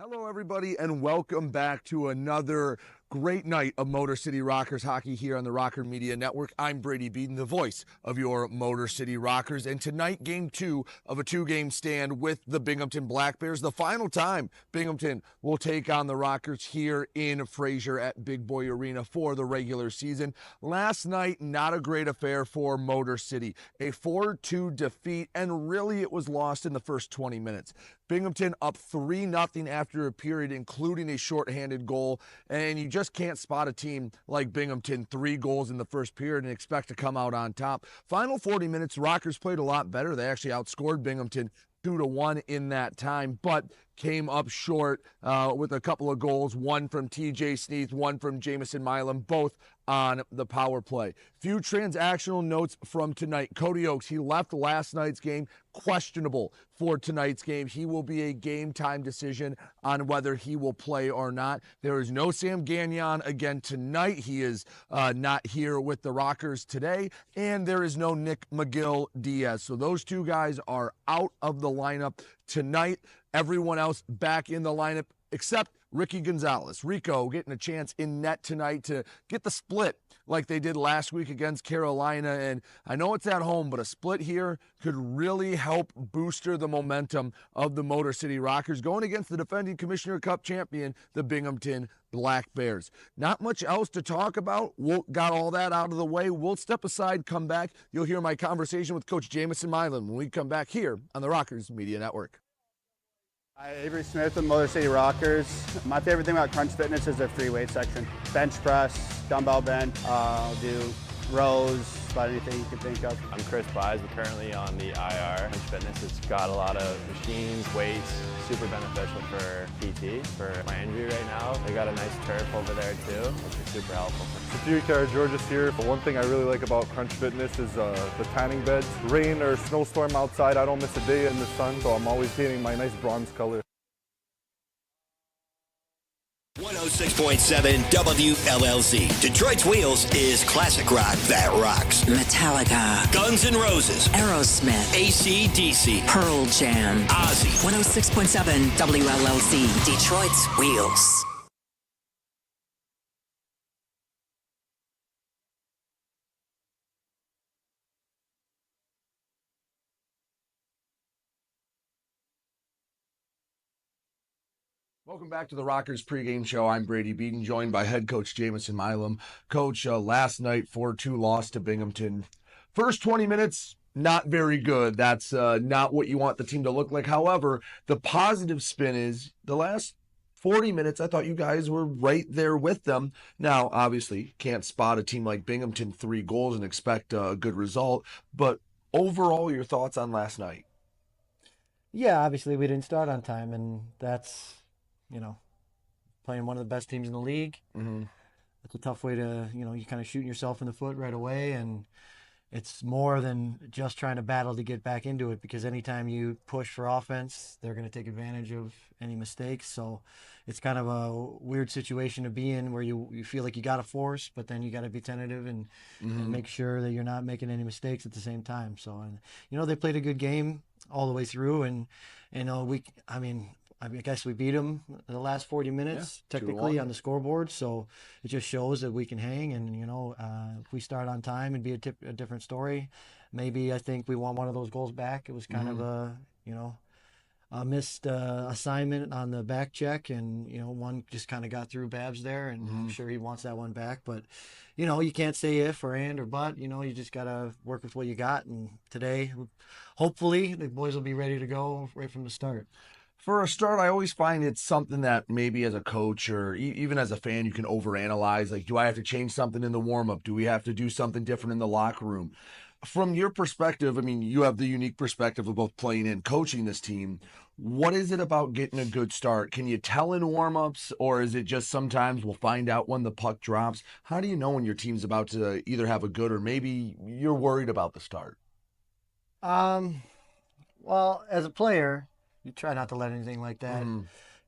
Hello, everybody, and welcome back to another great night of Motor City Rockers hockey here on the Rocker Media Network. I'm Brady Beaton, the voice of your Motor City Rockers, and tonight, game 2 of a 2-game stand with the Binghamton Black Bears. The final time Binghamton will take on the Rockers here in Fraser at Big Boy Arena for the regular season. Last night, not a great affair for Motor City. A 4-2 defeat, and really it was lost in the first 20 minutes. Binghamton up 3-0 after a period, including a shorthanded goal, and you just can't spot a team like Binghamton 3 goals in the first period and expect to come out on top. Final 40 minutes, Rockers played a lot better. They actually outscored Binghamton 2-1 in that time, but came up short with a couple of goals, one from TJ Sneath, one from Jamison Milam, both on the power play. Few transactional notes from tonight. Cody Oakes, he left last night's game, questionable for tonight's game. He will be a game time decision on whether he will play or not. There is no Sam Gagnon again tonight. He is not here with the Rockers today, and there is no Nick McGill-Diaz. So those two guys are out of the lineup tonight. Everyone else back in the lineup except Ricky Gonzalez. Rico getting a chance in net tonight to get the split like they did last week against Carolina. And I know it's at home, but a split here could really help booster the momentum of the Motor City Rockers going against the defending Commissioner Cup champion, the Binghamton Black Bears. Not much else to talk about. Got all that out of the way. We'll step aside, come back. You'll hear my conversation with Coach Jamison Milam when we come back here on the Rockers Media Network. Hi, Avery Smith with Motor City Rockers. My favorite thing about Crunch Fitness is their free weight section. Bench press, dumbbell bench, I'll do rows, about anything you can think of. I'm Chris Buys. I'm currently on the IR. Crunch Fitness, it's got a lot of machines, weights, super beneficial for PT, for my injury right now. They got a nice turf over there too, which is super helpful. Security Georges here. But one thing I really like about Crunch Fitness is the tanning beds. Rain or snowstorm outside, I don't miss a day in the sun, so I'm always getting my nice bronze color. 106.7 WLLZ. Detroit's Wheels is classic rock that rocks. Metallica, Guns N' Roses, Aerosmith, AC/DC, Pearl Jam, Ozzy. 106.7 WLLZ. Detroit's Wheels. Welcome back to the Rockers pregame show. I'm Brady Beaton, joined by head coach Jamison Milam. Coach, last night 4-2 loss to Binghamton. First 20 minutes, not very good. That's not what you want the team to look like. However, the positive spin is the last 40 minutes, I thought you guys were right there with them. Now, obviously, can't spot a team like Binghamton 3 goals and expect a good result. But overall, your thoughts on last night? Yeah, obviously we didn't start on time, and that's, playing one of the best teams in the league. Mm-hmm. It's a tough way to, you're kind of shooting yourself in the foot right away, and it's more than just trying to battle to get back into it, because anytime you push for offense, they're going to take advantage of any mistakes. So it's kind of a weird situation to be in where you feel like you got to force, but then you got to be tentative and make sure that you're not making any mistakes at the same time. So, and they played a good game all the way through, and I guess we beat them in the last 40 minutes, technically, on the scoreboard. So it just shows that we can hang. And, if we start on time, it'd be a different story. Maybe I think we want one of those goals back. It was kind of a missed assignment on the back check. And, one just kind of got through Babs there. And I'm sure he wants that one back. But, you can't say if or and or but. You just got to work with what you got. And today, hopefully, the boys will be ready to go right from the start. For a start, I always find it's something that maybe as a coach or even as a fan, you can overanalyze. Like, do I have to change something in the warm-up? Do we have to do something different in the locker room? From your perspective, I mean, you have the unique perspective of both playing and coaching this team. What is it about getting a good start? Can you tell in warm-ups, or is it just sometimes we'll find out when the puck drops? How do you know when your team's about to either have a good or maybe you're worried about the start? Well, as a player, you try not to let anything like that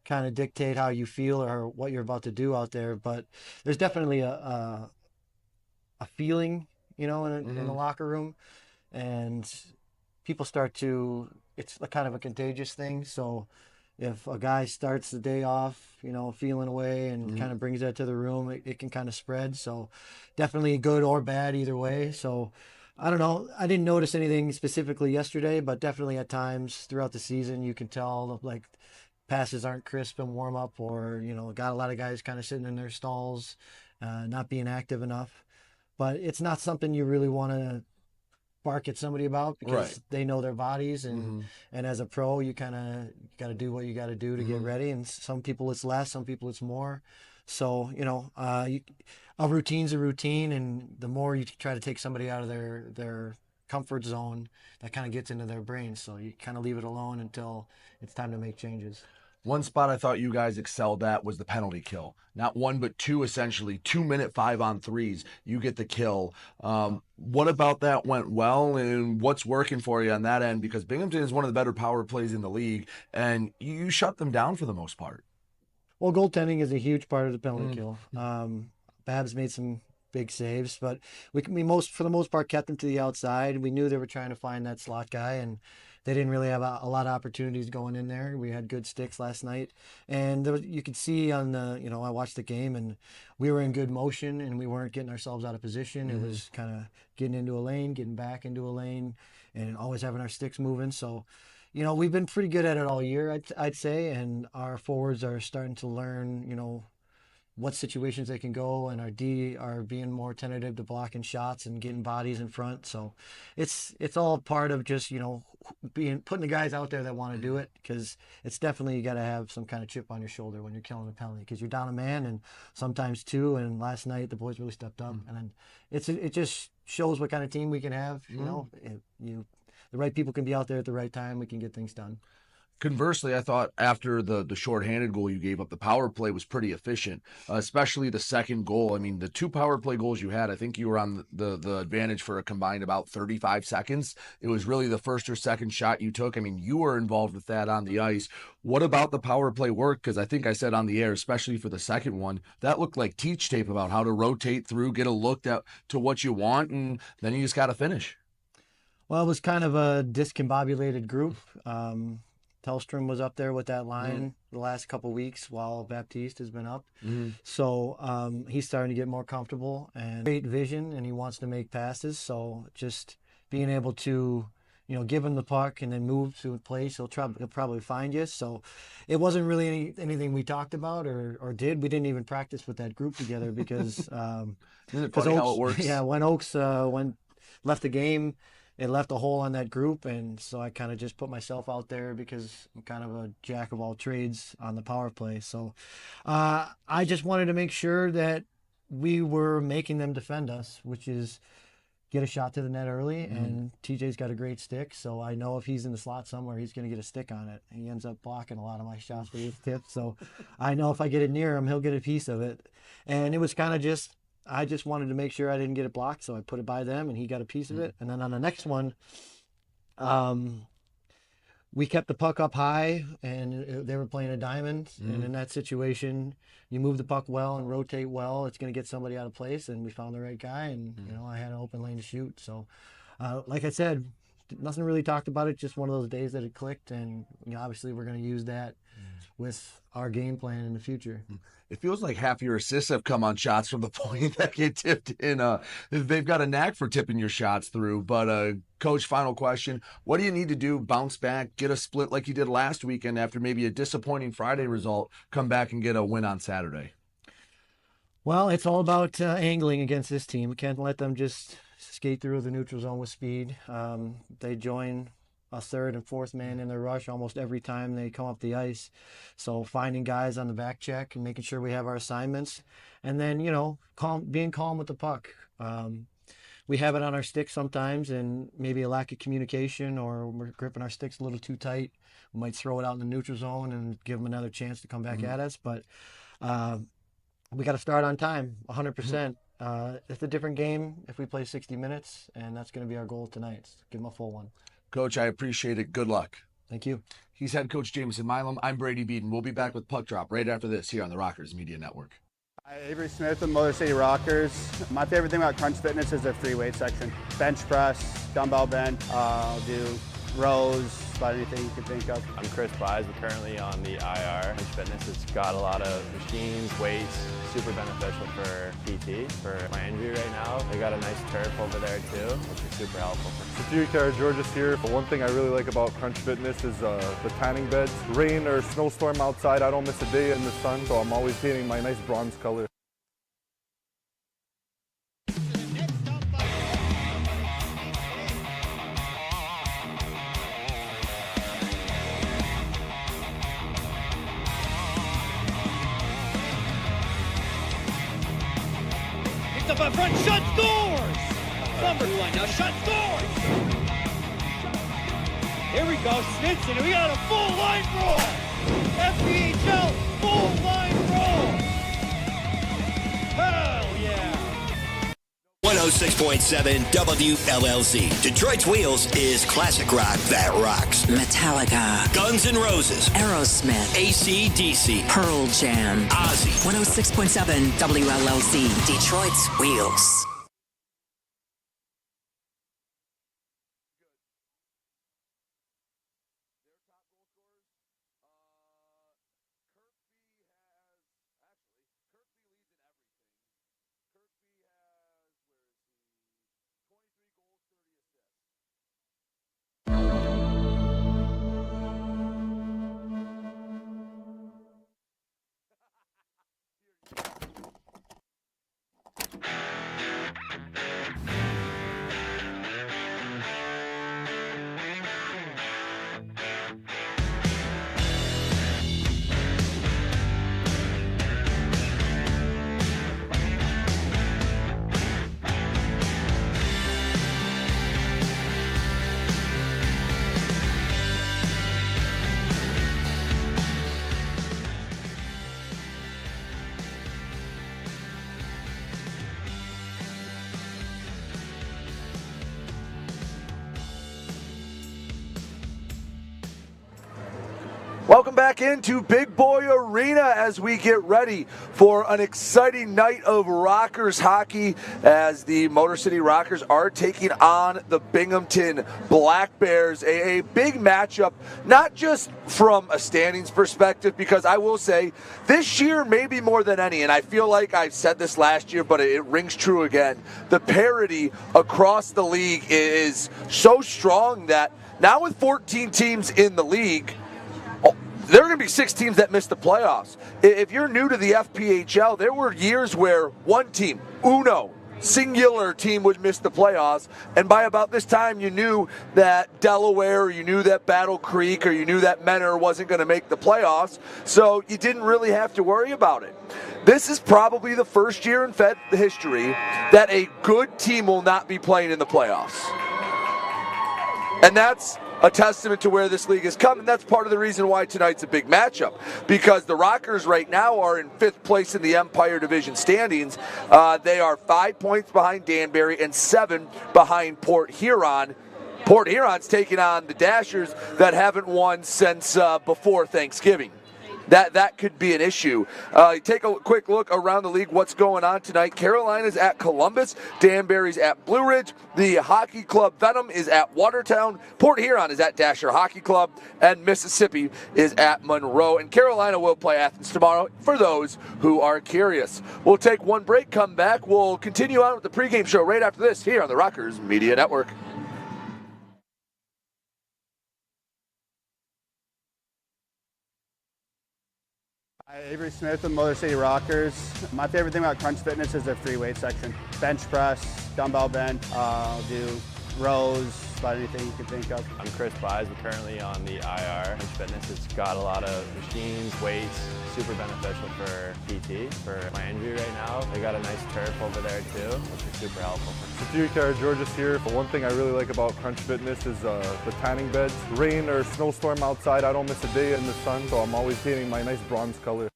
kind of dictate how you feel or what you're about to do out there. But there's definitely a feeling, in the locker room, and people start to. It's kind of a contagious thing. So if a guy starts the day off, feeling away and kind of brings that to the room, it can kind of spread. So definitely good or bad either way. So I don't know. I didn't notice anything specifically yesterday, but definitely at times throughout the season, you can tell like passes aren't crisp in warm up, or, got a lot of guys kind of sitting in their stalls, not being active enough. But it's not something you really want to bark at somebody about, because they know their bodies, and as a pro, you kind of got to do what you got to do to get ready. And some people it's less, some people it's more. So, a routine's a routine, and the more you try to take somebody out of their comfort zone, that kind of gets into their brain. So you kind of leave it alone until it's time to make changes. One spot I thought you guys excelled at was the penalty kill. Not one, but two, essentially. 2-minute 5-on-3s. You get the kill. What about that went well, and what's working for you on that end? Because Binghamton is one of the better power plays in the league, and you shut them down for the most part. Well, goaltending is a huge part of the penalty kill. Babs made some big saves, but we for the most part kept them to the outside. We knew they were trying to find that slot guy, and they didn't really have a lot of opportunities going in there. We had good sticks last night, and you could see on the, I watched the game, and we were in good motion, and we weren't getting ourselves out of position. It was kind of getting into a lane, getting back into a lane, and always having our sticks moving. So, we've been pretty good at it all year, I'd say, and our forwards are starting to learn, what situations they can go, and our D are being more tentative to blocking shots and getting bodies in front. So it's all part of just, putting the guys out there that want to do it, because it's definitely, you got to have some kind of chip on your shoulder when you're killing a penalty, because you're down a man and sometimes two. And last night the boys really stepped up, and then it just shows what kind of team we can have. The right people can be out there at the right time. We can get things done. Conversely, I thought after the shorthanded goal you gave up, the power play was pretty efficient, especially the second goal. I mean, the two power play goals you had, I think you were on the advantage for a combined about 35 seconds. It was really the first or second shot you took. I mean, you were involved with that on the ice. What about the power play work? Because I think I said on the air, especially for the second one, that looked like teach tape about how to rotate through, get a look to what you want, and then you just got to finish. Well, it was kind of a discombobulated group. Tellstrom was up there with that line the last couple weeks while Baptiste has been up. So he's starting to get more comfortable and great vision, and he wants to make passes. So just being able to, give him the puck and then move to a place, he'll probably find you. So it wasn't really anything we talked about or did. We didn't even practice with that group together because Isn't it funny how it works? Yeah, when Oaks left the game, it left a hole on that group, and so I kind of just put myself out there because I'm kind of a jack of all trades on the power play. So I just wanted to make sure that we were making them defend us, which is get a shot to the net early, and TJ's got a great stick, so I know if he's in the slot somewhere, he's going to get a stick on it. He ends up blocking a lot of my shots with his tip, so I know if I get it near him, he'll get a piece of it. And it was kind of I just wanted to make sure I didn't get it blocked, so I put it by them, and he got a piece of it. And then on the next one, we kept the puck up high, and they were playing a diamond. And in that situation, you move the puck well and rotate well, it's going to get somebody out of place, and we found the right guy, and I had an open lane to shoot. So, like I said, nothing really talked about it, just one of those days that it clicked, and obviously we're going to use that with our game plan in the future. It feels like half your assists have come on shots from the point that get tipped in. They've got a knack for tipping your shots through. But, Coach, final question. What do you need to do, bounce back, get a split like you did last weekend after maybe a disappointing Friday result, come back and get a win on Saturday? Well, it's all about angling against this team. We can't let them just skate through the neutral zone with speed. They join a third and fourth man in their rush almost every time they come up the ice. So finding guys on the back check and making sure we have our assignments, and then, being calm with the puck. We have it on our sticks sometimes, and maybe a lack of communication, or we're gripping our sticks a little too tight. We might throw it out in the neutral zone and give them another chance to come back at us. But we got to start on time, 100%. It's a different game if we play 60 minutes, and that's going to be our goal tonight. Give them a full one. Coach, I appreciate it. Good luck. Thank you. He's head coach Jameson Milam. I'm Brady Beaton. We'll be back with Puck Drop right after this here on the Rockers Media Network. Hi, Avery Smith with Motor City Rockers. My favorite thing about Crunch Fitness is their free weight section. Bench press, dumbbell bench, I'll do rows, about anything you can think of. I'm Chris Buys. We're currently on the IR. Crunch Fitness, it's got a lot of machines, weights, super beneficial for PT, for my injury right now. They got a nice turf over there too, which is super helpful. George's here. But one thing I really like about Crunch Fitness is the tanning beds. Rain or snowstorm outside, I don't miss a day in the sun, so I'm always painting my nice bronze color. Up up front, shot scores! Number one, now shot scores! Here we go, Snitson, we got a full line roll! FPHL, full line roll! Hell yeah! 106.7 WLLZ. Detroit's Wheels is classic rock that rocks. Metallica, Guns N' Roses, Aerosmith, AC/DC, Pearl Jam. Ozzy. 106.7 WLLC, Detroit's Wheels. Welcome back into Big Boy Arena as we get ready for an exciting night of Rockers hockey as the Motor City Rockers are taking on the Binghamton Black Bears. A big matchup, not just from a standings perspective, because I will say this year maybe more than any, and I feel like I said this last year, but it rings true again. The parity across the league is so strong that now with 14 teams in the league, there are going to be 6 teams that miss the playoffs. If you're new to the FPHL, there were years where one team, singular team would miss the playoffs, and by about this time you knew that Delaware, or you knew that Battle Creek, or you knew that Menor wasn't going to make the playoffs, so you didn't really have to worry about it. This is probably the first year in Fed history that a good team will not be playing in the playoffs. And that's a testament to where this league has come, and that's part of the reason why tonight's a big matchup, because the Rockers right now are in 5th place in the Empire Division standings. They are 5 points behind Danbury and 7 behind Port Huron. Port Huron's taking on the Dashers that haven't won since before Thanksgiving. That could be an issue. Take a quick look around the league, what's going on tonight. Carolina's at Columbus. Danbury's at Blue Ridge. The Hockey Club Venom is at Watertown. Port Huron is at Dasher Hockey Club. And Mississippi is at Monroe. And Carolina will play Athens tomorrow for those who are curious. We'll take one break, come back. We'll continue on with the pregame show right after this here on the Rockers Media Network. Hi, Avery Smith with Motor City Rockers. My favorite thing about Crunch Fitness is their free weight section. Bench press, dumbbell bench, do rows, about anything you can think of. I'm Chris Buys. We're currently on the IR. Crunch Fitness, it's got a lot of machines, weights, super beneficial for PT, for my injury right now. They got a nice turf over there too, which is super helpful. George's here. But one thing I really like about Crunch Fitness is the tanning beds. Rain or snowstorm outside, I don't miss a day in the sun, so I'm always painting my nice bronze color.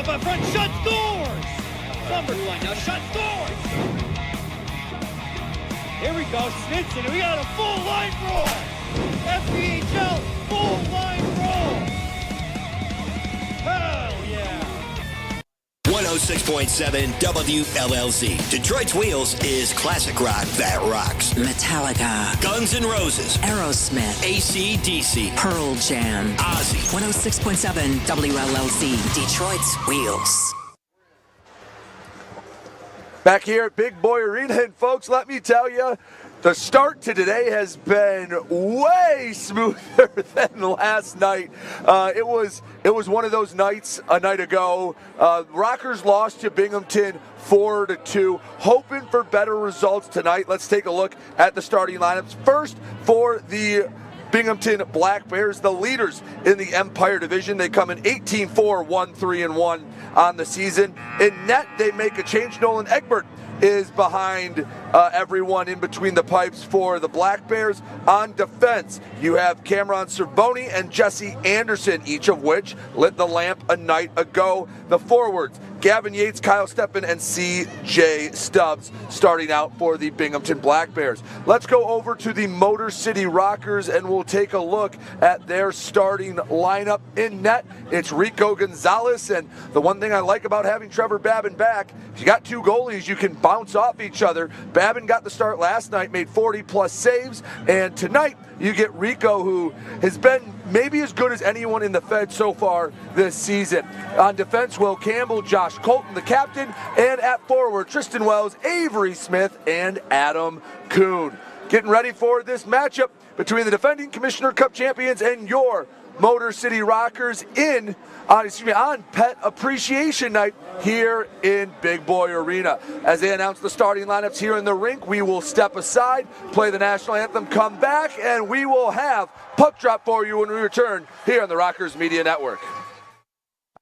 up in front, shot, scores! Number one, now shot, scores! Here we go, Snitson, we got a full line roll! FPHL, full line roll! Hell yeah! 106.7 WLLZ. Detroit's Wheels is classic rock that rocks. Metallica, Guns N' Roses, Aerosmith, AC/DC, Pearl Jam. Ozzy. 106.7 WLLZ, Detroit's Wheels. Back here at Big Boy Arena, and folks, let me tell you, the start to today has been way smoother than last night. It was one of those nights a night ago. Rockers lost to Binghamton 4-2. Hoping for better results tonight. Let's take a look at the starting lineups. First, for the Binghamton Black Bears, the leaders in the Empire Division. They come in 18-4, 1-3-1 on the season. In net, they make a change. Nolan Egbert is behind everyone in between the pipes for the Black Bears. On defense, you have Cameron Cervoni and Jesse Anderson, each of which lit the lamp a night ago. The forwards, Gavin Yates, Kyle Steppen, and C.J. Stubbs starting out for the Binghamton Black Bears. Let's go over to the Motor City Rockers, and we'll take a look at their starting lineup. In net, it's Rico Gonzalez, and the one thing I like about having Trevor Babin back, if you got two goalies, you can bounce off each other. Babin got the start last night, made 40-plus saves, and tonight you get Rico, who has been maybe as good as anyone in the Fed so far this season. On defense, Will Campbell, Josh Colton, the captain, and at forward, Tristan Wells, Avery Smith, and Adam Kuhn. Getting ready for this matchup between the defending Commissioner Cup champions and your Motor City Rockers on Pet Appreciation Night here in Big Boy Arena. As they announce the starting lineups here in the rink, we will step aside, play the national anthem, come back, and we will have puck drop for you when we return here on the Rockers Media Network.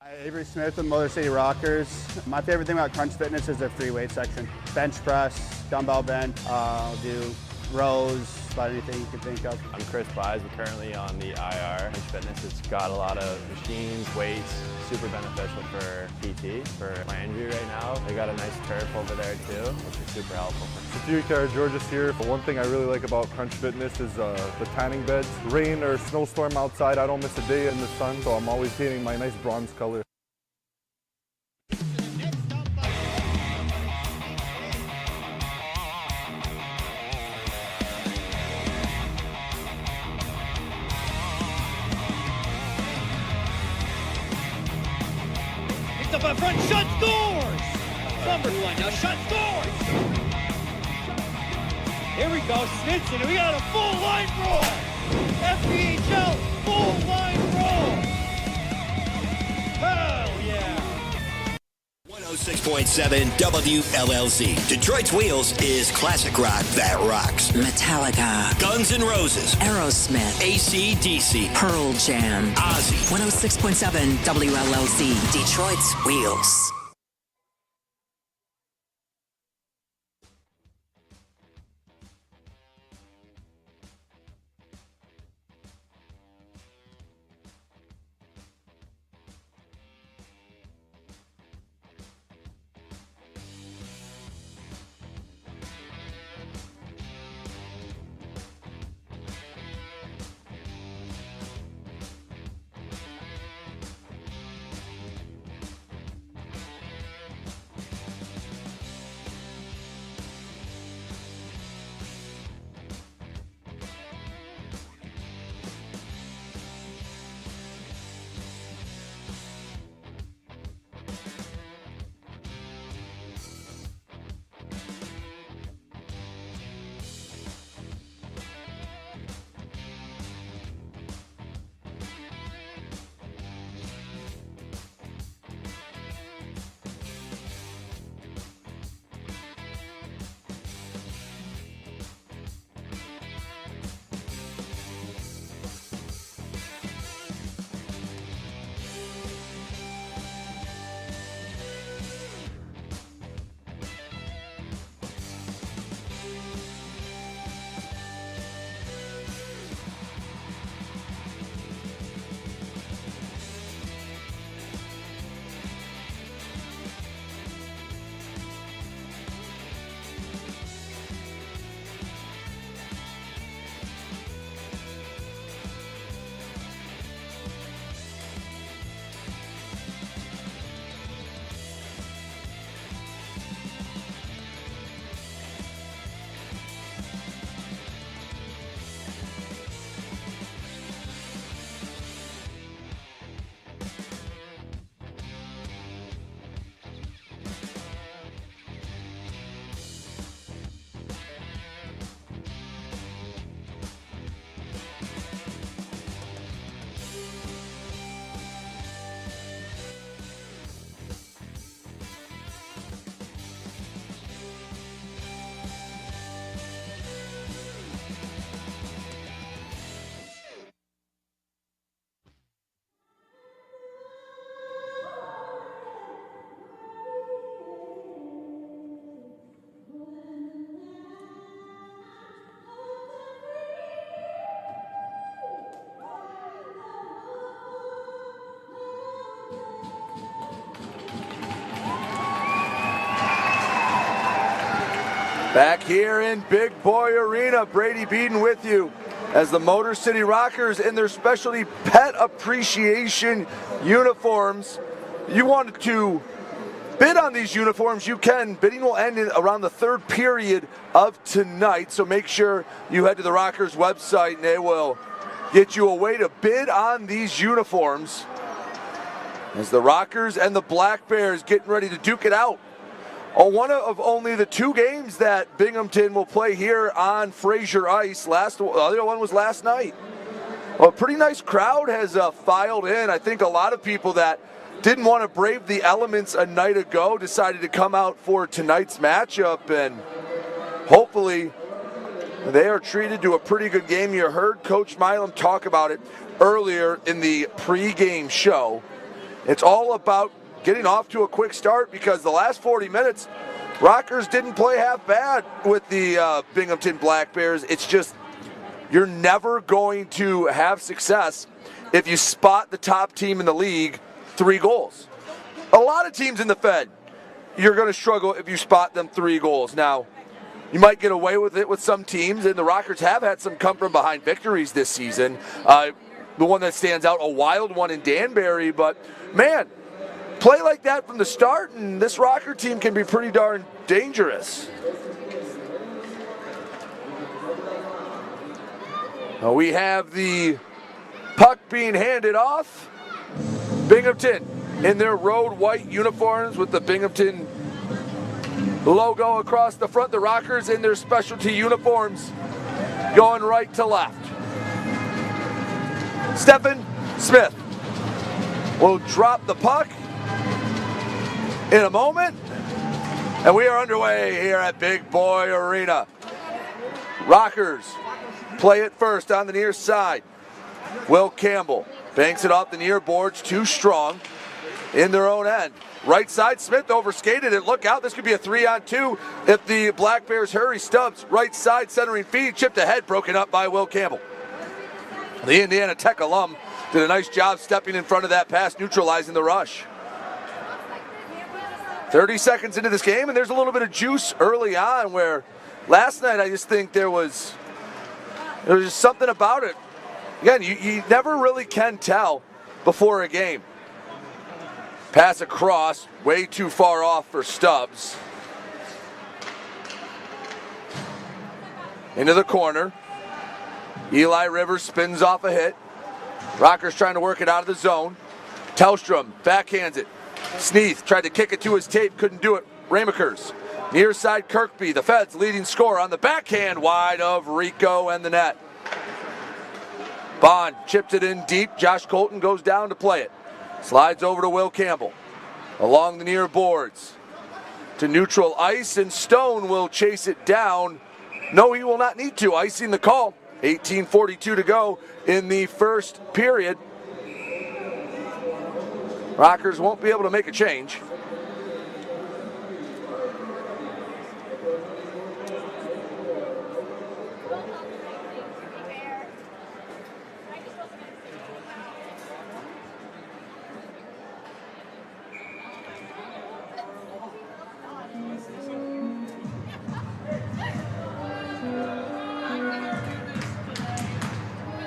Hi, Avery Smith with Motor City Rockers. My favorite thing about Crunch Fitness is their free weight section. Bench press, dumbbell bench, do rows, about anything you can think of. I'm Chris Buys. We're currently on the IR. Crunch Fitness, it's got a lot of machines, weights, super beneficial for PT, for my injury right now. They got a nice turf over there too, which is super helpful. Georges here. But one thing I really like about Crunch Fitness is the tanning beds. Rain or snowstorm outside, I don't miss a day in the sun, so I'm always getting my nice bronze color. Up in front, shot, scores! Number one, now shot, scores! Here we go, Snitson, we got a full line roll! FPHL, full line roll! Hell yeah! 106.7 WLLZ. Detroit's Wheels is classic rock that rocks. Metallica, Guns N' Roses, Aerosmith, AC/DC, Pearl Jam. Ozzy. 106.7 WLLZ, Detroit's Wheels. Back here in Big Boy Arena, Brady Beaton with you as the Motor City Rockers in their specialty pet appreciation uniforms. You wanted to bid on these uniforms, you can. Bidding will end in around the third period of tonight, so make sure you head to the Rockers website and they will get you a way to bid on these uniforms as the Rockers and the Black Bears getting ready to duke it out. One of only the 2 games that Binghamton will play here on Fraser Ice. The other one was last night. Well, a pretty nice crowd has filed in. I think a lot of people that didn't want to brave the elements a night ago decided to come out for tonight's matchup, and hopefully they are treated to a pretty good game. You heard Coach Milam talk about it earlier in the pregame show. It's all about getting off to a quick start because the last 40 minutes, Rockers didn't play half bad with the Binghamton Black Bears. It's just you're never going to have success if you spot the top team in the league 3 goals. A lot of teams in the Fed, you're going to struggle if you spot them 3 goals. Now, you might get away with it with some teams, and the Rockers have had some come from behind victories this season. The one that stands out, a wild one in Danbury, but man, play like that from the start, and this Rocker team can be pretty darn dangerous. We have the puck being handed off. Binghamton in their road white uniforms with the Binghamton logo across the front. The Rockers in their specialty uniforms going right to left. Stephen Smith will drop the puck in a moment, and we are underway here at Big Boy Arena. Rockers play it first on the near side. Will Campbell banks it off the near boards, too strong in their own end. Right side, Smith overskated it. Look out, this could be a 3-on-2 if the Black Bears hurry. Stubbs, right side, centering feed, chipped ahead, broken up by Will Campbell. The Indiana Tech alum did a nice job stepping in front of that pass, neutralizing the rush. 30 seconds into this game, and there's a little bit of juice early on where last night I just think there was just something about it. Again, you never really can tell before a game. Pass across, way too far off for Stubbs. Into the corner. Eli Rivers spins off a hit. Rockers trying to work it out of the zone. Tellstrom backhands it. Sneath tried to kick it to his tape, couldn't do it. Ramakers. Near side Kirkby, the Feds leading scorer on the backhand, wide of Rico and the net. Bond chipped it in deep. Josh Colton goes down to play it. Slides over to Will Campbell. Along the near boards. To neutral ice, and Stone will chase it down. No, he will not need to. Icing the call. 18:42 to go in the first period. Rockers won't be able to make a change.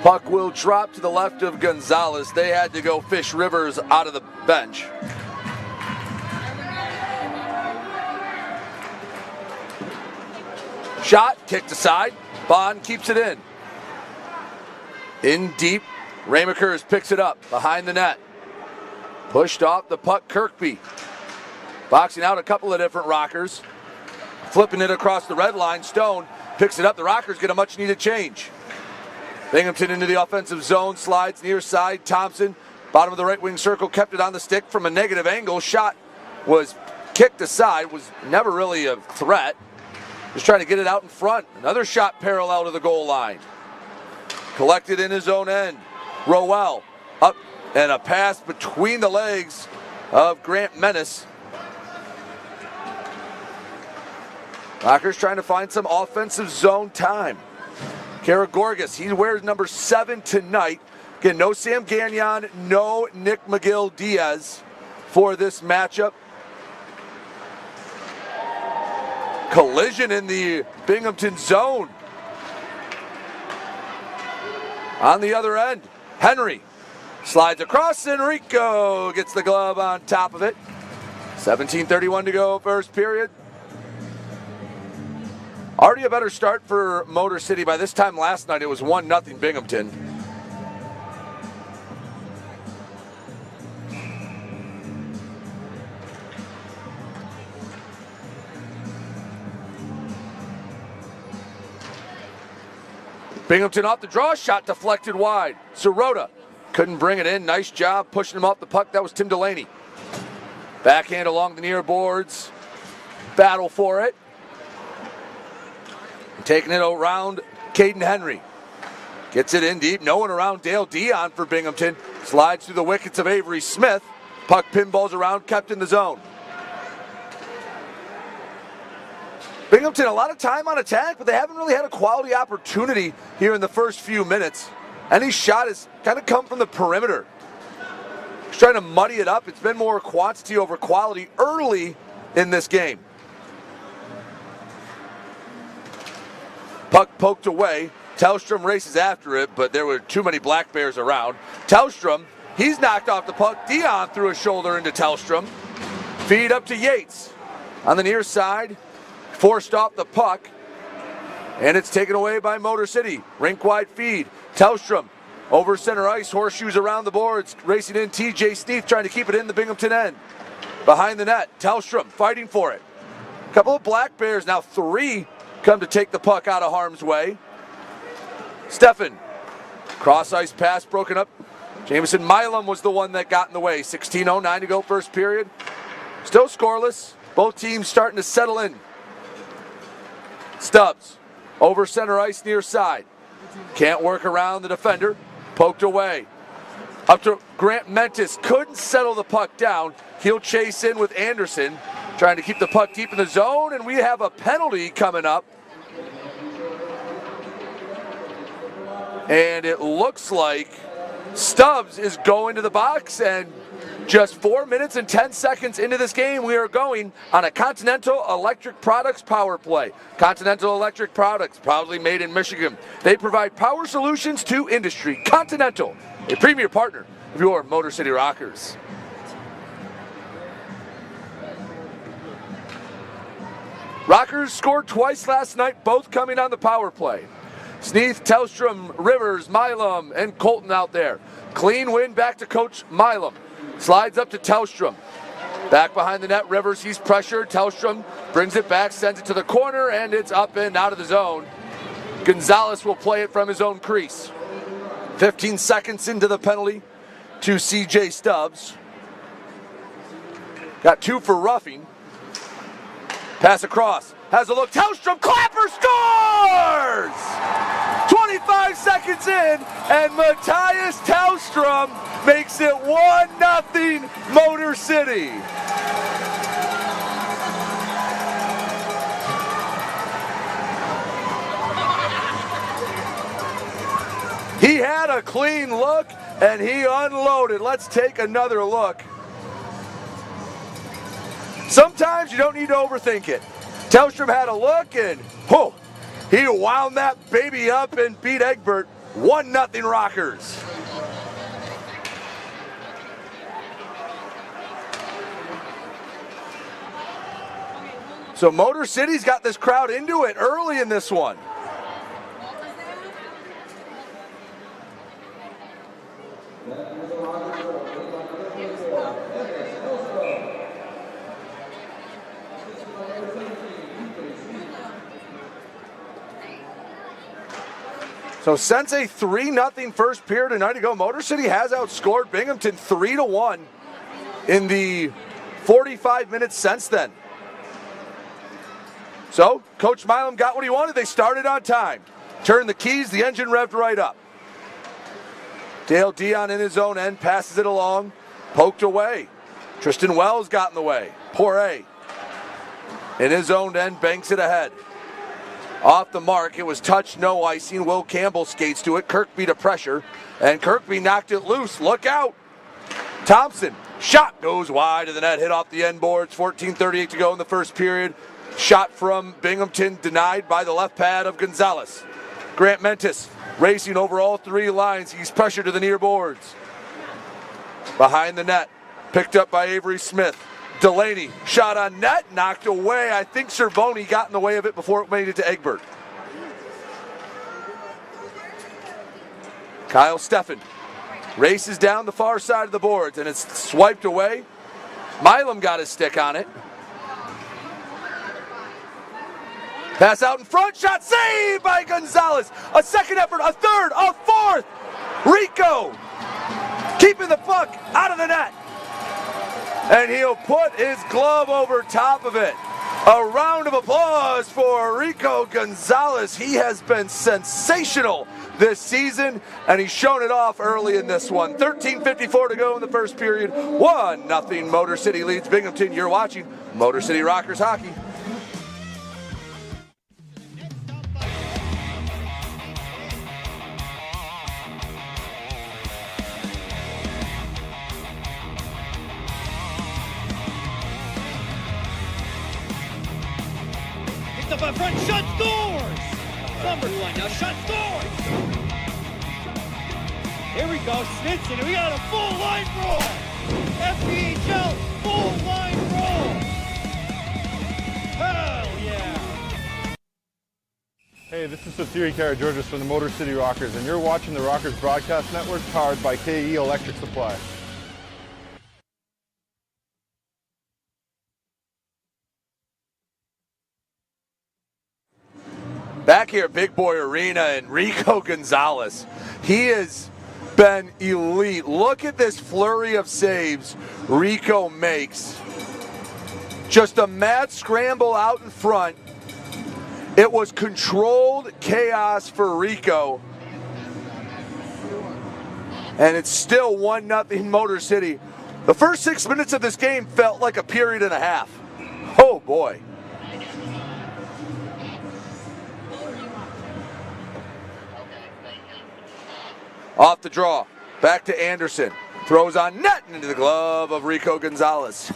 Puck will drop to the left of Gonzalez. They had to go fish Rivers out of the bench. Shot, kicked aside. Bond keeps it in. In deep, Ramakers picks it up behind the net. Pushed off the puck, Kirkby. Boxing out a couple of different Rockers. Flipping it across the red line, Stone picks it up. The Rockers get a much needed change. Binghamton into the offensive zone, slides near side. Thompson, bottom of the right wing circle, kept it on the stick from a negative angle. Shot was kicked aside, was never really a threat. Just trying to get it out in front. Another shot parallel to the goal line. Collected in his own end. Rowell up, and a pass between the legs of Grant Menace. Rockers trying to find some offensive zone time. Karagorgas, he wears number 7 tonight. Again, no Sam Gagnon, no Nick McGill-Diaz for this matchup. Collision in the Binghamton zone. On the other end, Henry slides across. Enrico gets the glove on top of it. 17:31 to go, first period. Already a better start for Motor City. By this time last night, it was 1-0 Binghamton. Binghamton off the draw, shot deflected wide. Sirota couldn't bring it in. Nice job pushing him off the puck. That was Tim Delaney. Backhand along the near boards. Battle for it. Taking it around Caden Henry. Gets it in deep. No one around Dale Dion for Binghamton. Slides through the wickets of Avery Smith. Puck pinballs around, kept in the zone. Binghamton, a lot of time on attack, but they haven't really had a quality opportunity here in the first few minutes. Any shot has kind of come from the perimeter. He's trying to muddy it up. It's been more quantity over quality early in this game. Puck poked away. Tellstrom races after it, but there were too many Black Bears around. Tellstrom, he's knocked off the puck. Dion threw his shoulder into Tellstrom. Feed up to Yates. On the near side, forced off the puck, and it's taken away by Motor City. Rink-wide feed. Tellstrom over center ice, horseshoes around the boards. Racing in TJ Sneath, trying to keep it in the Binghamton end. Behind the net, Tellstrom fighting for it. A couple of Black Bears, now 3, come to take the puck out of harm's way. Steffen, cross ice pass broken up. Jameson Milam was the one that got in the way. 16:09 to go, first period. Still scoreless. Both teams starting to settle in. Stubbs over center ice near side. Can't work around the defender. Poked away. Up to Grant Mentis. Couldn't settle the puck down. He'll chase in with Anderson. Trying to keep the puck deep in the zone. And we have a penalty coming up. And it looks like Stubbs is going to the box, and just 4 minutes and 10 seconds into this game, we are going on a Continental Electric Products power play. Continental Electric Products, proudly made in Michigan. They provide power solutions to industry. Continental, a premier partner of your Motor City Rockers. Rockers scored twice last night, both coming on the power play. Sneath, Tellstrom, Rivers, Milam, and Colton out there. Clean win back to Coach Milam. Slides up to Tellstrom. Back behind the net, Rivers, he's pressured. Tellstrom brings it back, sends it to the corner, and it's up and out of the zone. Gonzalez will play it from his own crease. 15 seconds into the penalty to CJ Stubbs. Got 2 for roughing. Pass across. Has a look. Tellstrom, Clapper scores! 25 seconds in, and Matthias Tellstrom makes it 1-0 Motor City. He had a clean look, and he unloaded. Let's take another look. Sometimes you don't need to overthink it. Tellstrom had a look, and he wound that baby up and beat Egbert. 1-0 Rockers. So Motor City's got this crowd into it early in this one. So since a 3-0 first period a night ago, Motor City has outscored Binghamton 3-1 in the 45 minutes since then. So Coach Milam got what he wanted. They started on time. Turned the keys, the engine revved right up. Dale Dion in his own end, passes it along, poked away. Tristan Wells got in the way. Poirier in his own end, banks it ahead. Off the mark, it was touch, no icing. Will Campbell skates to it. Kirkby to pressure, and Kirkby knocked it loose. Look out. Thompson, shot goes wide of the net, hit off the end boards. 14:38 to go in the first period. Shot from Binghamton denied by the left pad of Gonzalez. Grant Mentis racing over all three lines. He's pressured to the near boards. Behind the net, picked up by Avery Smith. Delaney, shot on net, knocked away. I think Cervoni got in the way of it before it made it to Egbert. Kyle Steffen races down the far side of the boards, and it's swiped away. Milam got his stick on it. Pass out in front, shot saved by Gonzalez. A second effort, a third, a fourth. Rico keeping the puck out of the net. And he'll put his glove over top of it. A round of applause for Rico Gonzalez. He has been sensational this season, and he's shown it off early in this one. 13:54 to go in the first period. 1-0 Motor City leads Binghamton. You're watching Motor City Rockers hockey. Up in front, shot scores! Cumberland now, shot scores! Here we go, Snitson, we got a full line roll! FPHL, full line roll! Hell yeah! Hey, this is Sathiri Karageorgis from the Motor City Rockers, and you're watching the Rockers Broadcast Network, powered by KE Electric Supply. Back here at Big Boy Arena, and Rico Gonzalez, he has been elite. Look at this flurry of saves Rico makes. Just a mad scramble out in front. It was controlled chaos for Rico. And it's still 1-0 Motor City. The first 6 minutes of this game felt like a period and a half. Oh boy. Off the draw, back to Anderson. Throws on net into the glove of Rico Gonzalez.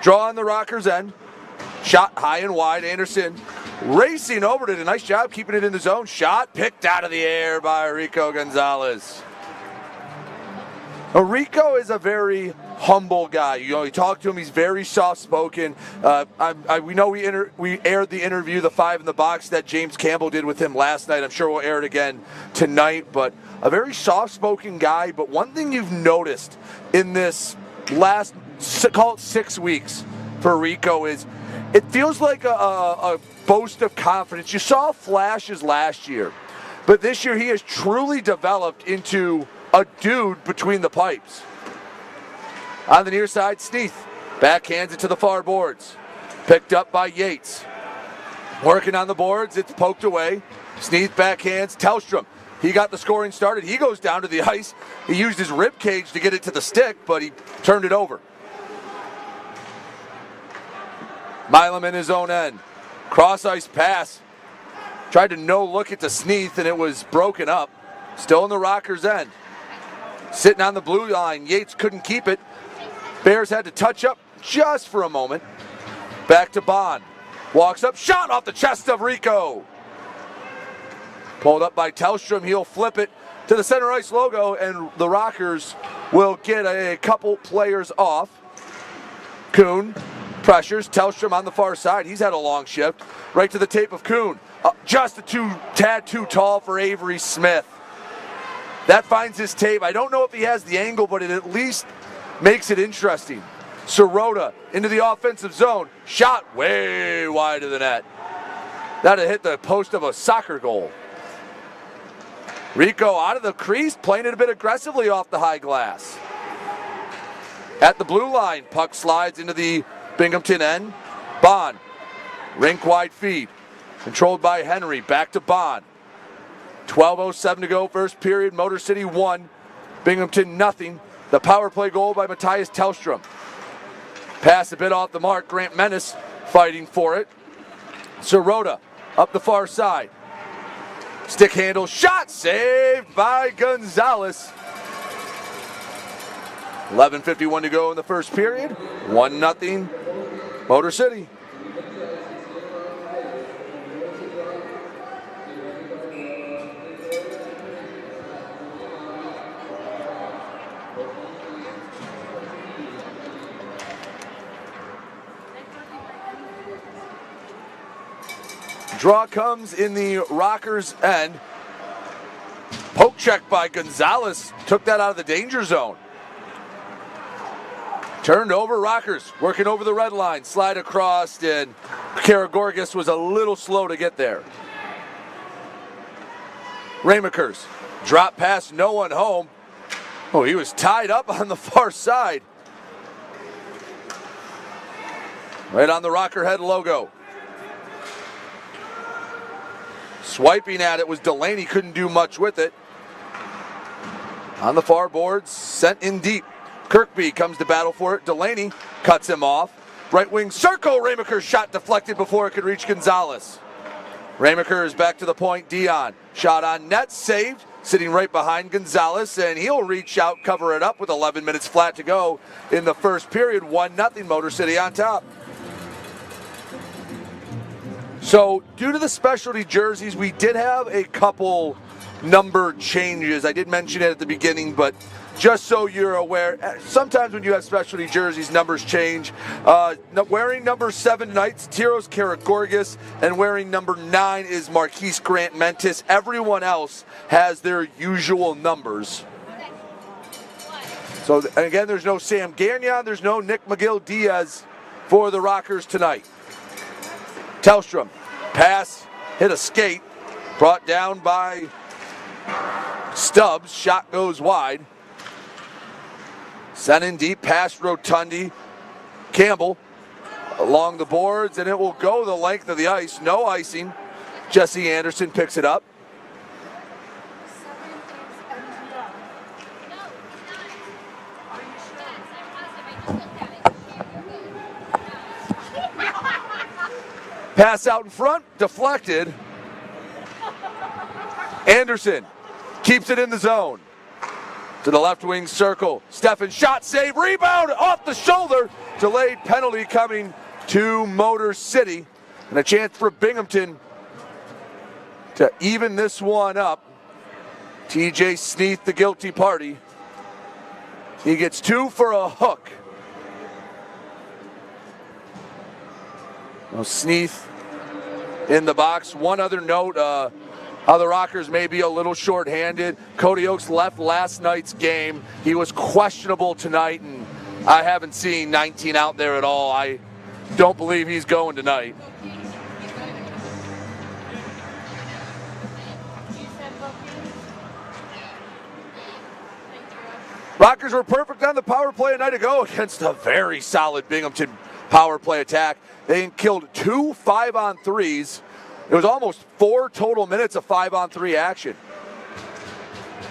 Draw on the Rockers' end. Shot high and wide. Anderson racing over to it. A nice job keeping it in the zone. Shot picked out of the air by Rico Gonzalez. Now, Rico is a very humble guy. You know, you talk to him, he's very soft-spoken. We know we aired the interview, the 5 in the box, that James Campbell did with him last night. I'm sure we'll air it again tonight. But a very soft-spoken guy. But one thing you've noticed in this last, call it 6 weeks for Rico, is it feels like a boast of confidence. You saw flashes last year, but this year he has truly developed into a dude between the pipes. On the near side, Sneath backhands it to the far boards. Picked up by Yates. Working on the boards, it's poked away. Sneath backhands, Tellstrom. He got the scoring started. He goes down to the ice. He used his rib cage to get it to the stick, but he turned it over. Milam in his own end. Cross ice pass. Tried to no-look it to Sneath, and it was broken up. Still in the Rockers' end. Sitting on the blue line. Yates couldn't keep it. Bears had to touch up just for a moment. Back to Bond. Walks up. Shot off the chest of Rico. Pulled up by Tellstrom. He'll flip it to the center ice logo, and the Rockers will get a couple players off. Kuhn pressures. Tellstrom on the far side. He's had a long shift. Right to the tape of Kuhn. Just a tad too tall for Avery Smith. That finds his tape. I don't know if he has the angle, but it at least makes it interesting. Sirota into the offensive zone. Shot way wide of the net. That'd hit the post of a soccer goal. Rico out of the crease, playing it a bit aggressively off the high glass. At the blue line, puck slides into the Binghamton end. Bond, rink wide feed. Controlled by Henry, back to Bond. 12:07 to go, first period. Motor City 1, Binghamton nothing. The power play goal by Matthias Tellstrom. Pass a bit off the mark. Grant Menace fighting for it. Sirota up the far side. Stick handle shot saved by Gonzalez. 11:51 to go in the first period. 1-0 Motor City. Draw comes in the Rockers' end. Poke check by Gonzalez. Took that out of the danger zone. Turned over, Rockers working over the red line. Slide across, and Karagorgis was a little slow to get there. Ramakers drop pass, no one home. Oh, he was tied up on the far side. Right on the Rocker head logo. Swiping at it was Delaney, couldn't do much with it. On the far boards, sent in deep. Kirkby comes to battle for it. Delaney cuts him off. Right wing circle, Ramaker's shot deflected before it could reach Gonzalez. Ramaker is back to the point, Dion. Shot on net, saved, sitting right behind Gonzalez, and he'll reach out, cover it up with 11 minutes flat to go in the first period. 1-0 Motor City on top. So, due to the specialty jerseys, we did have a couple number changes. I did mention it at the beginning, but just so you're aware, sometimes when you have specialty jerseys, numbers change. Wearing number 7 tonight, Tiros Karagorgis, and wearing number 9 is Marquise Grant Mentis. Everyone else has their usual numbers. So, again, there's no Sam Gagnon, there's no Nick McGill-Diaz for the Rockers tonight. Tellstrom, pass, hit a skate, brought down by Stubbs, shot goes wide. Sent in deep past Rotundi. Campbell along the boards, and it will go the length of the ice. No icing. Jesse Anderson picks it up. Pass out in front, deflected. Anderson keeps it in the zone. To the left wing circle. Steffen shot, save, rebound, off the shoulder. Delayed penalty coming to Motor City. And a chance for Binghamton to even this one up. TJ Sneath, the guilty party. He gets 2 for a hook. Well, Sneath in the box. One other note, how the Rockers may be a little short-handed. Cody Oakes left last night's game. He was questionable tonight, and I haven't seen 19 out there at all. I don't believe he's going tonight. Rockers were perfect on the power play a night ago against a very solid Binghamton power play attack. They killed 2 5-on-3s. It was almost 4 total minutes of 5-on-3 action.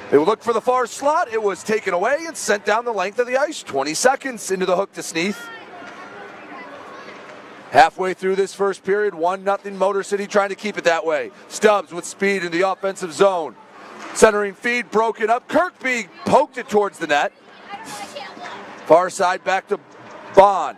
They would look for the far slot. It was taken away and sent down the length of the ice. 20 seconds into the hook to Sneath. Halfway through this first period, 1-0 Motor City trying to keep it that way. Stubbs with speed in the offensive zone. Centering feed broken up. Kirkby poked it towards the net. Far side back to Bond.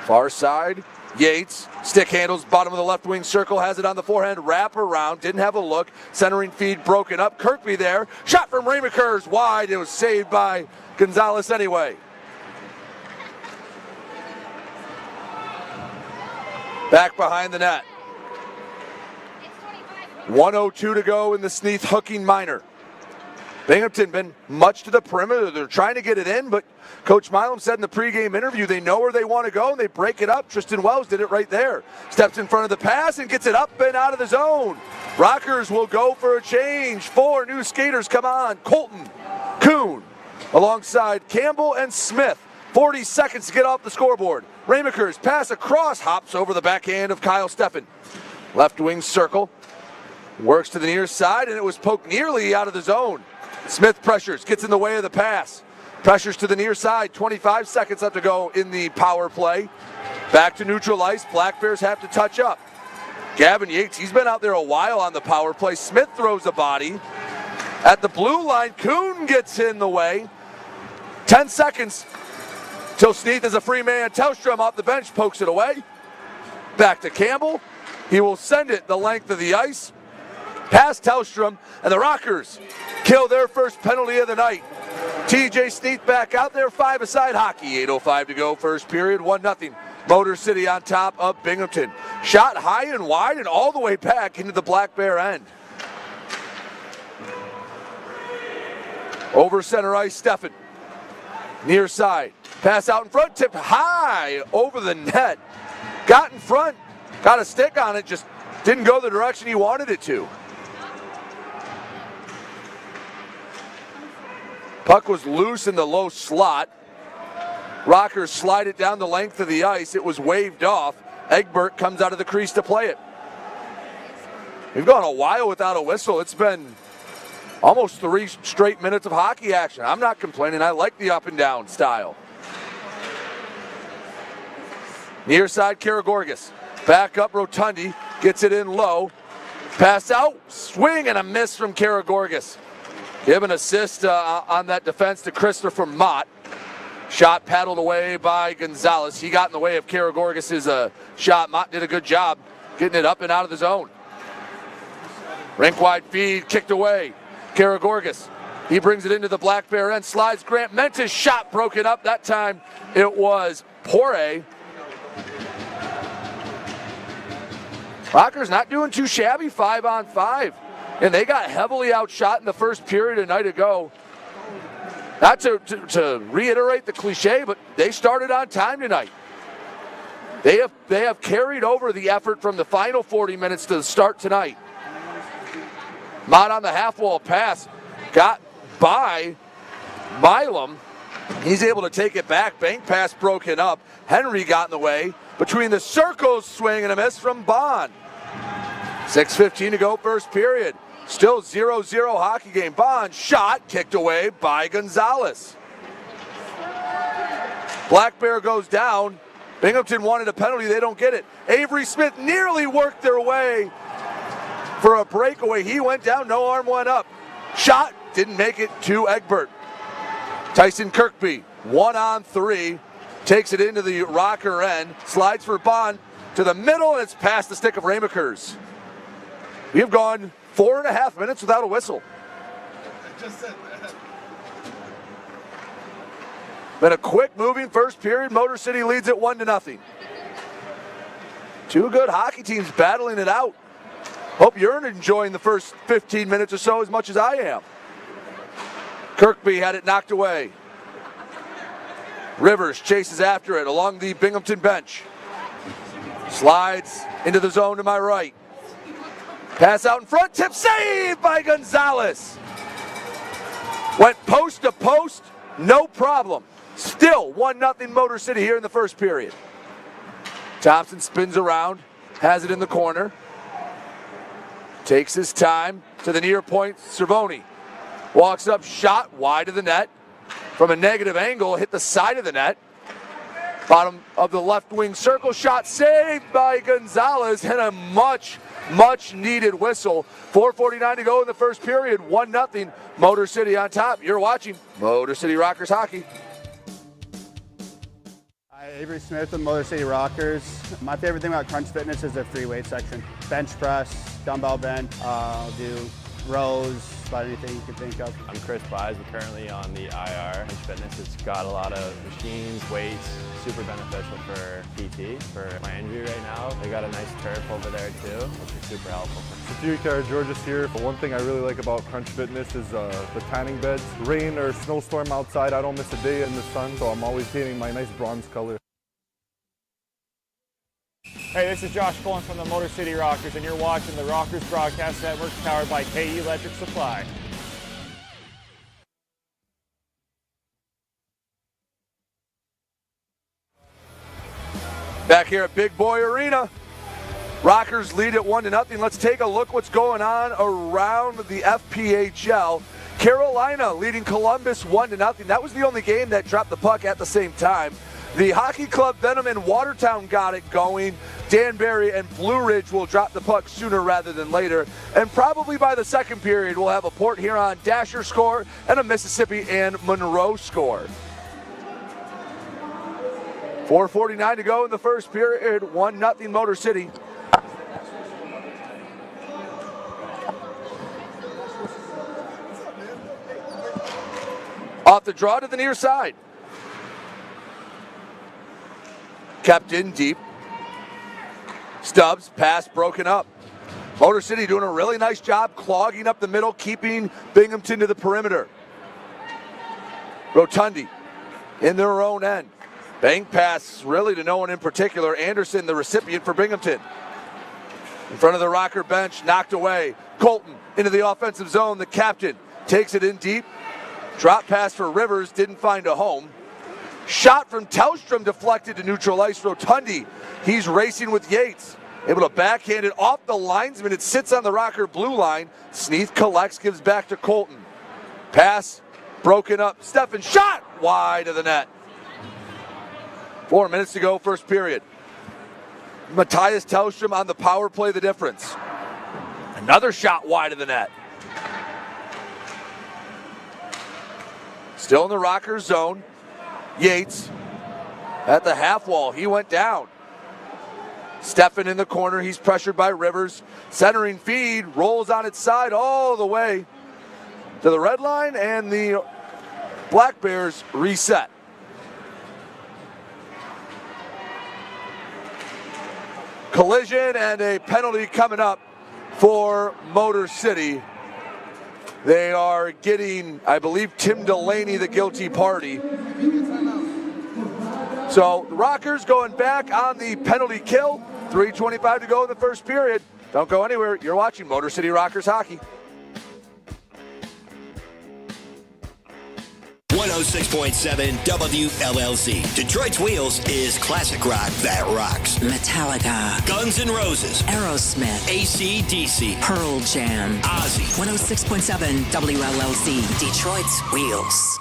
Far side, Yates. Stick handles, bottom of the left wing circle, has it on the forehand, wrap around, didn't have a look. Centering feed broken up. Kirkby there. Shot from Ramakers wide. It was saved by Gonzalez anyway. Back behind the net. 1:02 to go in the Sneath hooking minor. Binghamton been much to the perimeter. They're trying to get it in, but Coach Milam said in the pregame interview they know where they want to go and they break it up. Tristan Wells did it right there. Steps in front of the pass and gets it up and out of the zone. Rockers will go for a change. 4 new skaters come on. Colton, Kuhn, alongside Campbell and Smith. 40 seconds to get off the scoreboard. Ramakers pass across, hops over the backhand of Kyle Steffen. Left wing circle. Works to the near side, and it was poked nearly out of the zone. Smith pressures, gets in the way of the pass. Pressures to the near side, 25 seconds left to go in the power play. Back to neutral ice. Black Bears have to touch up. Gavin Yates, he's been out there a while on the power play. Smith throws a body. At the blue line, Kuhn gets in the way. 10 seconds till Sneath is a free man. Tellstrom off the bench pokes it away. Back to Campbell. He will send it the length of the ice. Past Tellstrom, and the Rockers kill their first penalty of the night. TJ Sneath back out there, 5-a-side hockey. 8:05 to go, first period, 1-0. Motor City on top of Binghamton. Shot high and wide and all the way back into the Black Bear end. Over center ice, Steffen. Near side. Pass out in front, tip high over the net. Got in front, got a stick on it, just didn't go the direction he wanted it to. Puck was loose in the low slot. Rockers slide it down the length of the ice. It was waved off. Egbert comes out of the crease to play it. We've gone a while without a whistle. It's been almost 3 straight minutes of hockey action. I'm not complaining. I like the up and down style. Near side, Karagorgis. Back up, Rotundi. Gets it in low. Pass out. Swing and a miss from Karagorgis. Give an assist on that defense to Christopher Mott. Shot paddled away by Gonzalez. He got in the way of Karagorgis' shot. Mott did a good job getting it up and out of the zone. Rink-wide feed, kicked away. Karagorgis, he brings it into the Black Bear end, slides Grant Mentis, shot broken up. That time it was Poirier. Rockers not doing too shabby, 5-on-5. And they got heavily outshot in the first period a night ago. Not to reiterate the cliche, but they started on time tonight. They have carried over the effort from the final 40 minutes to the start tonight. Mott on the half-wall pass, got by Milam. He's able to take it back. Bank pass broken up. Henry got in the way. Between the circles, swing and a miss from Bond. 6:15 to go, first period. Still 0-0 hockey game. Bond shot, kicked away by Gonzalez. Black Bear goes down. Binghamton wanted a penalty. They don't get it. Avery Smith nearly worked their way for a breakaway. He went down, no arm went up. Shot, didn't make it to Egbert. Tyson Kirkby, 1-on-3, takes it into the Rocker end, slides for Bond to the middle, and it's past the stick of Ramakers. We have gone 4.5 minutes without a whistle. I just said that. Been a quick moving first period. Motor City leads it 1-0. Two good hockey teams battling it out. Hope you're enjoying the first 15 minutes or so as much as I am. Kirkby had it knocked away. Rivers chases after it along the Binghamton bench. Slides into the zone to my right. Pass out in front, tip saved by Gonzalez. Went post to post, no problem. Still 1-0 Motor City here in the first period. Thompson spins around, has it in the corner. Takes his time to the near point, Cervoni. Walks up, shot wide of the net. From a negative angle, hit the side of the net. Bottom of the left wing circle, shot saved by Gonzalez, and a much needed whistle. 4:49 to go in the first period, 1-0, Motor City on top. You're watching Motor City Rockers hockey. Hi, Avery Smith with Motor City Rockers. My favorite thing about Crunch Fitness is their free weight section. Bench press, dumbbell bench, I'll do rows, about anything you can think of. I'm Chris Buys. We're currently on the IR. Crunch Fitness, it's got a lot of machines, weights, super beneficial for PT, for my injury right now. They got a nice turf over there too, which is super helpful. Security Georges here. But one thing I really like about Crunch Fitness is the tanning beds. Rain or snowstorm outside, I don't miss a day in the sun, so I'm always getting my nice bronze color. Hey, this is Josh Cullen from the Motor City Rockers, and you're watching the Rockers Broadcast Network powered by KE Electric Supply. Back here at Big Boy Arena. Rockers lead at 1-0. Let's take a look what's going on around the FPHL. Carolina leading Columbus 1-0. That was the only game that dropped the puck at the same time. The Hockey Club Venom in Watertown got it going. Danbury and Blue Ridge will drop the puck sooner rather than later. And probably by the second period, we'll have a Port Huron Dasher score and a Mississippi and Monroe score. 4:49 to go in the first period, 1-0 Motor City. Off the draw to the near side. Kept in deep. Stubbs, pass broken up. Motor City doing a really nice job clogging up the middle, keeping Binghamton to the perimeter. Rotundi in their own end. Bank pass really to no one in particular. Anderson, the recipient for Binghamton. In front of the Rocker bench, knocked away. Colton into the offensive zone. The captain takes it in deep. Drop pass for Rivers, didn't find a home. Shot from Tellstrom deflected to neutral ice. Rotundi, he's racing with Yates. Able to backhand it off the linesman. It sits on the Rocker blue line. Sneath collects, gives back to Colton. Pass broken up. Steffen shot wide of the net. 4 minutes to go, first period. Matthias Tellstrom on the power play, the difference. Another shot wide of the net. Still in the Rockers zone. Yates at the half wall. He went down. Steffen in the corner. He's pressured by Rivers. Centering feed. Rolls on its side all the way to the red line. And the Black Bears reset. Collision and a penalty coming up for Motor City. They are getting, I believe, Tim Delaney, the guilty party. So the Rockers going back on the penalty kill. 3:25 to go in the first period. Don't go anywhere. You're watching Motor City Rockers hockey. 106.7 WLLZ. Detroit's Wheels is classic rock that rocks. Metallica, Guns N' Roses, Aerosmith, AC/DC, Pearl Jam. Ozzy. 106.7 WLLZ. Detroit's Wheels.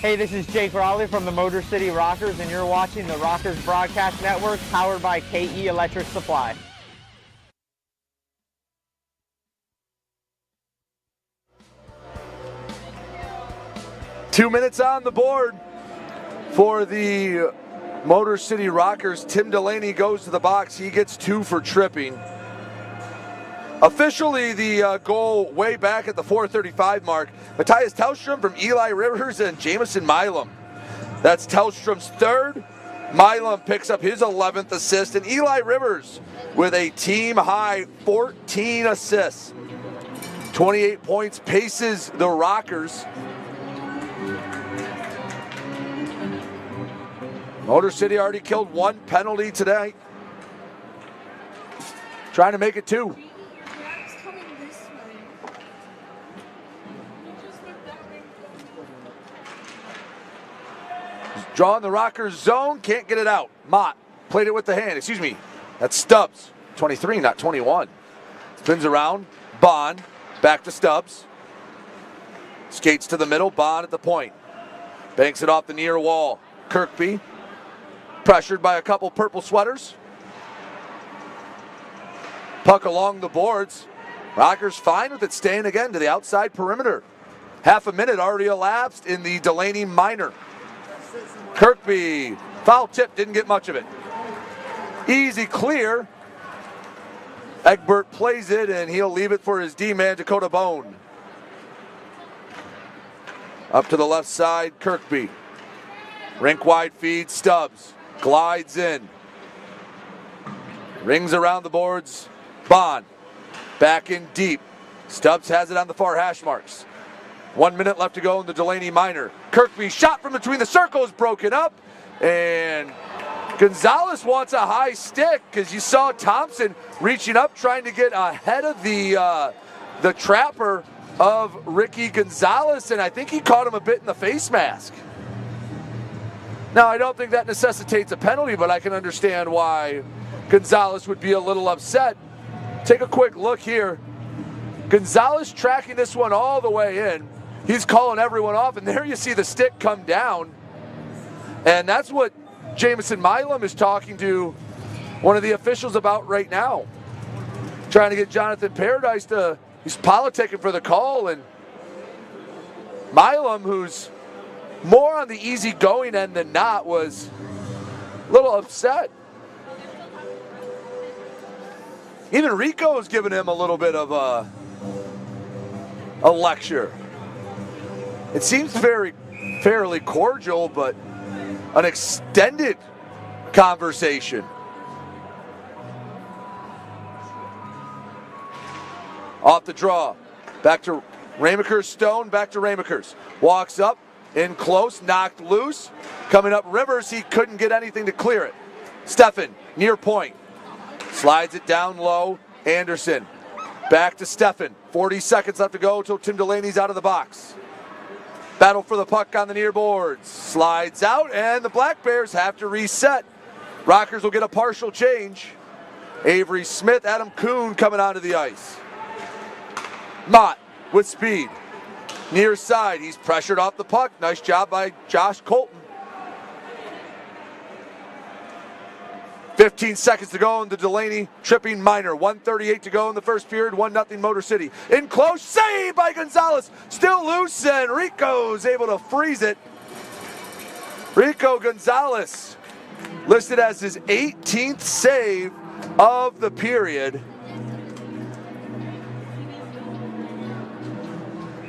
Hey, this is Jake Raleigh from the Motor City Rockers, and you're watching the Rockers Broadcast Network, powered by KE Electric Supply. Two minutes on the board for the Motor City Rockers. Tim Delaney goes to the box. He gets 2 for tripping. Officially, the goal way back at the 4:35 mark. Matthias Tellstrom from Eli Rivers and Jamison Milam. That's Tellstrom's third. Milam picks up his 11th assist. And Eli Rivers with a team-high 14 assists. 28 points, paces the Rockers. Motor City already killed 1 penalty today. Trying to make it 2. Drawing the Rockers zone, can't get it out. Mott played it with the hand, excuse me. That's Stubbs, 23, not 21. Spins around, Bond, back to Stubbs. Skates to the middle, Bond at the point. Banks it off the near wall. Kirkby, pressured by a couple purple sweaters. Puck along the boards. Rockers fine with it, staying again to the outside perimeter. Half a minute already elapsed in the Delaney minor. Kirkby, foul tip, didn't get much of it. Easy clear. Egbert plays it, and he'll leave it for his D-man, Dakota Bone. Up to the left side, Kirkby. Rink wide feed, Stubbs. Glides in. Rings around the boards. Bond. Back in deep. Stubbs has it on the far hash marks. 1 minute left to go in the Delaney minor. Kirkby shot from between the circles, broken up. And Gonzalez wants a high stick because you saw Thompson reaching up trying to get ahead of the trapper of Ricky Gonzalez, and I think he caught him a bit in the face mask. Now, I don't think that necessitates a penalty, but I can understand why Gonzalez would be a little upset. Take a quick look here. Gonzalez tracking this one all the way in. He's calling everyone off, and there you see the stick come down. And that's what Jamison Milam is talking to one of the officials about right now. Trying to get Jonathan Paradise he's politicking for the call, and Milam, who's more on the easygoing end than not, was a little upset. Even Rico's giving him a little bit of a lecture. It seems fairly cordial, but an extended conversation. Off the draw. Back to Ramakers. Stone. Back to Ramakers. Walks up. In close. Knocked loose. Coming up Rivers. He couldn't get anything to clear it. Steffen. Near point. Slides it down low. Anderson. Back to Steffen. 40 seconds left to go until Tim Delaney's out of the box. Battle for the puck on the near boards. Slides out, and the Black Bears have to reset. Rockers will get a partial change. Avery Smith, Adam Kuhn coming onto the ice. Mott with speed. Near side, he's pressured off the puck. Nice job by Josh Colton. 15 seconds to go in the Delaney tripping minor. 1:38 to go in the first period. 1-0 Motor City. In close, save by Gonzalez. Still loose, and Rico's able to freeze it. Rico Gonzalez listed as his 18th save of the period.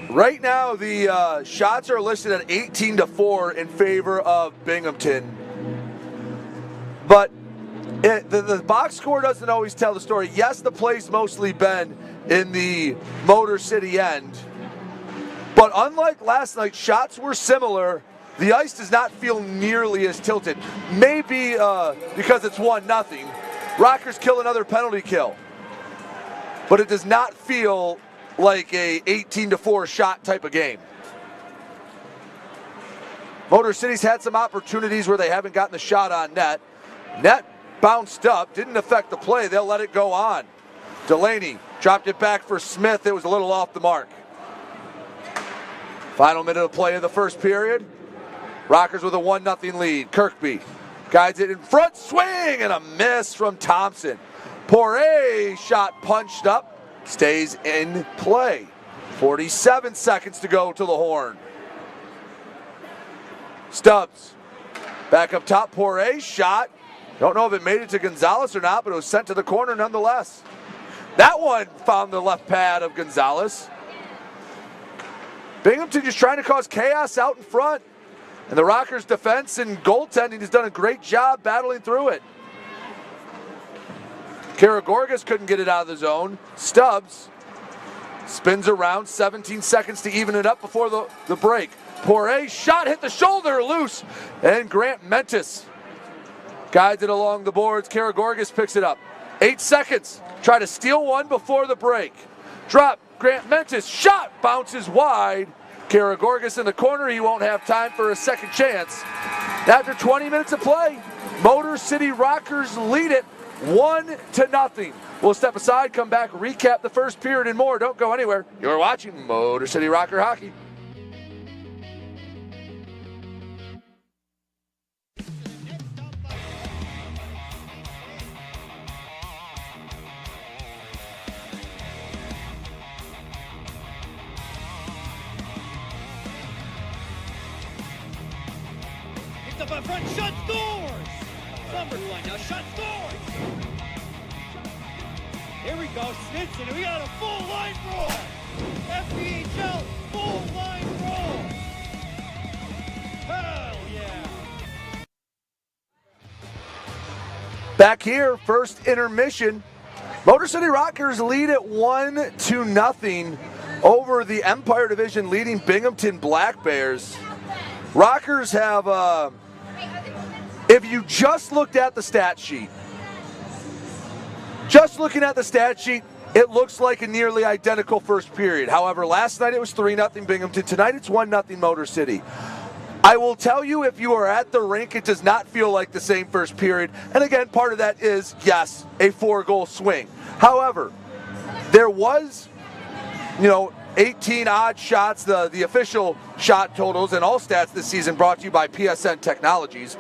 Right now, the shots are listed at 18-4 in favor of Binghamton. But the box score doesn't always tell the story. Yes, the play's mostly been in the Motor City end. But unlike last night, shots were similar. The ice does not feel nearly as tilted. Maybe because it's 1-0. Rockers kill another penalty kill. But it does not feel like a 18-4 shot type of game. Motor City's had some opportunities where they haven't gotten the shot on net. Net bounced up, didn't affect the play. They'll let it go on. Delaney dropped it back for Smith. It was a little off the mark. Final minute of play of the first period. Rockers with a 1-0 lead. Kirkby guides it in front, swing, and a miss from Thompson. Poirier shot punched up, stays in play. 47 seconds to go to the horn. Stubbs back up top. Poirier shot. Don't know if it made it to Gonzalez or not, but it was sent to the corner nonetheless. That one found the left pad of Gonzalez. Binghamton just trying to cause chaos out in front. And the Rockers' defense and goaltending has done a great job battling through it. Karagorgas couldn't get it out of the zone. Stubbs spins around, 17 seconds to even it up before the break. Poirier shot, hit the shoulder, loose. And Grant Mentis guides it along the boards. Karagorgas picks it up. 8 seconds. Try to steal one before the break. Drop. Grant Mentis. Shot. Bounces wide. Karagorgas in the corner. He won't have time for a second chance. After 20 minutes of play, Motor City Rockers lead it 1-0. We'll step aside, come back, recap the first period and more. Don't go anywhere. You're watching Motor City Rocker Hockey. Up in front, shot, scores! Summers line now, shot, scores! Here we go, Snitson, and we got a full line roll! FPHL, full line roll! Hell yeah! Back here, first intermission. Motor City Rockers lead at 1-0 over the Empire Division leading Binghamton Black Bears. Rockers have, if you just looked at the stat sheet, just looking at the stat sheet, it looks like a nearly identical first period. However, last night it was 3-0 Binghamton. Tonight it's 1-0 Motor City. I will tell you, if you are at the rink, it does not feel like the same first period. And again, part of that is, yes, a 4-goal swing. However, there was, 18 odd shots, the official shot totals and all stats this season brought to you by PSN Technologies.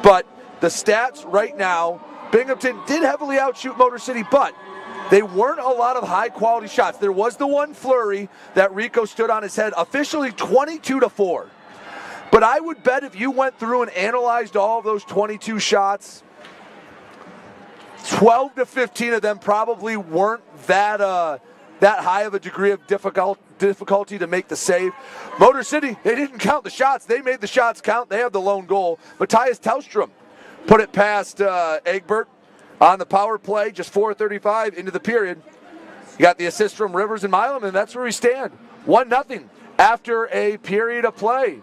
but the stats right now, Binghamton did heavily outshoot Motor City, but they weren't a lot of high-quality shots. There was the one flurry that Rico stood on his head, officially 22-4. But I would bet if you went through and analyzed all of those 22 shots, 12 to 15 of them probably weren't that high of a degree of difficulty to make the save. Motor City, they didn't count the shots. They made the shots count. They have the lone goal. Matthias Tellstrom put it past Egbert on the power play, just 4:35 into the period. You got the assist from Rivers and Milam, and that's where we stand. 1-0 after a period of play.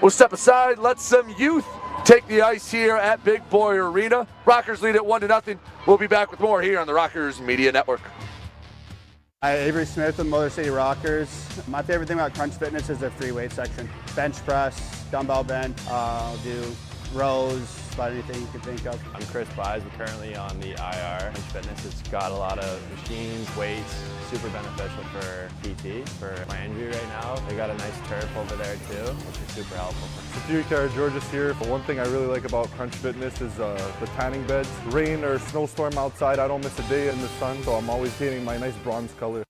We'll step aside, let some youth take the ice here at Big Boy Arena. Rockers lead at 1-0. We'll be back with more here on the Rockers Media Network. Hi, Avery Smith with Motor City Rockers. My favorite thing about Crunch Fitness is their free weight section. Bench press, dumbbell bench, do rows, about anything you can think of. I'm Chris Buys. We're currently on the IR. Crunch Fitness has got a lot of machines, weights, super beneficial for PT, for my injury right now. They got a nice turf over there too, which is super helpful. George's here. But one thing I really like about Crunch Fitness is the tanning beds. Rain or snowstorm outside, I don't miss a day in the sun, so I'm always getting my nice bronze color.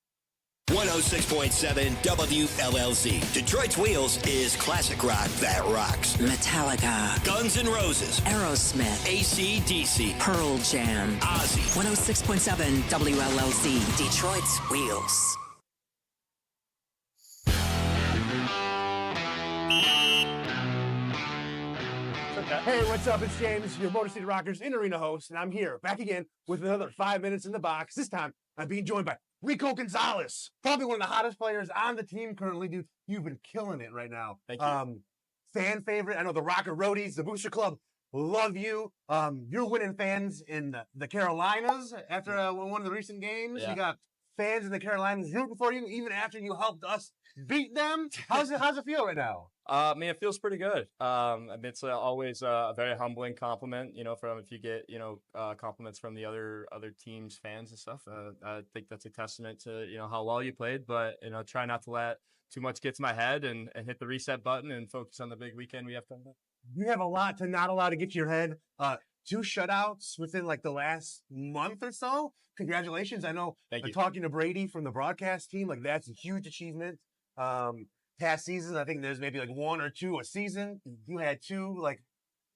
106.7 WLLZ. Detroit's Wheels is classic rock that rocks. Metallica, Guns N' Roses, Aerosmith, AC/DC, Pearl Jam. Ozzy. 106.7 WLLZ. Detroit's Wheels. Hey, what's up? It's James, your Motor City Rockers in-arena host, and I'm here, back again, with another 5 minutes in the box. This time, I'm being joined by Rico Gonzalez, probably one of the hottest players on the team currently, dude. You've been killing it right now. Thank you. Fan favorite. I know the Rocker Roadies, the Booster Club, love you. You're winning fans in the Carolinas after one of the recent games. Yeah. You got fans in the Carolinas rooting for you, even after you helped us beat them. How's it feel right now? I mean, it feels pretty good. I mean, it's always a very humbling compliment, from if you get, compliments from the other teams, fans and stuff. I think that's a testament to, how well you played, but, try not to let too much get to my head and hit the reset button and focus on the big weekend we have coming up. You have a lot to not allow to get to your head. 2 shutouts within like the last month or so. Congratulations. I know talking to Brady from the broadcast team, like that's a huge achievement. Past seasons, I think there's maybe like 1 or 2 a season. You had 2 like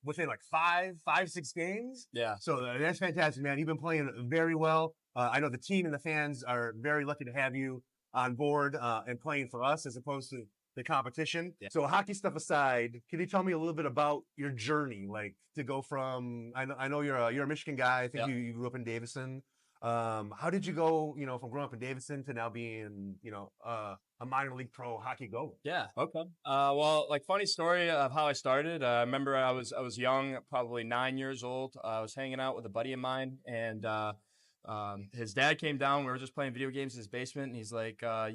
within like 5-6 games. Yeah. So that's fantastic, man. You've been playing very well. I know the team and the fans are very lucky to have you on board and playing for us as opposed to the competition. Yeah. So hockey stuff aside, can you tell me a little bit about your journey, like to go from? I know you're a Michigan guy. I think you grew up in Davison. How did you go, from growing up in Davison to now being, a minor league pro hockey goalie? Yeah. Okay. Well, like funny story of how I started. I remember I was young, probably 9 years old. I was hanging out with a buddy of mine, and his dad came down. We were just playing video games in his basement, and he's like, I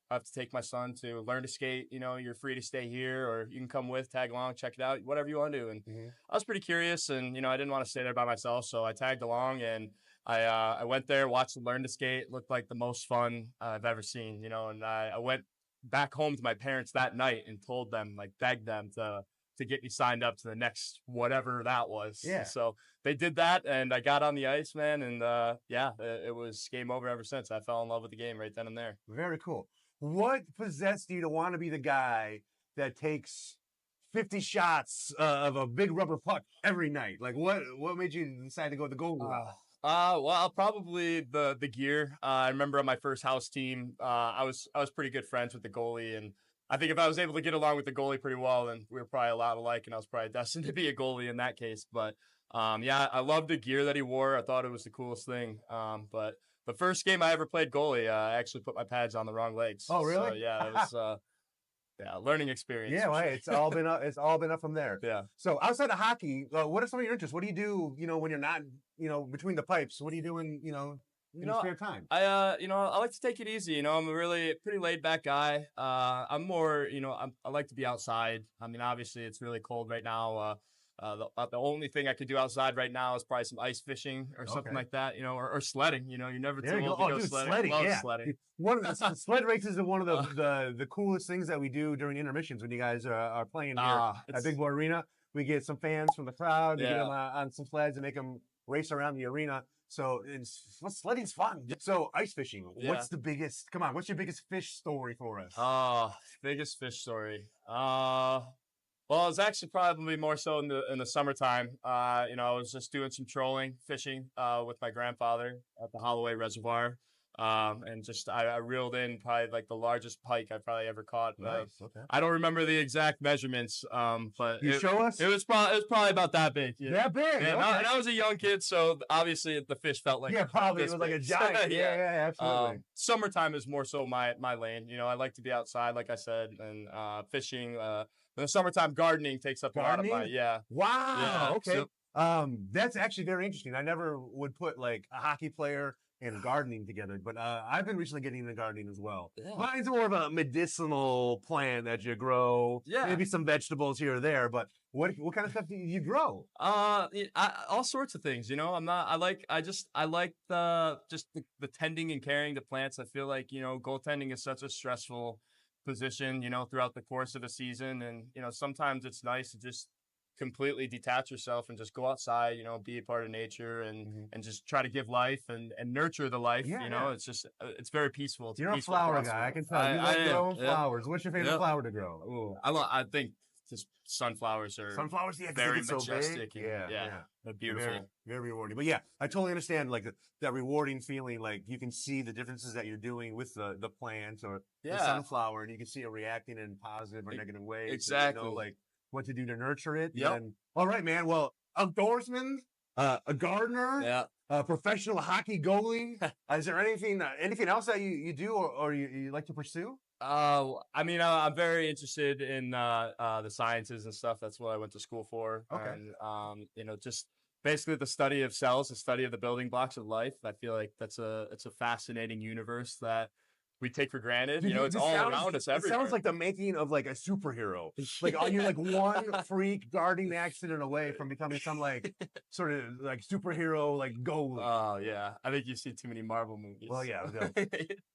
have to take my son to learn to skate. You're free to stay here, or you can come with, tag along, check it out, whatever you want to do. And I was pretty curious, and I didn't want to stay there by myself, so I tagged along, and I went there, watched him learn to skate. It looked like the most fun I've ever seen, and I went back home to my parents that night and told them, like, begged them to get me signed up to the next whatever that was. Yeah. So they did that, and I got on the ice, man, and it was game over ever since. I fell in love with the game right then and there. Very cool. What possessed you to want to be the guy that takes 50 shots of a big rubber puck every night? Like, what made you decide to go with the goal? Well, probably the gear. I remember on my first house team, I was pretty good friends with the goalie, and I think if I was able to get along with the goalie pretty well, then we were probably a lot alike, and I was probably destined to be a goalie in that case. But I loved the gear that he wore. I thought it was the coolest thing. But the first game I ever played goalie, I actually put my pads on the wrong legs. Oh, really? So, yeah, it was learning experience. Yeah, well, it's all been up from there. Yeah. So outside of hockey, what are some of your interests? What do you do, when you're not, between the pipes? What are you doing, in your spare time? I like to take it easy. I'm a really pretty laid back guy. I'm more, I like to be outside. I mean, obviously it's really cold right now. The only thing I could do outside right now is probably some ice fishing or something like that, or sledding. You're never too old to go sledding. Sledding. One of the sled races are one of the coolest things that we do during intermissions when you guys are playing here at Big Boy Arena. We get some fans from the crowd to get them on some sleds and make them race around the arena. So sledding's fun. So ice fishing. What's the biggest? Come on, what's your biggest fish story for us? Biggest fish story. Well, it's actually probably more so in the summertime. I was just doing some trolling fishing with my grandfather at the Holloway Reservoir. And just I reeled in probably like the largest pike I've probably ever caught. Nice. Okay. I don't remember the exact measurements, but show us. It was probably about that big. Yeah. That big. Yeah, okay. and I was a young kid, so obviously the fish felt like probably it was like a giant. yeah, absolutely. Summertime is more so my lane. I like to be outside, like I said, and fishing. In the summertime, gardening takes up a lot of my Wow. Yeah, okay. So, that's actually very interesting. I never would put like a hockey player and gardening together, but I've been recently getting into gardening as well. Yeah. Mine's more of a medicinal plant that you grow. Yeah. Maybe some vegetables here or there, but what kind of stuff do you grow? All sorts of things. I like the tending and caring the plants. I feel like goaltending is such a stressful position, throughout the course of a season, and sometimes it's nice to just completely detach yourself and just go outside, be a part of nature and just try to give life and nurture the life. It's just it's very peaceful. You're a flower guy, I can tell. You like growing flowers. What's your favorite flower to grow? Ooh. I think just sunflowers are very majestic. So they're beautiful, very rewarding. But yeah, I totally understand like that rewarding feeling. Like you can see the differences that you're doing with the plants or the sunflower, and you can see it reacting in positive or negative ways. Exactly. And, like what to do to nurture it. Yep. And, all right, man. Well, outdoorsman, a gardener, a professional hockey goalie. Is there anything else that you do or you like to pursue? I'm very interested in the sciences and stuff. That's what I went to school for. Okay. And just basically the study of cells, the study of the building blocks of life. I feel like it's a fascinating universe that we take for granted. It's all around us everywhere. It sounds like the making of like a superhero. Like you're like one freak guarding accident away from becoming some like sort of like superhero like goalie. Oh yeah, I think you've seen too many Marvel movies. Well, yeah,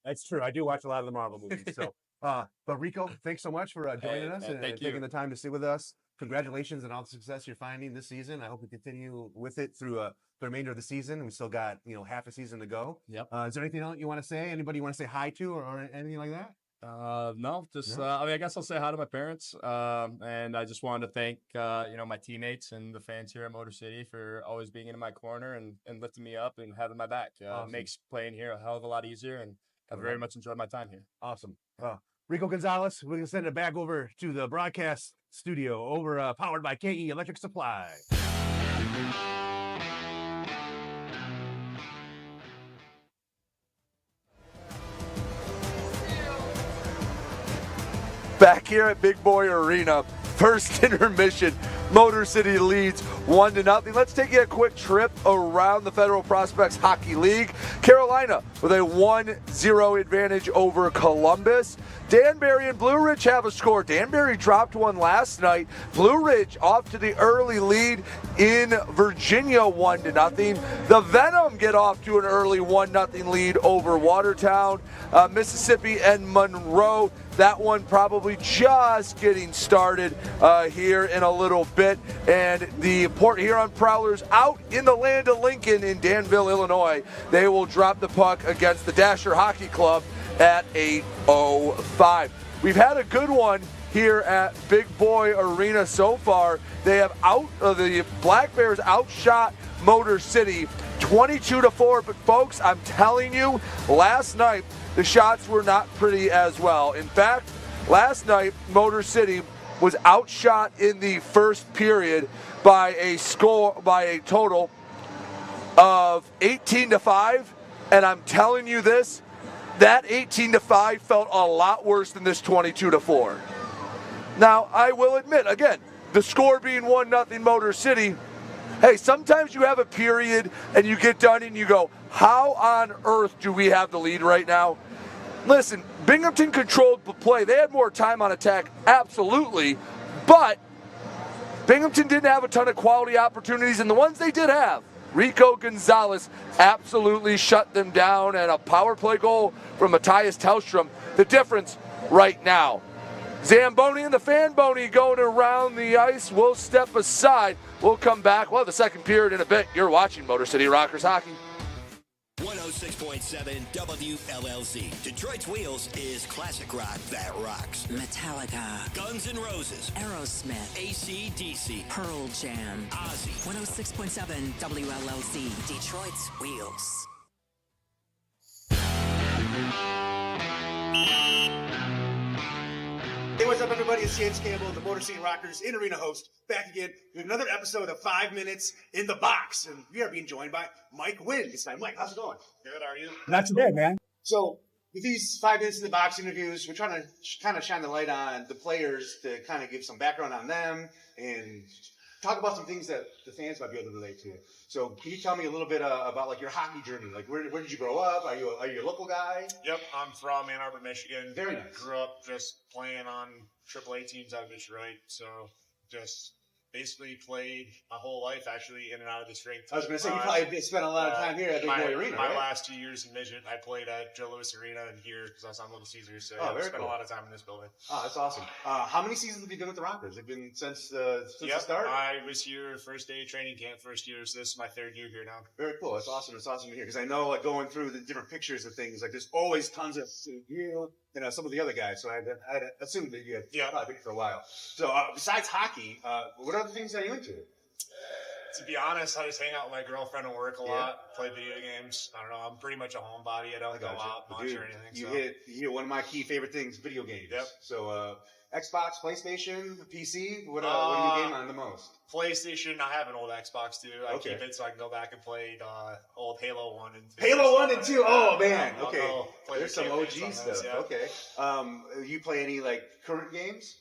that's true. I do watch a lot of the Marvel movies. So, but Rico, thanks so much for joining us and taking the time to sit with us. Congratulations on all the success you're finding this season. I hope we continue with it through the remainder of the season. We still got half a season to go. Yep. Is there anything else you want to say? Anybody you want to say hi to or anything like that? No, just I guess I'll say hi to my parents. And I just wanted to thank my teammates and the fans here at Motor City for always being in my corner and lifting me up and having my back. Awesome. Makes playing here a hell of a lot easier, and I've very much enjoyed my time here. Awesome. Rico Gonzalez, we're gonna send it back over to the broadcast studio over powered by KE Electric Supply. Back here at Big Boy Arena, first intermission, Motor City leads 1-0. Let's take you a quick trip around the Federal Prospects Hockey League. Carolina with a 1-0 advantage over Columbus. Danbury and Blue Ridge have a score. Danbury dropped one last night. Blue Ridge off to the early lead in Virginia, 1-0. The Venom get off to an early 1-0 lead over Watertown. Mississippi and Monroe, that one probably just getting started here in a little bit. And the Port Huron Prowlers out in the land of Lincoln in Danville, Illinois. They will drop the puck against the Dasher Hockey Club at 8:05. We've had a good one here at Big Boy Arena so far. They have the Black Bears outshot Motor City 22-4. But folks, I'm telling you, last night the shots were not pretty as well. In fact, last night Motor City was outshot in the first period by a total of 18-5. And I'm telling you this, that 18-5 felt a lot worse than this 22-4. Now, I will admit, again, the score being 1-0 Motor City, hey, sometimes you have a period and you get done and you go, how on earth do we have the lead right now? Listen, Binghamton controlled the play. They had more time on attack, absolutely, but Binghamton didn't have a ton of quality opportunities, and the ones they did have, Rico Gonzalez absolutely shut them down, and a power play goal from Matthias Tellstrom. The difference right now, Zamboni and the Fanboni going around the ice. We'll step aside. We'll come back. We'll have the second period in a bit. You're watching Motor City Rockers Hockey. 106.7 WLLZ. Detroit's Wheels is classic rock that rocks. Metallica, Guns N' Roses, Aerosmith, AC/DC, Pearl Jam, Ozzy. 106.7 WLLZ, Detroit's Wheels. Hey, what's up, everybody? It's James Campbell, the Motor City Rockers in-arena host, back again with another episode of 5 Minutes in the Box. And we are being joined by Mike Wynn this time. Mike, how's it going? Good, how are you? Not too bad, man. So, with these 5 Minutes in the Box interviews, we're trying to kind of shine the light on the players to kind of give some background on them and talk about some things that the fans might be able to relate to. So, can you tell me a little bit about like your hockey journey? Like, where did you grow up? Are you a local guy? Yep, I'm from Ann Arbor, Michigan. Very nice. Grew up just playing on AAA teams out of Detroit, so just basically played my whole life actually in and out of this rink. I was going to say, you probably spent a lot of time here at Big Boy Arena, My right? last 2 years in Midget, I played at Joe Louis Arena and here because I was on Little Caesars, so I spent a lot of time in this building. Oh, that's awesome. How many seasons have you been with the Rockers? Have you been since the start? I was here first day of training camp, first year, so this is my 3rd year here now. Very cool. That's awesome. It's awesome to hear because I know, like, going through the different pictures of things, like, there's always tons of you know, some of the other guys. So I had assumed that you had probably been for a while. So besides hockey, what other things are you into? To be honest, I just hang out with my girlfriend and work a lot, play video games. I don't know. I'm pretty much a homebody. I don't go out much or anything. You hit one of my key favorite things, video games. Yep. So Xbox, PlayStation, PC, what do you game on the most? PlayStation, I have an old Xbox too. I keep it so I can go back and play old Halo 1 and 2. Halo 1 and 2? Oh, man. Okay. There's some OG stuff. Yeah. Okay. You play any, like, current games?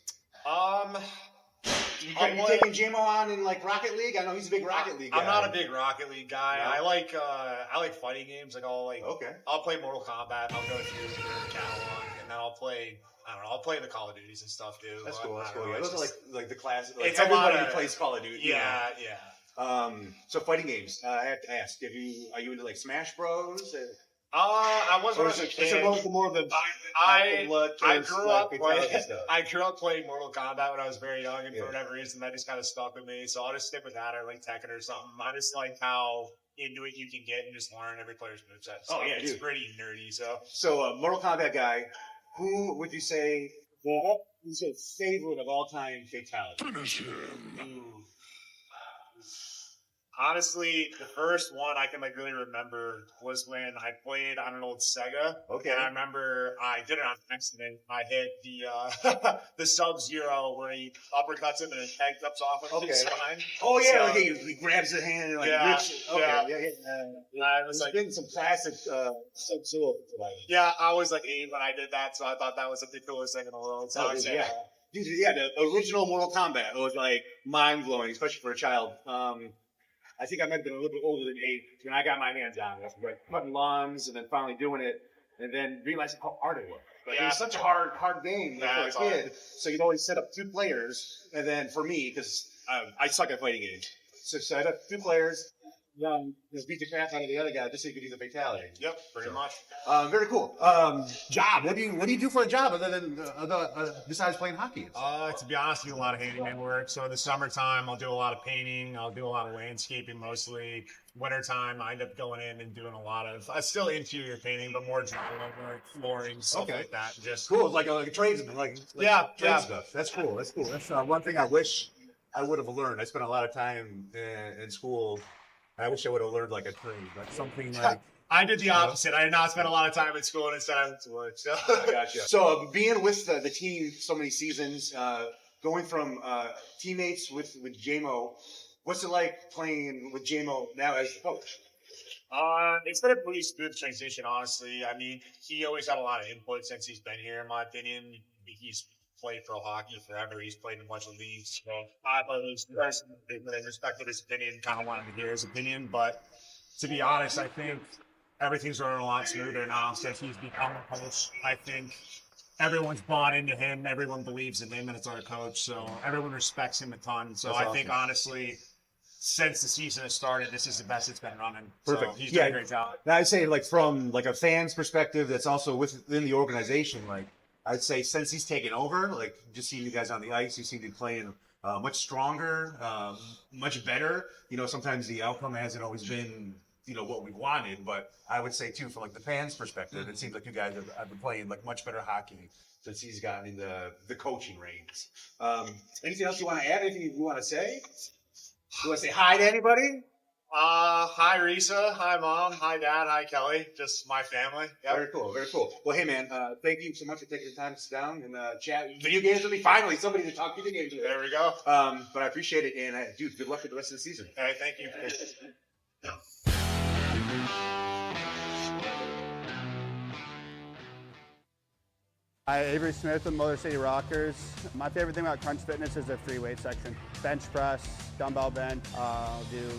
You taking JMO on in like Rocket League? I know he's a big Rocket League guy. I'm not a big Rocket League guy. No. I like fighting games. Like I'll play Mortal Kombat. I'll go through the catalog, and then I'll play the Call of Duties and stuff too. That's cool. That's cool. Yeah, those are like the classic. Like, it's everybody plays Call of Duty. Yeah, yeah. So fighting games. I have to ask: are you into like Smash Bros? I wasn't a kid. More of the I grew up playing Mortal Kombat when I was very young, and for whatever reason, that just kind of stuck with me. So I'll just stick with that, or like Tekken or something. I just like how into it you can get and just learn every player's moveset. So it's pretty nerdy. So Mortal Kombat guy, who would you say is your favorite of all time fatality? Finish him. Honestly, the first one I can really remember was when I played on an old Sega. Okay. And I remember I did it on accident. I hit the Sub-Zero where he uppercuts him and then head cuts off with his spine. Oh yeah, he grabs the hand and like rips it. Okay. I was like getting some classic Sub-Zero. Yeah, I was like 8 when I did that, so I thought that was the coolest thing in the world. So Dude, the original Mortal Kombat was like mind blowing, especially for a child. I think I might have been a little bit older than 8 when I got my hands on it. Like putting lungs and then finally doing it and then realizing how hard it was. Like, it was such a hard game for a kid. So you'd always set up 2 players. And then for me, because I suck at fighting games, so set up 2 players, just beat the crap out of the other guy just so you could do the fatality. Yep, pretty much. Very cool. Job. What do you do for a job other than besides playing hockey? To be honest, I do a lot of handyman work. So in the summertime, I'll do a lot of painting. I'll do a lot of landscaping mostly. Wintertime, I end up going in and doing a lot of still interior painting, but more drywall work, flooring, stuff like that. Just cool. It's like a tradesman, like trade stuff. That's cool. That's cool. That's one thing I wish I would have learned. I spent a lot of time in school. I wish I would have learned like a trade, like something like. I did the opposite. I did not spend a lot of time in school and instead I went to work. So. Gotcha. So being with the team so many seasons, going from teammates with JMO, what's it like playing with JMO now as the coach? It's been a pretty smooth transition, honestly. I mean, he always had a lot of input since he's been here, in my opinion. He's played pro hockey forever. He's played in a bunch of leagues. So I respected his opinion, kind of wanted to hear his opinion. But to be honest, I think everything's running a lot smoother now since he's become a coach. I think everyone's bought into him. Everyone believes in him, and it's our coach. So everyone respects him a ton. So I think, honestly, since the season has started, this is the best it's been running. Perfect. So he's done a great job. I'd say, like, from like a fan's perspective, that's also within the organization, like, I'd say since he's taken over, like just seeing you guys on the ice, you seem to be playing much stronger, much better. You know, sometimes the outcome hasn't always been, you know, what we wanted, but I would say too, from like the fans' perspective, it seems like you guys have been playing like much better hockey since he's gotten in the coaching reins. Anything else you want to add? Anything you want to say? You want to say hi to anybody? Hi Risa, hi Mom, hi Dad, hi Kelly, just my family. Yep. Very cool, very cool. Well, hey man, thank you so much for taking the time to sit down and chat video games with me. Finally, somebody to talk video games with. There we go. But I appreciate it, and dude, good luck with the rest of the season. All right, thank you. Hi, Avery Smith with Motor City Rockers. My favorite thing about Crunch Fitness is their free weight section. Bench press, dumbbell bench, do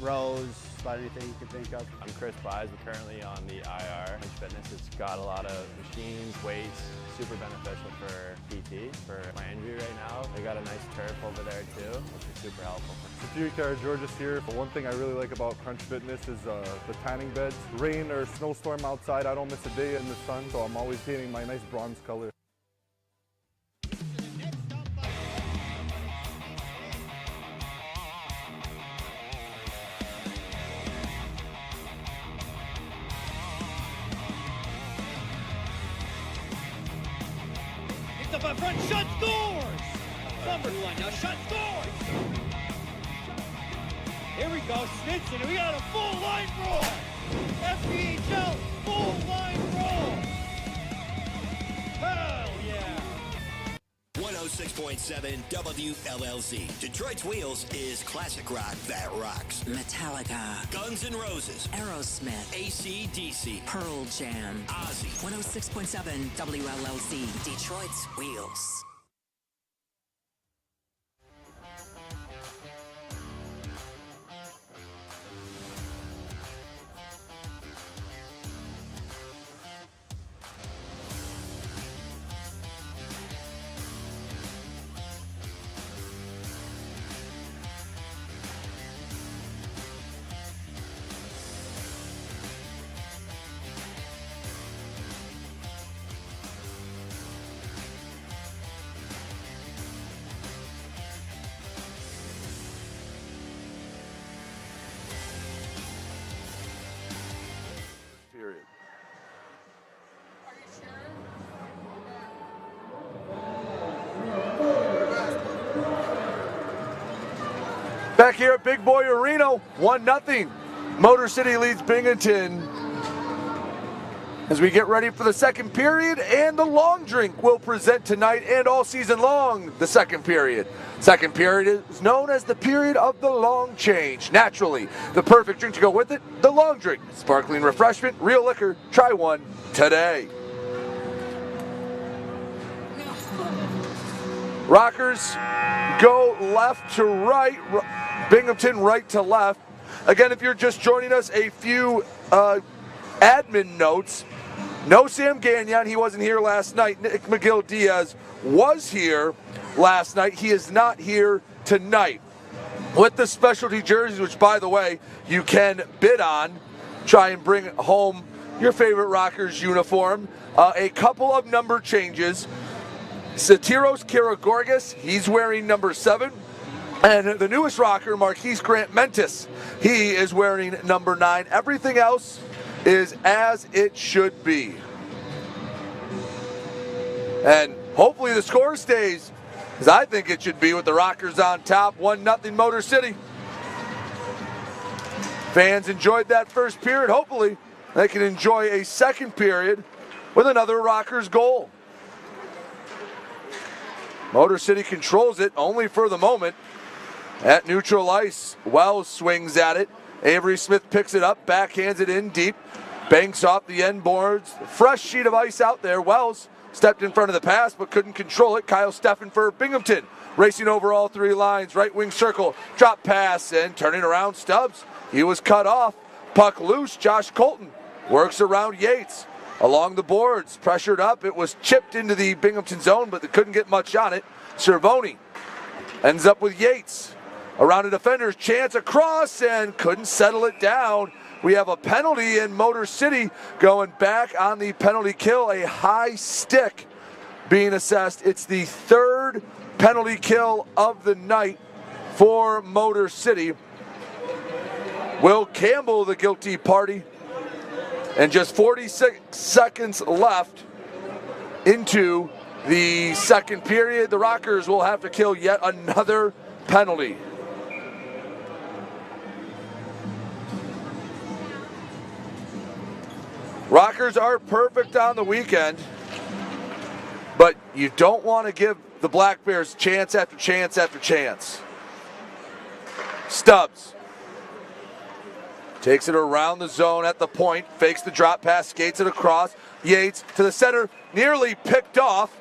rows, about anything you can think of. I'm Chris Buys. We're currently on the IR. Crunch Fitness, it's got a lot of machines, weights, super beneficial for PT, for my injury right now. They got a nice turf over there too, which is super helpful. Security George's here. But one thing I really like about Crunch Fitness is the tanning beds. Rain or snowstorm outside, I don't miss a day in the sun, so I'm always painting my nice bronze color. Up front, shot scores! Cumberland, now shot scores! Here we go, Snitson, we got a full line roll! FPHL, full line roll! Hell yeah! 106.7 WLLZ. Detroit's Wheels is classic rock that rocks. Metallica, Guns N' Roses, Aerosmith, AC/DC, Pearl Jam, Ozzy. 106.7 WLLZ, Detroit's Wheels. Back here at Big Boy Arena, 1-0. Motor City leads Binghamton. As we get ready for the second period, and the long drink will present tonight and all season long, the second period. Second period is known as the period of the long change. Naturally, the perfect drink to go with it, the long drink. Sparkling refreshment, real liquor, try one today. Rockers go left to right, Binghamton right to left. Again, if you're just joining us, a few admin notes. No Sam Gagnon, he wasn't here last night. Nick McGill-Diaz was here last night. He is not here tonight. With the specialty jerseys, which, by the way, you can bid on, try and bring home your favorite Rockers uniform. A couple of number changes. Satiros Kiragorgis, he's wearing number 7. And the newest Rocker, Marquise Grant Mentis, he is wearing number 9. Everything else is as it should be. And hopefully the score stays, as I think it should be, with the Rockers on top, 1-0 Motor City. Fans enjoyed that first period. Hopefully they can enjoy a second period with another Rockers goal. Motor City controls it only for the moment. At neutral ice, Wells swings at it. Avery Smith picks it up, backhands it in deep, banks off the end boards. Fresh sheet of ice out there. Wells stepped in front of the pass but couldn't control it. Kyle Steffen for Binghamton, racing over all 3 lines. Right wing circle, drop pass, and turning around Stubbs. He was cut off. Puck loose. Josh Colton works around Yates. Along the boards, pressured up. It was chipped into the Binghamton zone, but they couldn't get much on it. Cervoni ends up with Yates. Around a defender's chance across, and couldn't settle it down. We have a penalty in Motor City going back on the penalty kill. A high stick being assessed. It's the third penalty kill of the night for Motor City. Will Campbell, the guilty party. And just 46 seconds left into the second period. The Rockers will have to kill yet another penalty. Rockers are perfect on the weekend, but you don't want to give the Black Bears chance after chance after chance. Stubbs takes it around the zone at the point, fakes the drop pass, skates it across. Yates to the center, nearly picked off.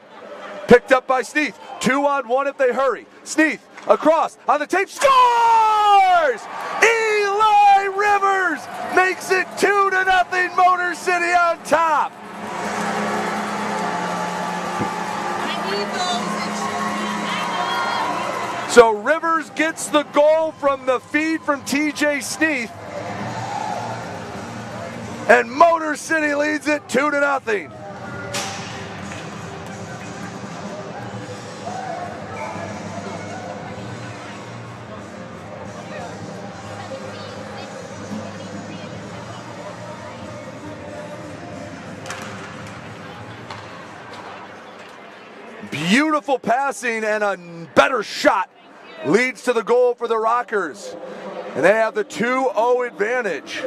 Picked up by Sneath. 2-on-1 if they hurry. Sneath across on the tape, scores! Eli Rivers makes it 2-0, Motor City on top. So Rivers gets the goal from the feed from TJ Sneath. And Motor City leads it 2-0. Beautiful passing and a better shot leads to the goal for the Rockers. And they have the 2-0 advantage.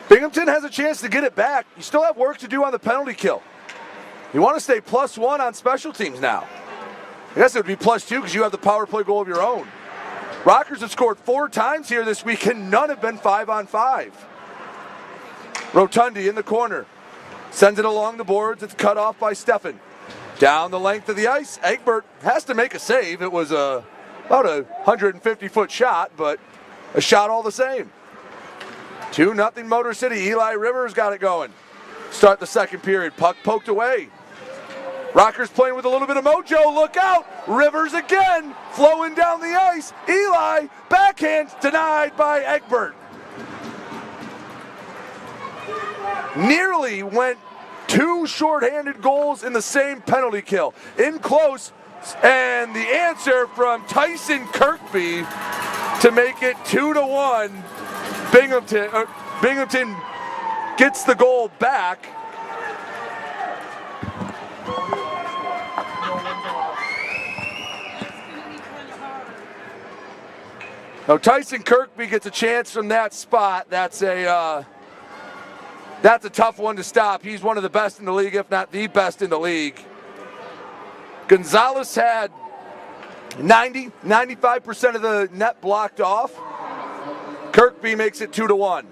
Binghamton has a chance to get it back. You still have work to do on the penalty kill. You want to stay +1 on special teams now. I guess it would be +2 because you have the power play goal of your own. Rockers have scored 4 times here this week, and none have been 5-on-5. Rotundi in the corner. Sends it along the boards. It's cut off by Steffen. Down the length of the ice. Egbert has to make a save. It was about a 150-foot shot, but a shot all the same. 2-0 Motor City. Eli Rivers got it going. Start the second period. Puck poked away. Rockers playing with a little bit of mojo. Look out. Rivers again. Flowing down the ice. Eli. Backhand denied by Egbert. Nearly went 2 shorthanded goals in the same penalty kill. In close. And the answer from Tyson Kirkby to make it 2-1. Binghamton gets the goal back. Now Tyson Kirkby gets a chance from that spot. That's a tough one to stop. He's one of the best in the league, if not the best in the league. Gonzalez had 95% of the net blocked off. Kirkby makes it 2-1.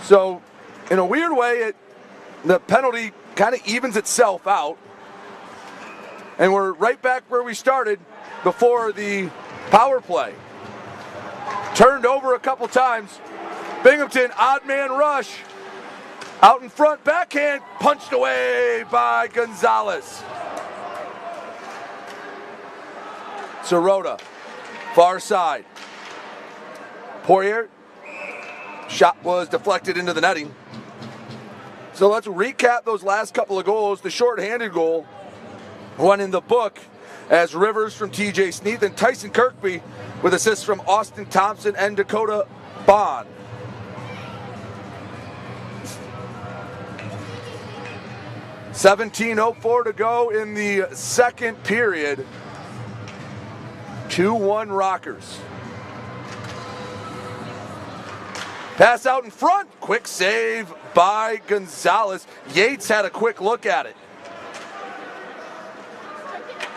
So, in a weird way, the penalty kind of evens itself out. And we're right back where we started before the power play. Turned over a couple times. Binghamton, odd man rush. Out in front, backhand, punched away by Gonzalez. Sirota, far side. Poirier, shot was deflected into the netting. So let's recap those last couple of goals. The shorthanded goal went in the book as Rivers from TJ Sneath and Tyson Kirkby with assists from Austin Thompson and Dakota Bond. .17:04 to go in the second period. 2-1 Rockers. Pass out in front. Quick save by Gonzalez. Yates had a quick look at it.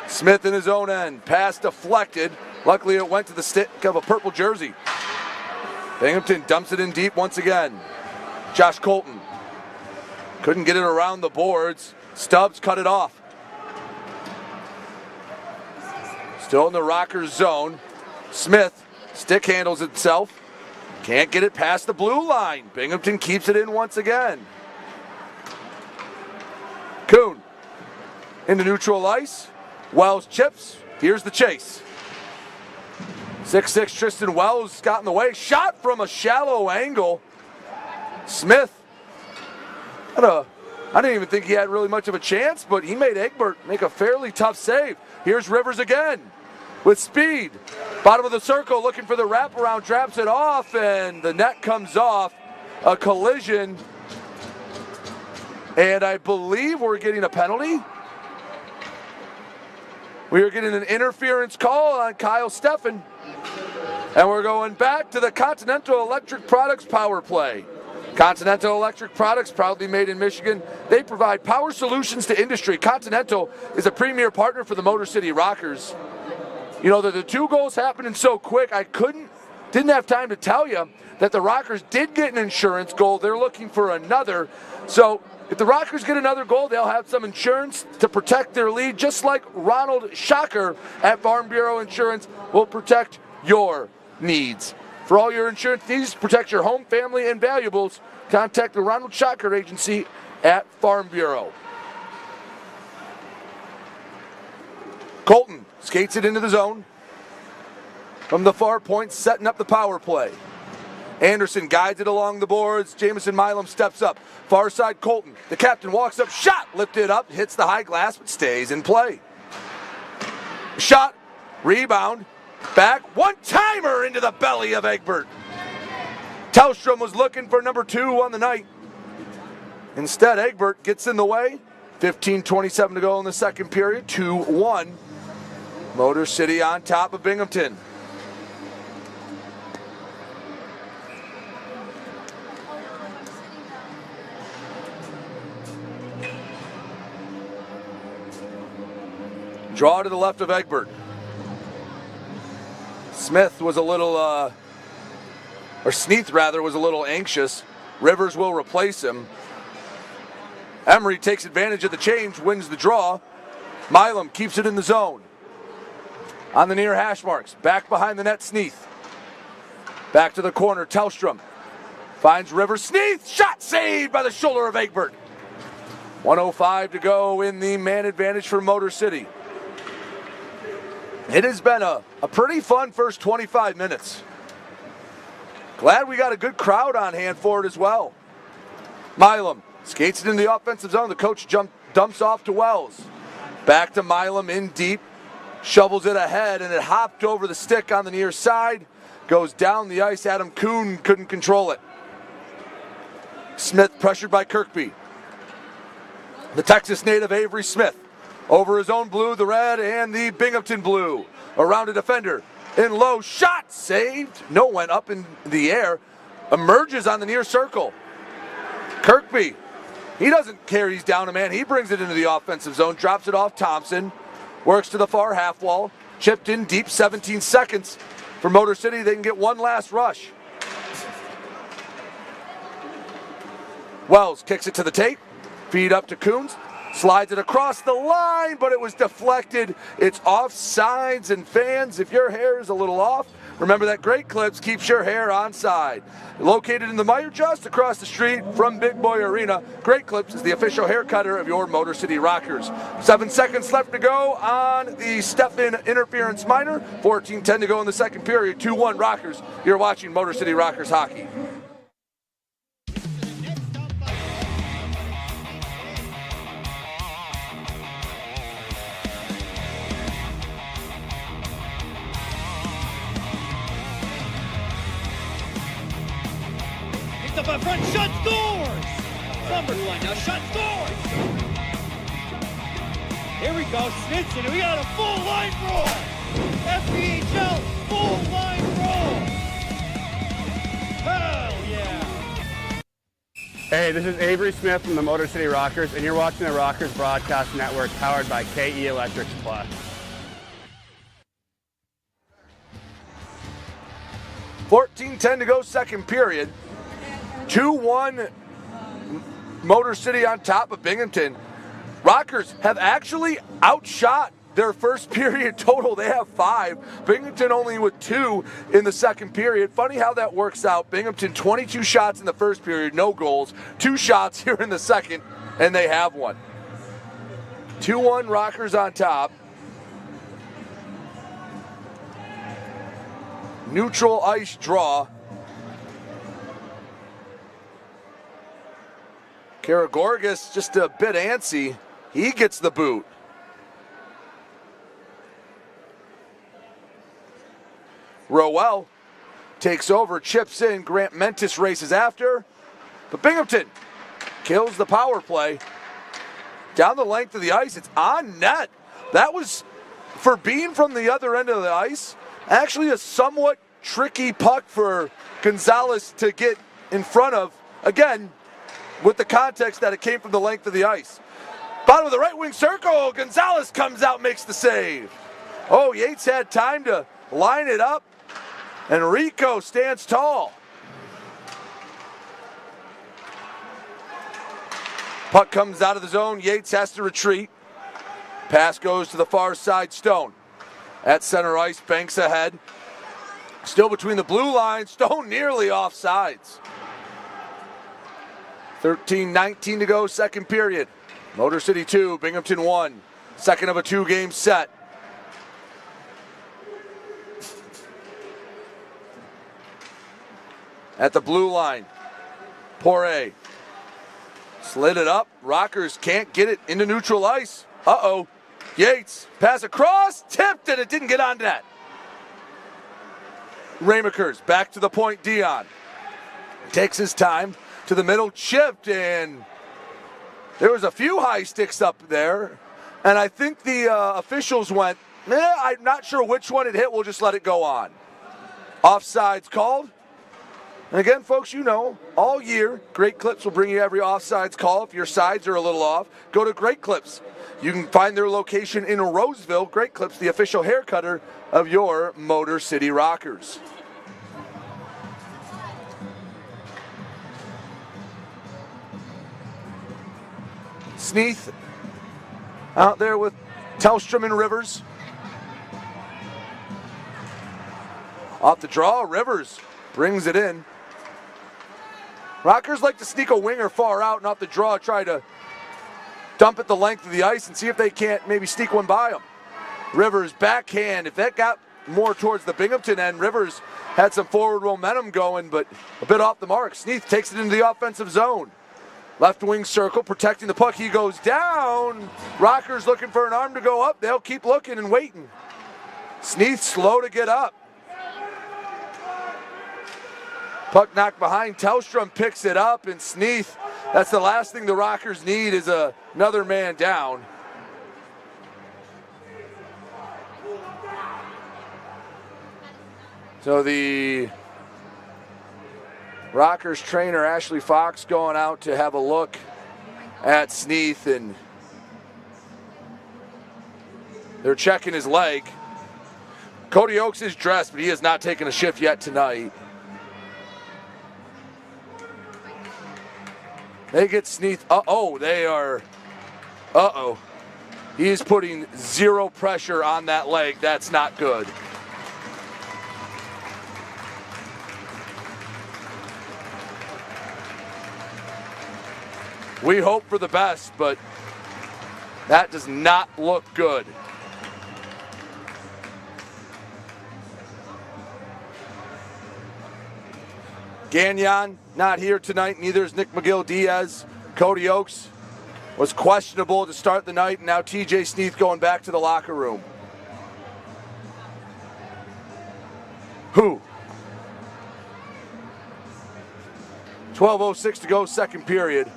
Smith in his own end. Pass deflected. Luckily it went to the stick of a purple jersey. Binghamton dumps it in deep once again. Josh Colton. Couldn't get it around the boards. Stubbs cut it off. Still in the Rockers zone. Smith stick handles itself. Can't get it past the blue line. Binghamton keeps it in once again. Kuhn into neutral ice. Wells chips. Here's the chase. 6'6" Tristan Wells got in the way. Shot from a shallow angle. Smith. I didn't even think he had really much of a chance, but he made Egbert make a fairly tough save. Here's Rivers again with speed. Bottom of the circle looking for the wraparound, traps it off, and the net comes off. A collision. And I believe we're getting a penalty. We are getting an interference call on Kyle Steffen. And we're going back to the Continental Electric Products power play. Continental Electric Products, proudly made in Michigan. They provide power solutions to industry. Continental is a premier partner for the Motor City Rockers. You know, the two goals happening so quick, didn't have time to tell you that the Rockers did get an insurance goal. They're looking for another. So if the Rockers get another goal, they'll have some insurance to protect their lead, just like Ronald Schocker at Farm Bureau Insurance will protect your needs. For all your insurance needs, protect your home, family, and valuables, contact the Ronald Schocker Agency at Farm Bureau. Colton skates it into the zone. From the far point, setting up the power play. Anderson guides it along the boards. Jamison Milam steps up. Far side Colton. The captain walks up, shot, lifted up, hits the high glass, but stays in play. Shot, rebound, back, one-timer into the belly of Egbert. Tellstrom was looking for number 2 on the night. Instead, Egbert gets in the way. 15:27 to go in the second period, 2-1. Motor City on top of Binghamton. Draw to the left of Egbert. Smith was a little, or Sneath rather, was a little anxious. Rivers will replace him. Emery takes advantage of the change, wins the draw. Milam keeps it in the zone. On the near hash marks, back behind the net, Sneath. Back to the corner, Tellstrom. Finds Rivers, Sneath, shot saved by the shoulder of Egbert. 1:05 to go in the man advantage for Motor City. It has been a pretty fun first 25 minutes. Glad we got a good crowd on hand for it as well. Milam skates it in the offensive zone. The coach dumps off to Wells. Back to Milam in deep. Shovels it ahead, and it hopped over the stick on the near side. Goes down the ice. Adam Kuhn couldn't control it. Smith pressured by Kirkby. The Texas native Avery Smith. Over his own blue, the red, and the Binghamton blue. Around a defender. In low, shot saved. No, went up in the air. Emerges on the near circle. Kirkby, he doesn't care he's down a man. He brings it into the offensive zone, drops it off Thompson. Works to the far half wall. Chipped in deep, 17 seconds. For Motor City, they can get one last rush. Wells kicks it to the tape. Feed up to Coons. Slides it across the line, but it was deflected. It's offsides, and fans, if your hair is a little off, remember that Great Clips keeps your hair on side. Located in the Meyer just across the street from Big Boy Arena, Great Clips is the official hair cutter of your Motor City Rockers. 7 seconds left to go on the step-in interference minor. 14:10 to go in the second period. 2-1 Rockers. You're watching Motor City Rockers hockey. Up in front, shot, scores! Cumberland now, shot, scores! Here we go, Snitson, we got a full line roll! FPHL, full line roll! Hell yeah! Hey, this is Avery Smith from the Motor City Rockers, and you're watching the Rockers Broadcast Network, powered by KE Electric Supply. 14:10 to go, second period. 2-1 Motor City on top of Binghamton. Rockers have actually outshot their first period total, they have 5. Binghamton only with 2 in the second period. Funny how that works out. Binghamton 22 shots in the first period, no goals. 2 shots here in the second, and they have one. 2-1 Rockers on top. Neutral ice draw. Karagorgis just a bit antsy. He gets the boot. Rowell takes over, chips in. Grant Mentis races after. But Binghamton kills the power play. Down the length of the ice, it's on net. That was, for being from the other end of the ice, actually a somewhat tricky puck for Gonzalez to get in front of. Again, with the context that it came from the length of the ice. Bottom of the right wing circle, Gonzalez comes out, makes the save. Oh, Yates had time to line it up, and Rico stands tall. Puck comes out of the zone, Yates has to retreat. Pass goes to the far side, Stone. At center ice, banks ahead. Still between the blue lines, Stone nearly offsides. 13-19 to go, second period. Motor City 2, Binghamton 1. Second of a 2-game set. At the blue line, Poirier. Slid it up. Rockers can't get it into neutral ice. Uh-oh. Yates, pass across, tipped, and it didn't get on net. Ramakers, back to the point, Dion. Takes his time. To the middle, chipped, and there was a few high sticks up there, and I think the officials went, I'm not sure which one it hit, we'll just let it go on. Offsides called. And again, folks, you know, all year, Great Clips will bring you every offsides call. If your sides are a little off, go to Great Clips. You can find their location in Roseville. Great Clips, the official hair cutter of your Motor City Rockers. Sneath out there with Tellstrom and Rivers. Off the draw, Rivers brings it in. Rockers like to sneak a winger far out and off the draw try to dump it the length of the ice and see if they can't maybe sneak one by them. Rivers backhand. If that got more towards the Binghamton end, Rivers had some forward momentum going, but a bit off the mark. Sneath takes it into the offensive zone. Left wing circle, protecting the puck. He goes down. Rockers looking for an arm to go up. They'll keep looking and waiting. Sneath slow to get up. Puck knocked behind. Tellstrom picks it up, and Sneath, that's the last thing the Rockers need is another man down. So the Rockers trainer, Ashley Fox, going out to have a look at Sneath, and they're checking his leg. Cody Oakes is dressed, but he has not taken a shift yet tonight. They get Sneath. They are. He is putting zero pressure on that leg. That's not good. We hope for the best, but that does not look good. Gagnon not here tonight, neither is Nick McGill-Diaz. Cody Oakes was questionable to start the night, and now TJ Sneath going back to the locker room. Who? 12:06 to go, second period.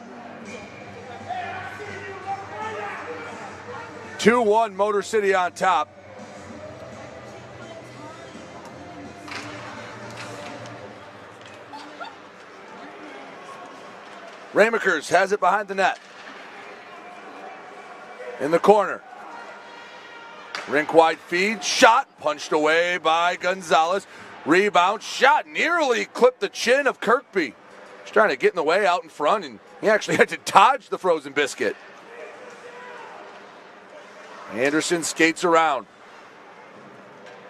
2-1 Motor City on top. Ramakers has it behind the net. In the corner. Rink wide feed, shot, punched away by Gonzalez. Rebound, shot, nearly clipped the chin of Kirkby. He's trying to get in the way out in front, and he actually had to dodge the frozen biscuit. Anderson skates around.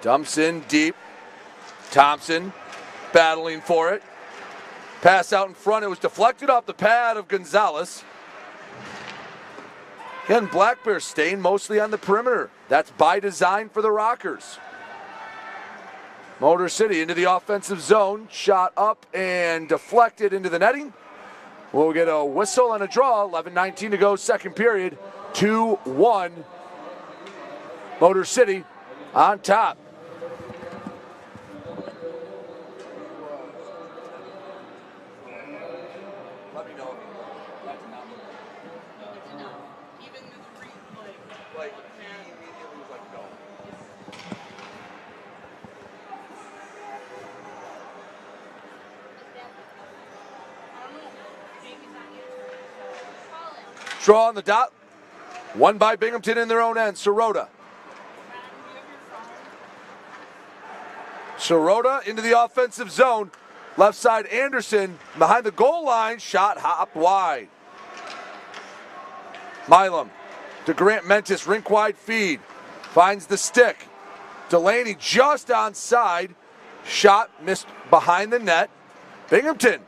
Dumps in deep. Thompson battling for it. Pass out in front. It was deflected off the pad of Gonzalez. Again, Black Bears staying mostly on the perimeter. That's by design for the Rockers. Motor City into the offensive zone. Shot up and deflected into the netting. We'll get a whistle and a draw. 11:19 to go, second period. 2-1. Motor City on top. Draw on the dot. Won by Binghamton in their own end. Sirota. Sirota into the offensive zone. Left side Anderson behind the goal line. Shot hop wide. Milam to Grant Mentis. Rink wide feed. Finds the stick. Delaney just onside. Shot missed behind the net. Binghamton,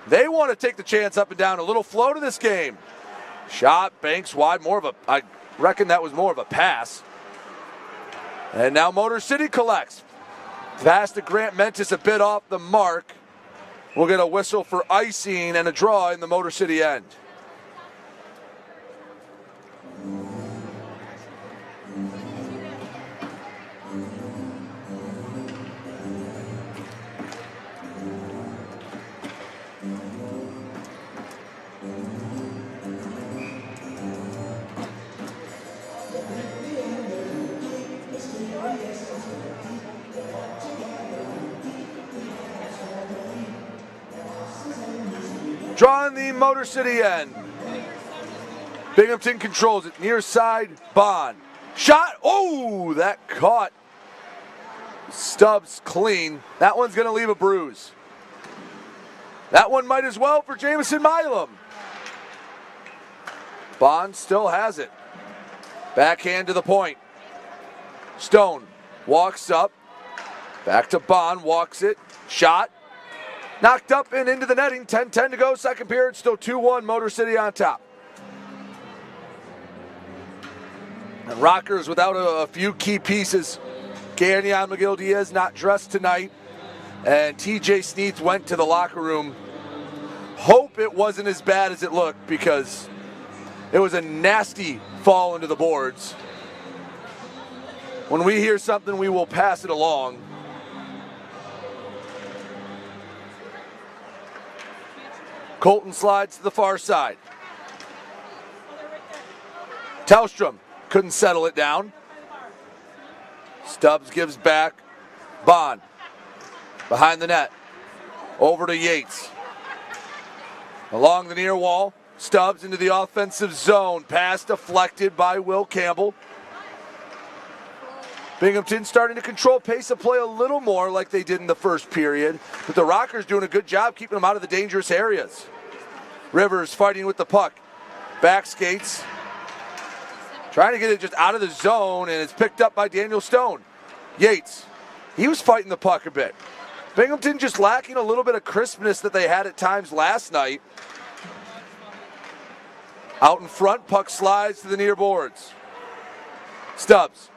they want to take the chance up and down. A little flow to this game. Shot banks wide, I reckon that was more of a pass. And now Motor City collects. Pass to Grant Mentis, a bit off the mark. We'll get a whistle for icing and a draw in the Motor City end. Drawing the Motor City end. Binghamton controls it. Near side, Bond. Shot. Oh, that caught Stubbs clean. That one's going to leave a bruise. That one might as well for Jamison Milam. Bond still has it. Backhand to the point. Stone walks up. Back to Bond, walks it. Shot. Knocked up and into the netting. 10-10 to go, second period. Still 2-1, Motor City on top. And Rockers without a few key pieces. Gagnon McGill-Diaz not dressed tonight. And TJ Sneath went to the locker room. Hope it wasn't as bad as it looked because it was a nasty fall into the boards. When we hear something, we will pass it along. Colton slides to the far side. Tellstrom couldn't settle it down. Stubbs gives back. Bond behind the net. Over to Yates. Along the near wall. Stubbs into the offensive zone. Pass deflected by Will Campbell. Binghamton starting to control pace of play a little more like they did in the first period. But the Rockers doing a good job keeping them out of the dangerous areas. Rivers fighting with the puck. Back skates. Trying to get it just out of the zone, and it's picked up by Daniel Stone. Yates. He was fighting the puck a bit. Binghamton just lacking a little bit of crispness that they had at times last night. Out in front, puck slides to the near boards. Stubbs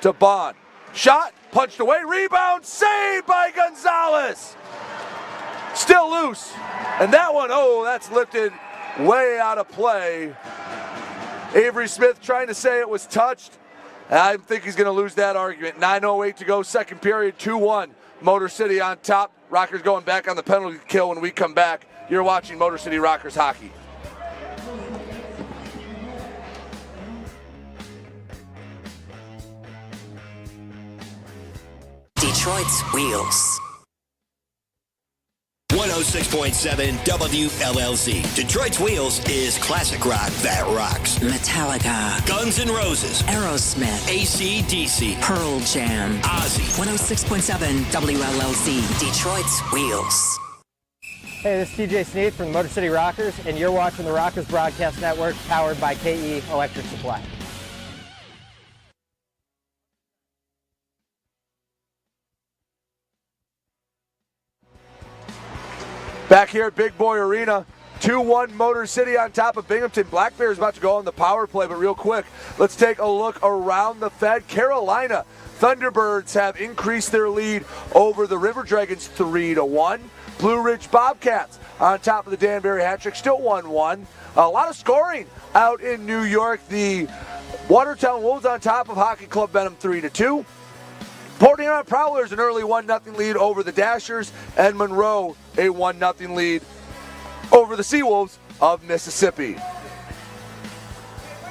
to Bond. Shot, punched away, rebound, saved by Gonzalez. Still loose. And that one, that's lifted way out of play. Avery Smith trying to say it was touched. I think he's going to lose that argument. 9:08 to go, second period, 2-1. Motor City on top. Rockers going back on the penalty kill when we come back. You're watching Motor City Rockers hockey. Detroit's Wheels. 106.7 WLLZ. Detroit's Wheels is classic rock that rocks. Metallica. Guns N' Roses. Aerosmith. AC/DC. Pearl Jam. Ozzy. 106.7 WLLZ. Detroit's Wheels. Hey, this is TJ Sneath from the Motor City Rockers, and you're watching the Rockers Broadcast Network, powered by KE Electric Supply. Back here at Big Boy Arena, 2-1 Motor City on top of Binghamton. Black Bears about to go on the power play, but real quick, let's take a look around the Fed. Carolina Thunderbirds have increased their lead over the River Dragons 3-1. Blue Ridge Bobcats on top of the Danbury Hat-Trick, still 1-1. A lot of scoring out in New York. The Watertown Wolves on top of Hockey Club Benham 3-2. Port Huron Prowlers an early 1-0 lead over the Dashers, and Monroe a 1-0 lead over the Seawolves of Mississippi.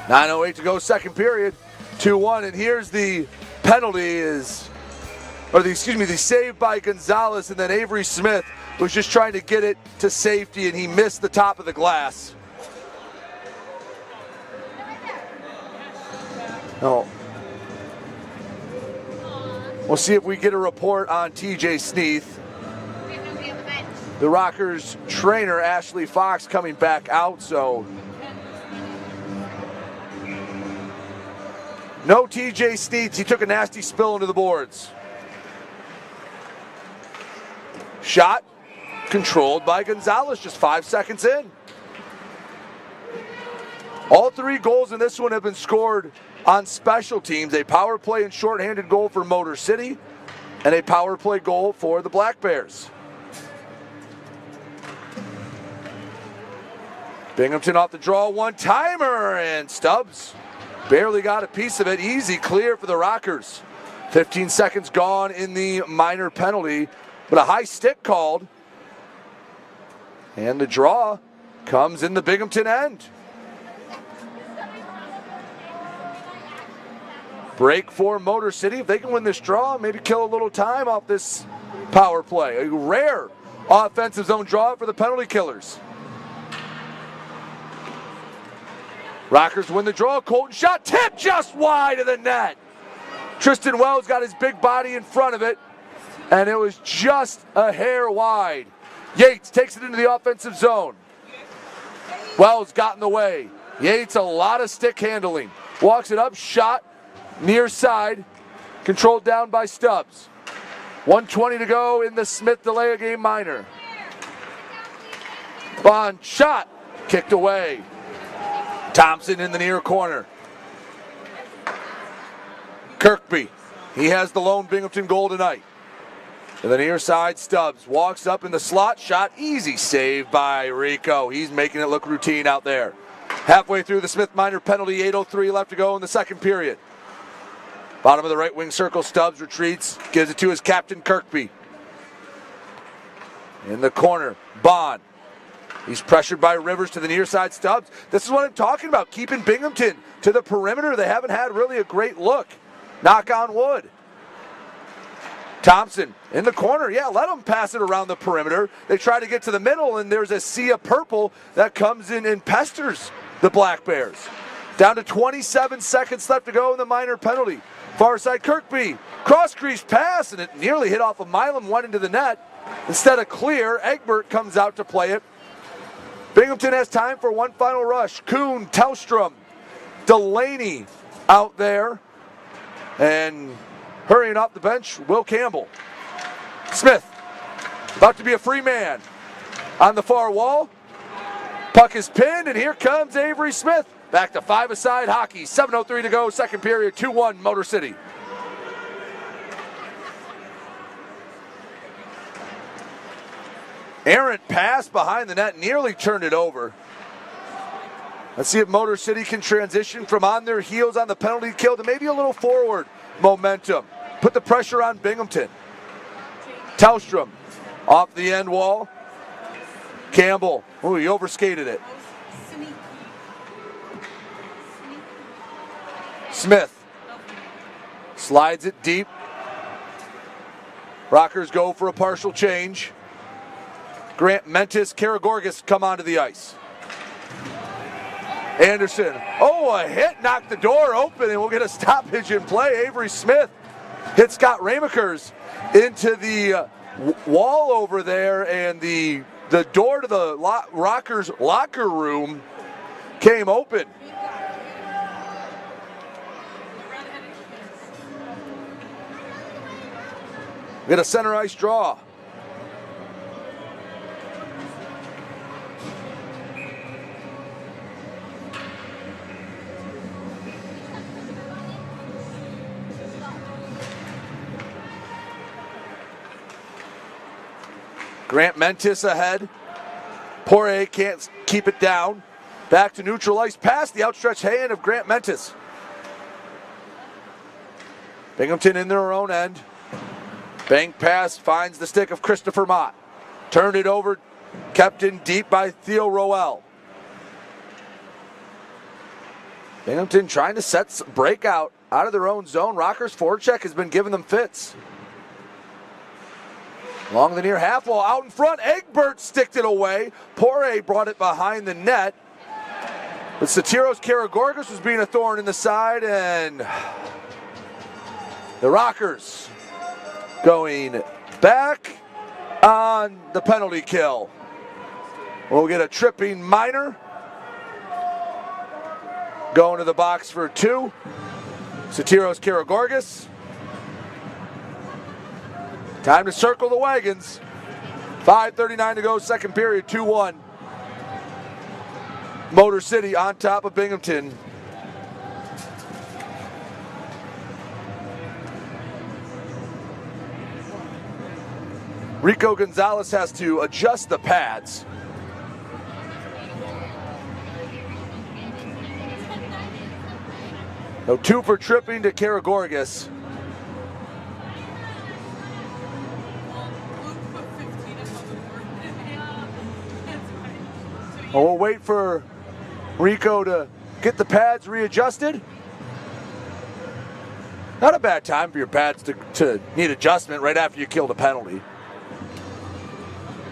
9:08 to go, second period, 2-1, and here's the penalty the save by Gonzalez, and then Avery Smith was just trying to get it to safety, and he missed the top of the glass. No. We'll see if we get a report on TJ Sneath. The Rockers trainer, Ashley Fox, coming back out, so no TJ Sneath. He took a nasty spill into the boards. Shot controlled by Gonzalez just 5 seconds in. All three goals in this one have been scored on special teams. A power play and shorthanded goal for Motor City, and a power play goal for the Black Bears. Binghamton off the draw, one-timer, and Stubbs barely got a piece of it. Easy clear for the Rockers. 15 seconds gone in the minor penalty, but a high stick called. And the draw comes in the Binghamton end. Break for Motor City. If they can win this draw, maybe kill a little time off this power play. A rare offensive zone draw for the penalty killers. Rockers win the draw. Colton shot tipped just wide of the net. Tristan Wells got his big body in front of it, and it was just a hair wide. Yates takes it into the offensive zone. Wells got in the way. Yates, a lot of stick handling. Walks it up, shot near side, controlled down by Stubbs. 1:20 to go in the Smith delay of game minor. Bond shot, kicked away. Thompson in the near corner. Kirkby, he has the lone Binghamton goal tonight. To the near side, Stubbs walks up in the slot, shot, easy save by Rico. He's making it look routine out there. Halfway through the Smith minor penalty, 8:03 left to go in the second period. Bottom of the right wing circle, Stubbs retreats, gives it to his captain, Kirkby. In the corner, Bond. He's pressured by Rivers to the near side, Stubbs. This is what I'm talking about, keeping Binghamton to the perimeter. They haven't had really a great look. Knock on wood. Thompson in the corner. Yeah, let them pass it around the perimeter. They try to get to the middle, and there's a sea of purple that comes in and pesters the Black Bears. Down to 27 seconds left to go in the minor penalty. Far side, Kirkby. Cross crease pass, and it nearly hit off of Milam, went into the net. Instead of clear, Egbert comes out to play it. Binghamton has time for one final rush. Kuhn, Tellstrom, Delaney out there. And hurrying off the bench, Will Campbell. Smith, about to be a free man. On the far wall, puck is pinned, and here comes Avery Smith. Back to five-a-side hockey. 7:03 to go, second period, 2-1 Motor City. Errant pass behind the net, nearly turned it over. Let's see if Motor City can transition from on their heels on the penalty kill to maybe a little forward momentum. Put the pressure on Binghamton. Tellstrom off the end wall. Campbell, oh, he overskated it. Smith slides it deep. Rockers go for a partial change. Grant Mentis, Karagorgis come onto the ice. Anderson, a hit, knocked the door open, and we'll get a stoppage in play. Avery Smith hit Scott Ramakers into the wall over there, and the door to the Rockers locker room came open. We get a center ice draw. Grant Mentis ahead. Poirier can't keep it down. Back to neutral ice past the outstretched hand of Grant Mentis. Binghamton in their own end. Bank pass finds the stick of Christopher Mott. Turned it over, kept in deep by Theo Roel. Binghamton trying to set breakout out of their own zone. Rockers forecheck has been giving them fits. Along the near half wall, out in front, Egbert sticked it away. Poirier brought it behind the net. But Sotiros Karagorgis was being a thorn in the side, and the Rockers going back on the penalty kill. We'll get a tripping minor. Going to the box for 2. Sotiros Karagorgis. Time to circle the wagons. 5:39 to go, second period, 2-1. Motor City on top of Binghamton. Rico Gonzalez has to adjust the pads. So 2 for tripping to Karagorgis. Well, we'll wait for Rico to get the pads readjusted. Not a bad time for your pads to need adjustment right after you kill the penalty.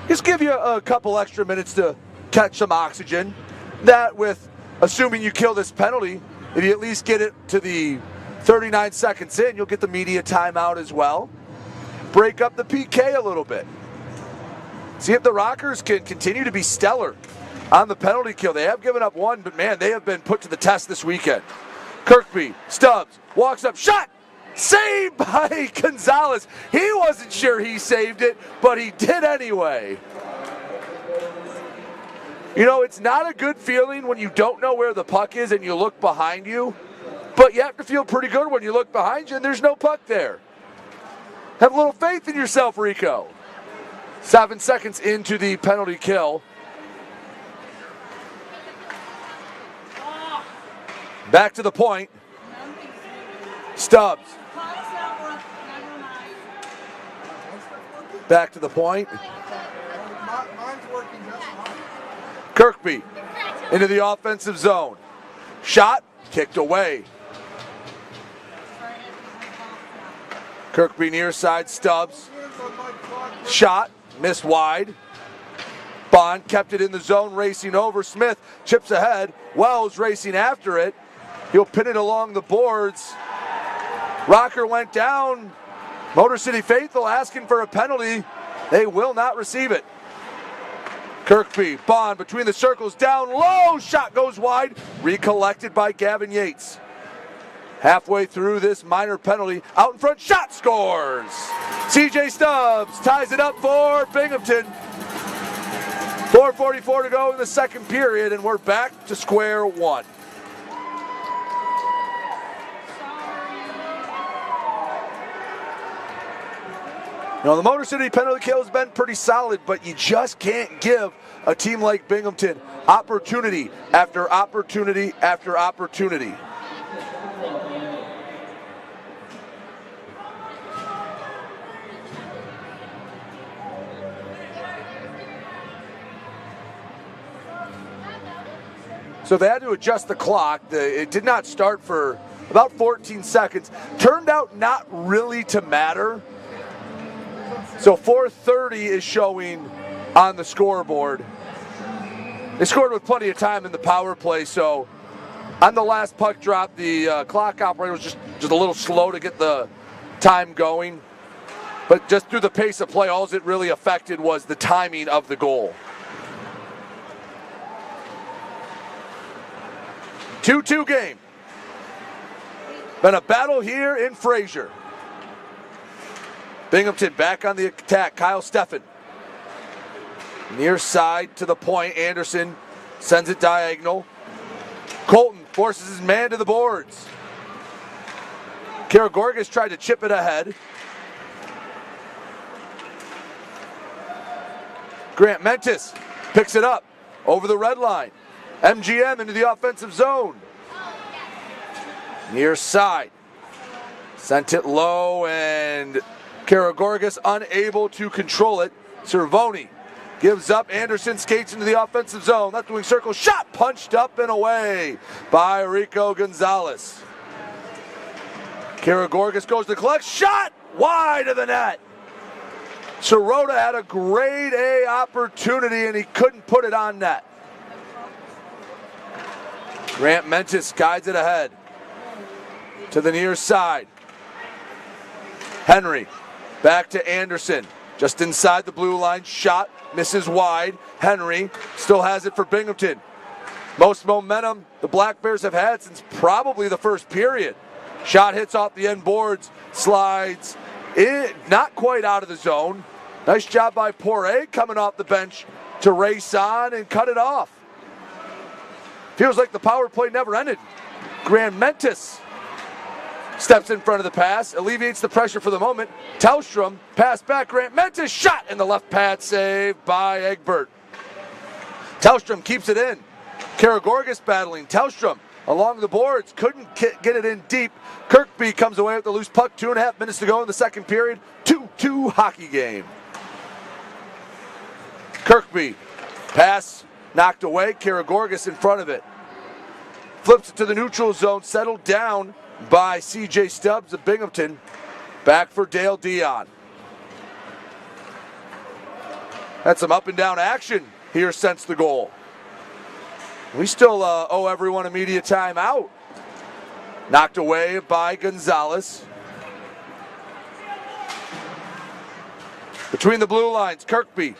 Just give you a couple extra minutes to catch some oxygen. That with, assuming you kill this penalty, if you at least get it to the 39 seconds in, you'll get the media timeout as well. Break up the PK a little bit. See if the Rockers can continue to be stellar on the penalty kill. They have given up 1, but man, they have been put to the test this weekend. Kirkby, Stubbs, walks up, shot! Saved by Gonzalez. He wasn't sure he saved it, but he did anyway. You know, it's not a good feeling when you don't know where the puck is and you look behind you, but you have to feel pretty good when you look behind you and there's no puck there. Have a little faith in yourself, Rico. 7 seconds into the penalty kill. Back to the point. Stubbs. Back to the point. Kirkby into the offensive zone. Shot, kicked away. Kirkby near side, Stubbs. Shot, missed wide. Bond kept it in the zone, racing over. Smith chips ahead. Wells racing after it. He'll pin it along the boards. Rocker went down. Motor City faithful asking for a penalty. They will not receive it. Kirkby, Bond between the circles, down low. Shot goes wide. Recollected by Gavin Yates. Halfway through this minor penalty, out in front, shot scores. CJ Stubbs ties it up for Binghamton. 4:44 to go in the second period, and we're back to square one. You know, the Motor City penalty kill has been pretty solid, but you just can't give a team like Binghamton opportunity after opportunity after opportunity. So they had to adjust the clock. It did not start for about 14 seconds. Turned out not really to matter. So 4:30 is showing on the scoreboard. They scored with plenty of time in the power play, so on the last puck drop, the clock operator was just a little slow to get the time going. But just through the pace of play, all it really affected was the timing of the goal. 2-2 game. Been a battle here in Fraser. Binghamton back on the attack. Kyle Steffen. Near side to the point. Anderson sends it diagonal. Colton forces his man to the boards. Karagorgis tried to chip it ahead. Grant Mentis picks it up over the red line. MGM into the offensive zone. Near side. Sent it low, and Karagorgas unable to control it. Cervoni gives up. Anderson skates into the offensive zone. Left wing circle. Shot punched up and away by Rico Gonzalez. Karagorgas goes to collect. Shot wide of the net. Sirota had a grade A opportunity, and he couldn't put it on net. Grant Mentis guides it ahead to the near side. Henry back to Anderson, just inside the blue line. Shot misses wide. Henry still has it for Binghamton. Most momentum the Black Bears have had since probably the first period. Shot hits off the end boards, slides in, not quite out of the zone. Nice job by Poirier coming off the bench to race on and cut it off. Feels like the power play never ended. Grant Mentis steps in front of the pass, alleviates the pressure for the moment. Tellstrom, pass back, Grant Mentis, shot in the left pad, saved by Egbert. Tellstrom keeps it in. Karagorgas battling. Tellstrom along the boards, couldn't get it in deep. Kirkby comes away with the loose puck, 2.5 minutes to go in the second period. 2-2 hockey game. Kirkby, pass knocked away, Karagorgas in front of it. Flips it to the neutral zone, settled down by CJ Stubbs of Binghamton. Back for Dale Dion. Had some up and down action here since the goal. We still owe everyone a media timeout. Knocked away by Gonzalez. Between the blue lines, Kirkby.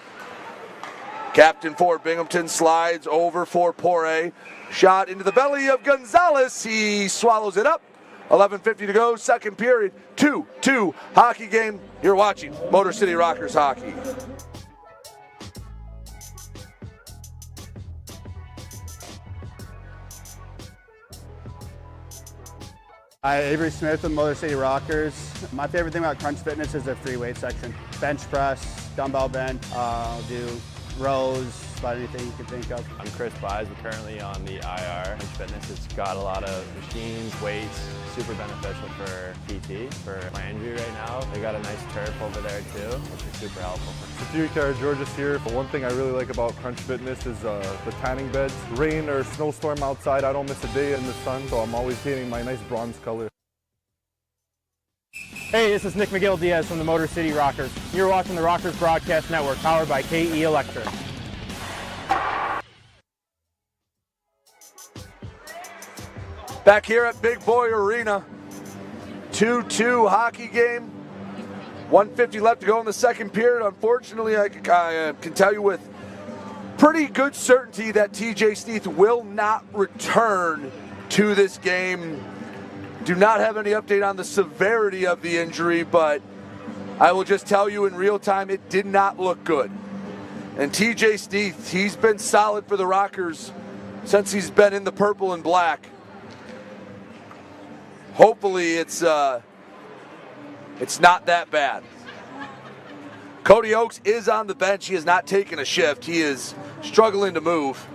Captain for Binghamton slides over for Poirier. Shot into the belly of Gonzalez. He swallows it up. 11:50 to go, second period. 2-2 hockey game. You're watching Motor City Rockers hockey. Hi, Avery Smith with Motor City Rockers. My favorite thing about Crunch Fitness is their free weight section. Bench press, dumbbell bench, do rows, about anything you can think of. I'm Chris Buys. We're currently on the IR. Crunch Fitness, it's got a lot of machines, weights, super beneficial for PT, for my injury right now. They got a nice turf over there too, which is super helpful. Georges here. But one thing I really like about Crunch Fitness is the tanning beds. Rain or snowstorm outside, I don't miss a day in the sun, so I'm always getting my nice bronze color. Hey, this is Nick McGill Diaz from the Motor City Rockers. You're watching the Rockers Broadcast Network, powered by KE Electric. Back here at Big Boy Arena, 2-2 hockey game. 1:50 left to go in the second period. Unfortunately, I can tell you with pretty good certainty that TJ Steeth will not return to this game. Do not have any update on the severity of the injury, but I will just tell you in real time, it did not look good. And TJ Steeth, he's been solid for the Rockers since he's been in the purple and black. Hopefully it's not that bad. Cody Oakes is on the bench. He has not taken a shift. He is struggling to move.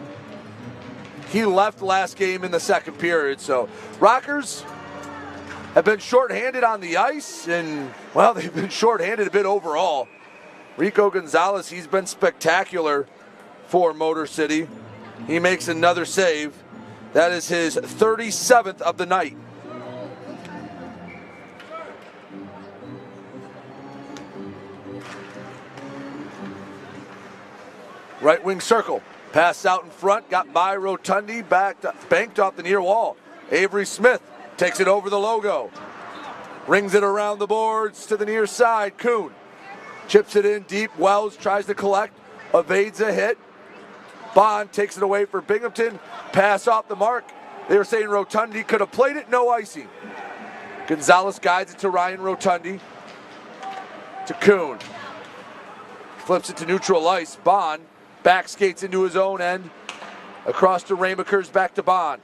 He left last game in the second period. So Rockers have been shorthanded on the ice, and, well, they've been shorthanded a bit overall. Rico Gonzalez, he's been spectacular for Motor City. He makes another save. That is his 37th of the night. Right wing circle. Pass out in front. Got by Rotundi. Banked off the near wall. Avery Smith takes it over the logo. Rings it around the boards to the near side. Kuhn chips it in deep. Wells tries to collect. Evades a hit. Bond takes it away for Binghamton. Pass off the mark. They were saying Rotundi could have played it. No icing. Gonzalez guides it to Ryan Rotundi. To Kuhn. Flips it to neutral ice. Bond back skates into his own end. Across to Ramakers, back to Bond.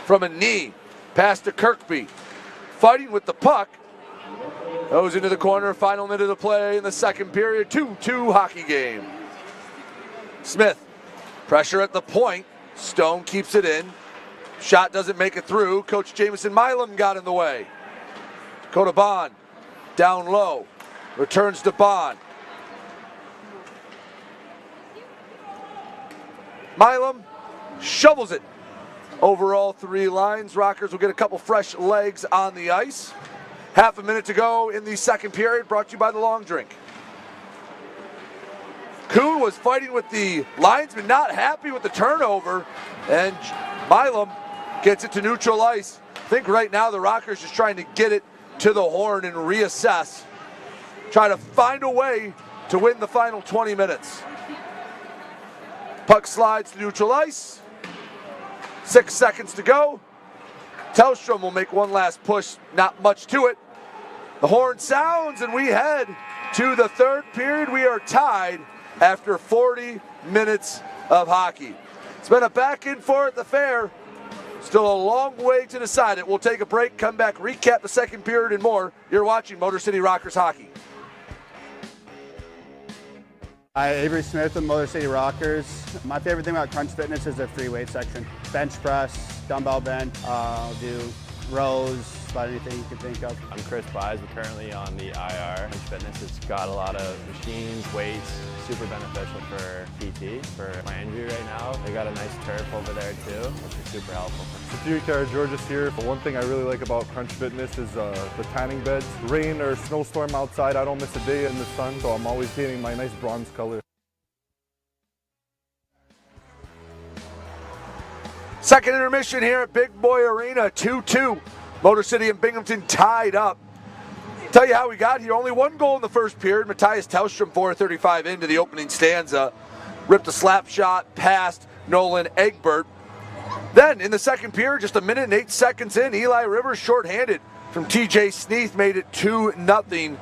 From a knee, pass to Kirkby. Fighting with the puck. Goes into the corner, final minute of play in the second period, 2-2 hockey game. Smith, pressure at the point. Stone keeps it in. Shot doesn't make it through. Coach Jamison Milam got in the way. Dakota Bond, down low. Returns to Bond. Milam shovels it over all three lines. Rockers will get a couple fresh legs on the ice. Half a minute to go in the second period, brought to you by the Long Drink. Kuhn was fighting with the linesman, not happy with the turnover, and Milam gets it to neutral ice. I think right now the Rockers just trying to get it to the horn and reassess, try to find a way to win the final 20 minutes. Puck slides to neutral ice. 6 seconds to go. Tellstrom will make one last push, not much to it. The horn sounds and we head to the third period. We are tied after 40 minutes of hockey. It's been a back and forth affair. Still a long way to decide it. We'll take a break, come back, recap the second period and more. You're watching Motor City Rockers Hockey. Hi, Avery Smith with Motor City Rockers. My favorite thing about Crunch Fitness is their free weight section. Bench press, dumbbell bench, do rows, about anything you can think of. I'm Chris Buys. We're currently on the IR. Crunch Fitness, it's got a lot of machines, weights, super beneficial for PT, for my injury right now. They got a nice turf over there too, which is super helpful. Superior George's here. One thing I really like about Crunch Fitness is the tanning beds. Rain or snowstorm outside, I don't miss a day in the sun, so I'm always getting my nice bronze color. Second intermission here at Big Boy Arena, 2-2. Motor City and Binghamton tied up. Tell you how we got here. Only one goal in the first period. Matthias Tellstrom, 4:35 into the opening stanza. Ripped a slap shot past Nolan Egbert. Then in the second period, just a minute and 8 seconds in, Eli Rivers shorthanded from TJ Sneath made it 2-0.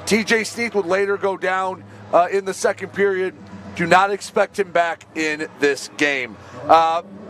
TJ Sneath would later go down in the second period. Do not expect him back in this game.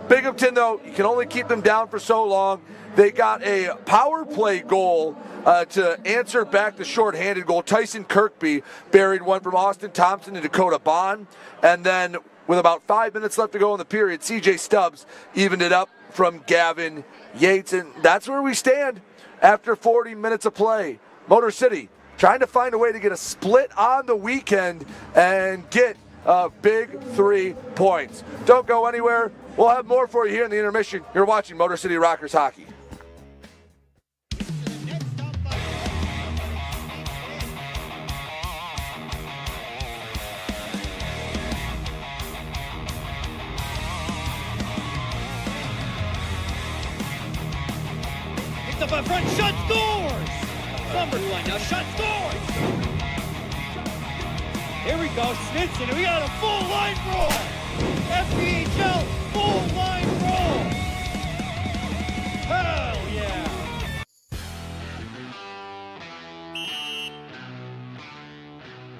Binghamton, though, you can only keep them down for so long. They got a power play goal to answer back the shorthanded goal. Tyson Kirkby buried one from Austin Thompson and Dakota Bond. And then with about 5 minutes left to go in the period, CJ Stubbs evened it up from Gavin Yates. And that's where we stand after 40 minutes of play. Motor City trying to find a way to get a split on the weekend and get a big 3 points. Don't go anywhere. We'll have more for you here in the intermission. You're watching Motor City Rockers Hockey. It's up in front, shot scores! SummerSlam now, shot scores! Here we go, Snitson, and we got a full line roll! FPHL full line roll! Hell yeah!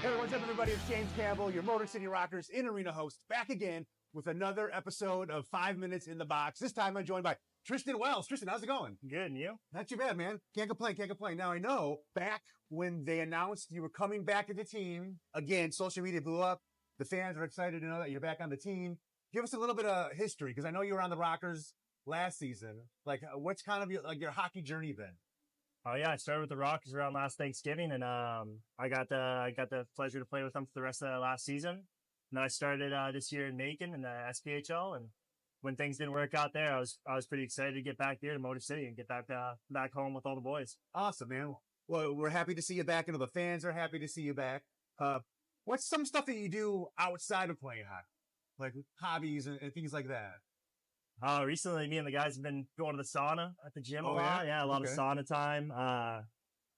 Hey, what's up, everybody? It's James Campbell, your Motor City Rockers in-arena host, back again with another episode of 5 Minutes in the Box. This time I'm joined by Tristan Wells. Tristan, how's it going? Good, and you? Not too bad, man. Can't complain, can't complain. Now, I know back when they announced you were coming back to the team, again, social media blew up. The fans are excited to know that you're back on the team. Give us a little bit of history, because I know you were on the Rockers last season. Like, what's kind of your hockey journey been? Oh yeah, I started with the Rockers around last Thanksgiving, and I got the pleasure to play with them for the rest of the last season. And then I started this year in Macon in the SPHL, and when things didn't work out there, I was pretty excited to get back here to Motor City and get back home with all the boys. Awesome, man. Well, we're happy to see you back, and the fans are happy to see you back. What's some stuff that you do outside of playing hockey, like hobbies and things like that? Recently, me and the guys have been going to the sauna at the gym a lot. Yeah, a lot of sauna time.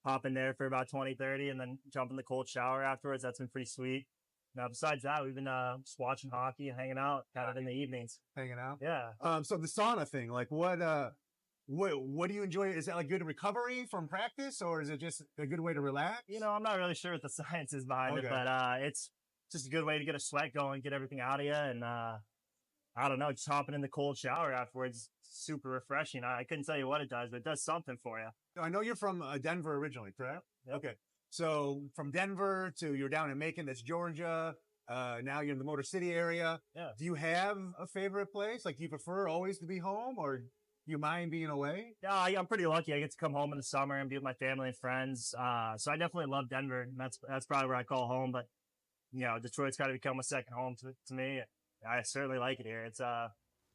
Hop in there for about 20, 30, and then jump in the cold shower afterwards. That's been pretty sweet. Now, besides that, we've been just watching hockey and hanging out kind of in the evenings. Hanging out? Yeah. So the sauna thing, like what do you enjoy? Is that like good recovery from practice, or is it just a good way to relax? You know, I'm not really sure what the science is behind it, but it's just a good way to get a sweat going, get everything out of you, and I don't know, just hopping in the cold shower afterwards, super refreshing. I couldn't tell you what it does, but it does something for you. I know you're from Denver originally, correct? Okay. So from Denver to you're down in Macon, that's Georgia. Now you're in the Motor City area. Yeah. Do you have a favorite place? Like, do you prefer always to be home, or do you mind being away? Yeah, I'm pretty lucky. I get to come home in the summer and be with my family and friends. So I definitely love Denver. And that's probably where I call home. But Detroit's got to become a second home to me. I certainly like it here. It's a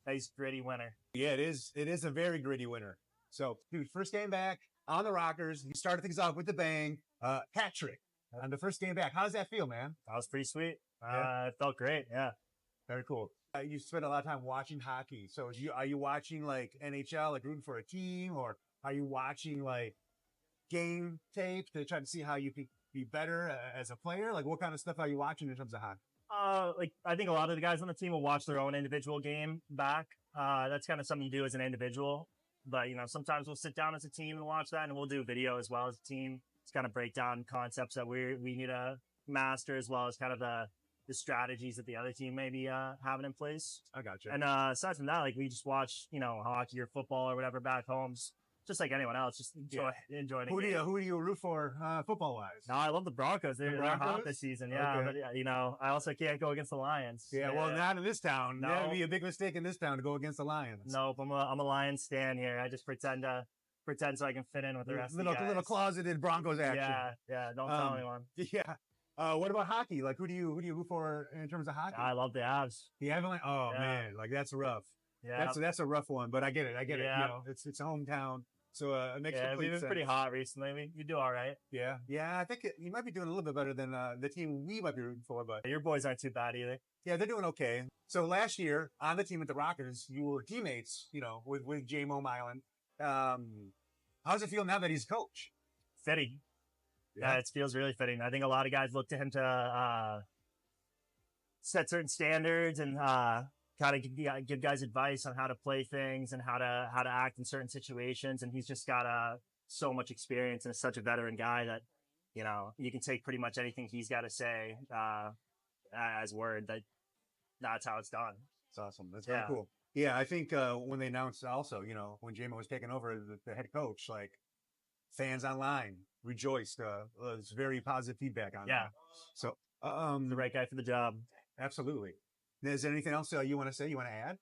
nice gritty winter. Yeah, it is. It is a very gritty winter. So, dude, first game back on the Rockers. You started things off with the bang. Hat trick on the first game back. How does that feel, man? That was pretty sweet. Yeah. It felt great. Yeah. Very cool. You spent a lot of time watching hockey. So are you watching like NHL, like rooting for a team, or are you watching like game tape to try to see how you could be better as a player? Like, what kind of stuff are you watching in terms of hockey? I think a lot of the guys on the team will watch their own individual game back. That's kind of something you do as an individual. But, sometimes we'll sit down as a team and watch that, and we'll do video as well as a team. It's kind of break down concepts that we need to master, as well as kind of the strategies that the other team may be having in place. I got you. And aside from that, like, we just watch, hockey or football or whatever back home, just like anyone else, just enjoying it. Who do you root for football-wise? No, I love the Broncos. They're hot this season, yeah. Okay. But, I also can't go against the Lions. Yeah, well, not in this town. No. That would be a big mistake in this town to go against the Lions. Nope, I'm a Lions stan here. I just pretend so I can fit in with the rest of the guys. Little closeted Broncos action. Yeah, don't tell anyone. Yeah. What about hockey? Like, who do you root for in terms of hockey? I love the Avs. The Avalanche? Oh, man. Like, that's rough. Yeah. That's a rough one, but I get it. Yeah. It's a hometown. So it makes complete we've been sense. pretty hot recently. We do all right. Yeah. I think you might be doing a little bit better than the team we might be rooting for, but your boys aren't too bad either. Yeah, they're doing okay. So last year on the team at the Rockers, you were teammates, with J-Mo Milan. How does it feel now that he's coach? Fitting. Yeah, it feels really fitting. I think a lot of guys look to him to set certain standards and kind of give guys advice on how to play things and how to act in certain situations. And he's just got so much experience and is such a veteran guy that you can take pretty much anything he's got to say as word. That's how it's done. It's awesome. That's very cool. Yeah, I think when they announced also, when J-Mo was taking over the head coach, like fans online rejoiced. It was very positive feedback on that. So the right guy for the job. Absolutely. Is there anything else you want to say? You want to add?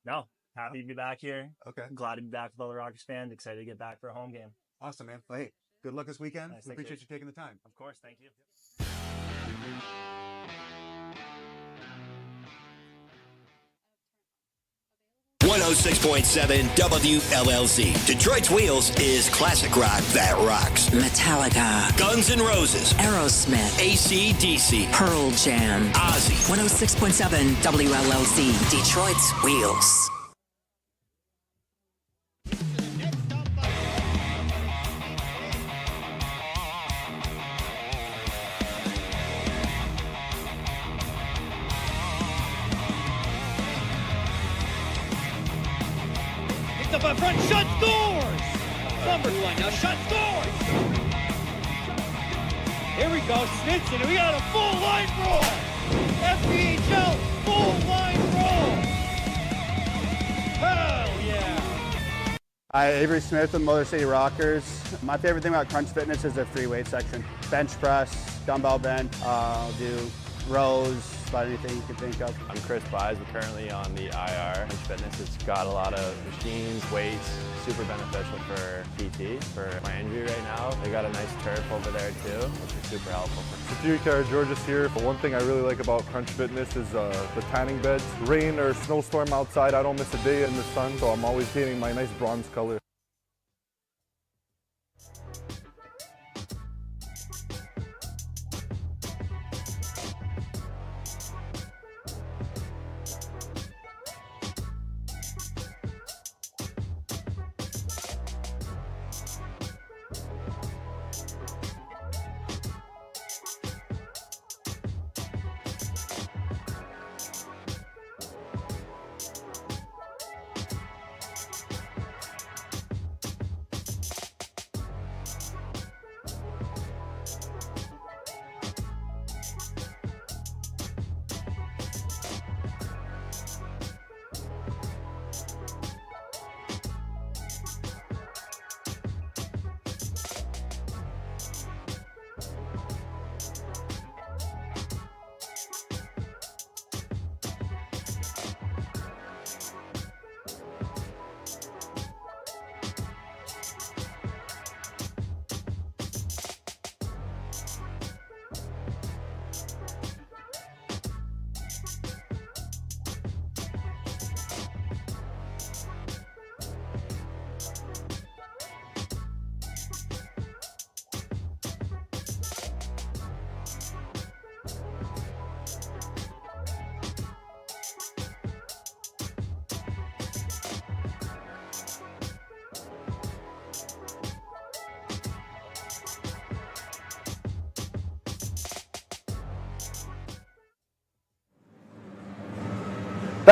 No. Happy to be back here. Okay. Glad to be back with all the Rockers fans. Excited to get back for a home game. Awesome, man. Well, hey, good luck this weekend. Nice, we appreciate you taking the time. Of course. Thank you. .7 WLLZ. Detroit's Wheels is classic rock that rocks. Metallica, Guns N' Roses, Aerosmith, AC/DC, Pearl Jam, Ozzy. 106.7 WLLZ. Detroit's Wheels. Up in front, shut doors! Number one, now shut doors! Here we go, Snitson, and we got a full line roll! FPHL, full line roll! Hell yeah! Hi, Avery Smith with Motor City Rockers. My favorite thing about Crunch Fitness is their free weight section. Bench press, dumbbell bench, I'll do rows, about anything you can think of. I'm Chris Buys. We're currently on the IR. Crunch Fitness, it's got a lot of machines, weights, super beneficial for PT, for my injury right now. They got a nice turf over there too, which is super helpful. Security George's here. But one thing I really like about Crunch Fitness is the tanning beds. Rain or snowstorm outside, I don't miss a day in the sun, so I'm always getting my nice bronze color.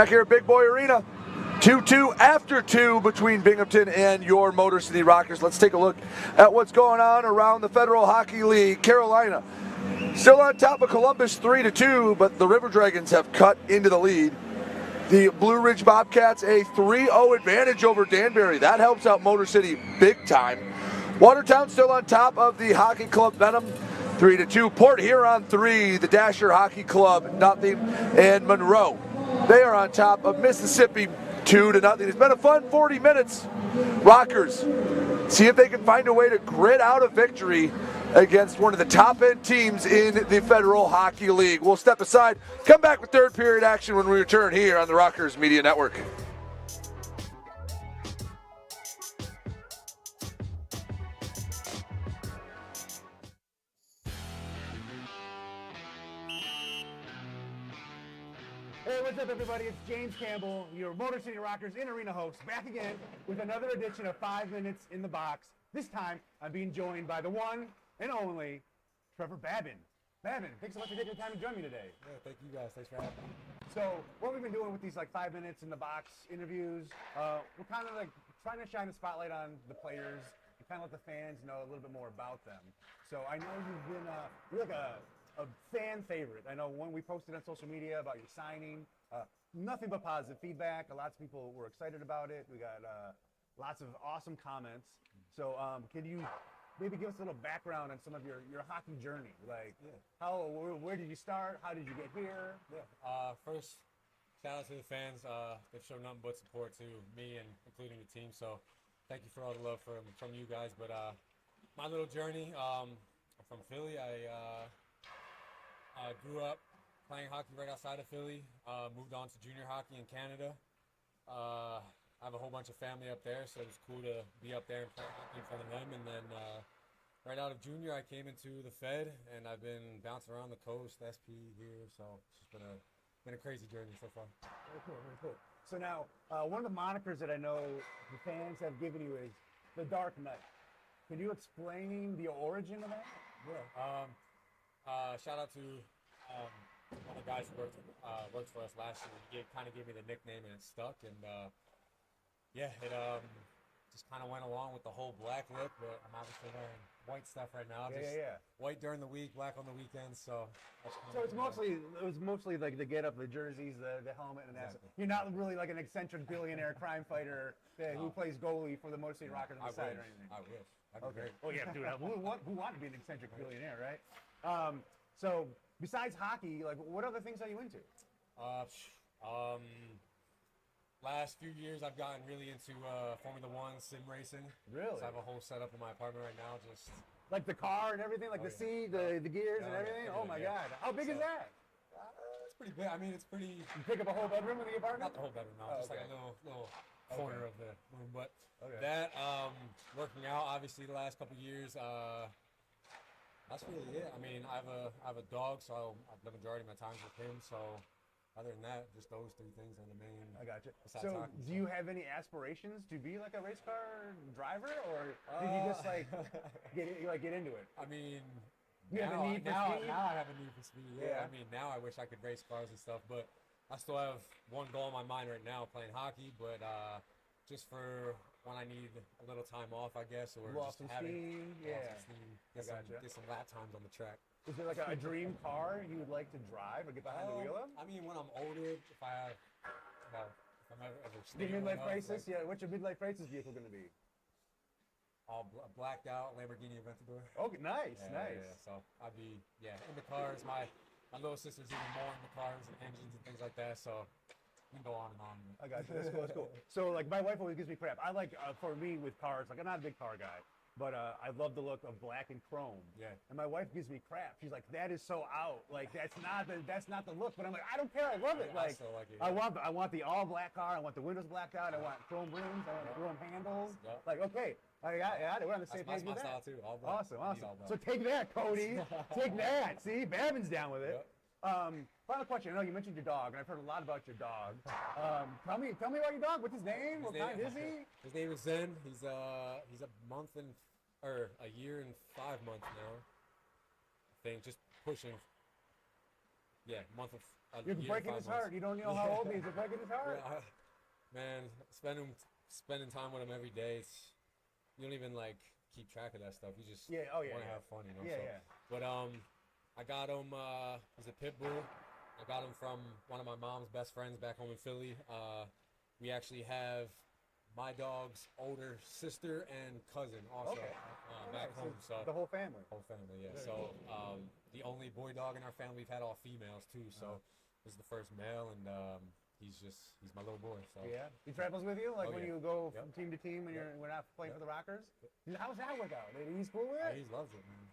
Back here at Big Boy Arena, 2-2 after 2 between Binghamton and your Motor City Rockers. Let's take a look at what's going on around the Federal Hockey League. Carolina still on top of Columbus 3-2, but the River Dragons have cut into the lead. The Blue Ridge Bobcats a 3-0 advantage over Danbury. That helps out Motor City big time. Watertown still on top of the Hockey Club Venom 3-2. Port Huron 3, the Dasher Hockey Club nothing, and Monroe, they are on top of Mississippi 2-0. It's been a fun 40 minutes. Rockers see if they can find a way to grit out a victory against one of the top-end teams in the Federal Hockey League. We'll step aside, come back with third period action when we return here on the Rockers Media Network. Hey, what's up, everybody? It's James Campbell, your Motor City Rockers in-arena host, back again with another edition of 5 Minutes in the Box. This time, I'm being joined by the one and only Trevor Babin. Babin, thanks so much for taking the time to join me today. Yeah, thank you guys. Thanks for having me. So, what we've been doing with these 5 minutes in the box interviews, we're kind of trying to shine a spotlight on the players and kind of let the fans know a little bit more about them. So, I know you've been you're like a fan favorite. I know when we posted on social media about your signing, nothing but positive feedback. Lots of people were excited about it. We got lots of awesome comments. So, can you maybe give us a little background on some of your hockey journey? Like, where did you start? How did you get here? Yeah. First, shout out to the fans. They've shown nothing but support to me and including the team. So, thank you for all the love from you guys. But my little journey, I'm from Philly. I grew up playing hockey right outside of Philly. Moved on to junior hockey in Canada. I have a whole bunch of family up there, so it was cool to be up there and play hockey in front of them. And then right out of junior, I came into the Fed, and I've been bouncing around the coast, SP here. So it's just been a crazy journey so far. Very cool, very cool. So now, one of the monikers that I know the fans have given you is the Dark Knight. Can you explain the origin of that? Yeah. Shout out to one of the guys who worked for us last year. He kind of gave me the nickname, and it stuck. And yeah, it just kind of went along with the whole black look. But I'm obviously wearing white stuff right now. Yeah. White during the week, black on the weekends. So it was mostly like the get up, the jerseys, the helmet, and that. Exactly. You're not really like an eccentric billionaire crime fighter who plays goalie for the Motor City Rockers on the side or anything. I wish. Okay. Oh yeah, dude. Who want to be an eccentric billionaire, right? So besides hockey, like what other things are you into? Last few years I've gotten really into Formula 1 sim racing. Really? So I have a whole setup in my apartment right now. Just like the car and everything, like the seat, the gears and everything. Oh my God! How big is that? It's pretty big. I mean, it's pretty. You pick up a whole bedroom in the apartment? Not the whole bedroom, no. Just like a little corner of the room. But that working out, obviously, the last couple years. That's really it. I mean, I have a dog, so the majority of my time is with him. So, other than that, just those 3 things are the main. I got you. So, do you have any aspirations to be like a race car driver, or did you just get into it? I mean, you have a need for speed. Now I have a need for speed. Yeah. I mean, now I wish I could race cars and stuff, but I still have one goal in my mind right now, playing hockey. But just for when I need a little time off, I guess, or just having get some lap times on the track. Is there like a dream car you would like to drive or get behind the wheel of? I mean, when I'm older, if I'm ever the midlife crisis, what's your midlife crisis vehicle going to be? All blacked out Lamborghini Aventador. Okay, nice. Yeah. So I'd be into cars. My little sister's even more into cars and engines and things like that. So. You can go on and on. I got you. That's cool. So, like, my wife always gives me crap. I like, for me, with cars, like, I'm not a big car guy, but I love the look of black and chrome. Yeah. And my wife gives me crap. She's like, that is so out. Like, that's not the look. But I'm like, I don't care. I love it. I still like it. I want the all black car. I want the windows blacked out. I want chrome rims. I want chrome handles. Yep. Like, okay. I got it. We're on the same page with that. That's my style, too. All black. Awesome. So take that, Cody. Take that. See? Babin's down with it. Yep. Final question. I know you mentioned your dog, and I've heard a lot about your dog. Tell me about your dog. What's his name? What kind is he? His name is Zen. He's a year and 5 months now. I think just pushing. month of. You're breaking his heart. You don't know how old he is. You're breaking his heart. Man, spending time with him every day. You don't even like keep track of that stuff. You just want to have fun, you know. But I got him. He's a pit bull. I got him from one of my mom's best friends back home in Philly. We actually have my dog's older sister and cousin also back home. So the whole family. Yeah. So the only boy dog in our family. We've had all females too. So this is the first male, and he's my little boy. So yeah, he travels with you, like when you go from team to team when we're not playing for the Rockers. How's that work out? He's cool with it. He loves it, man.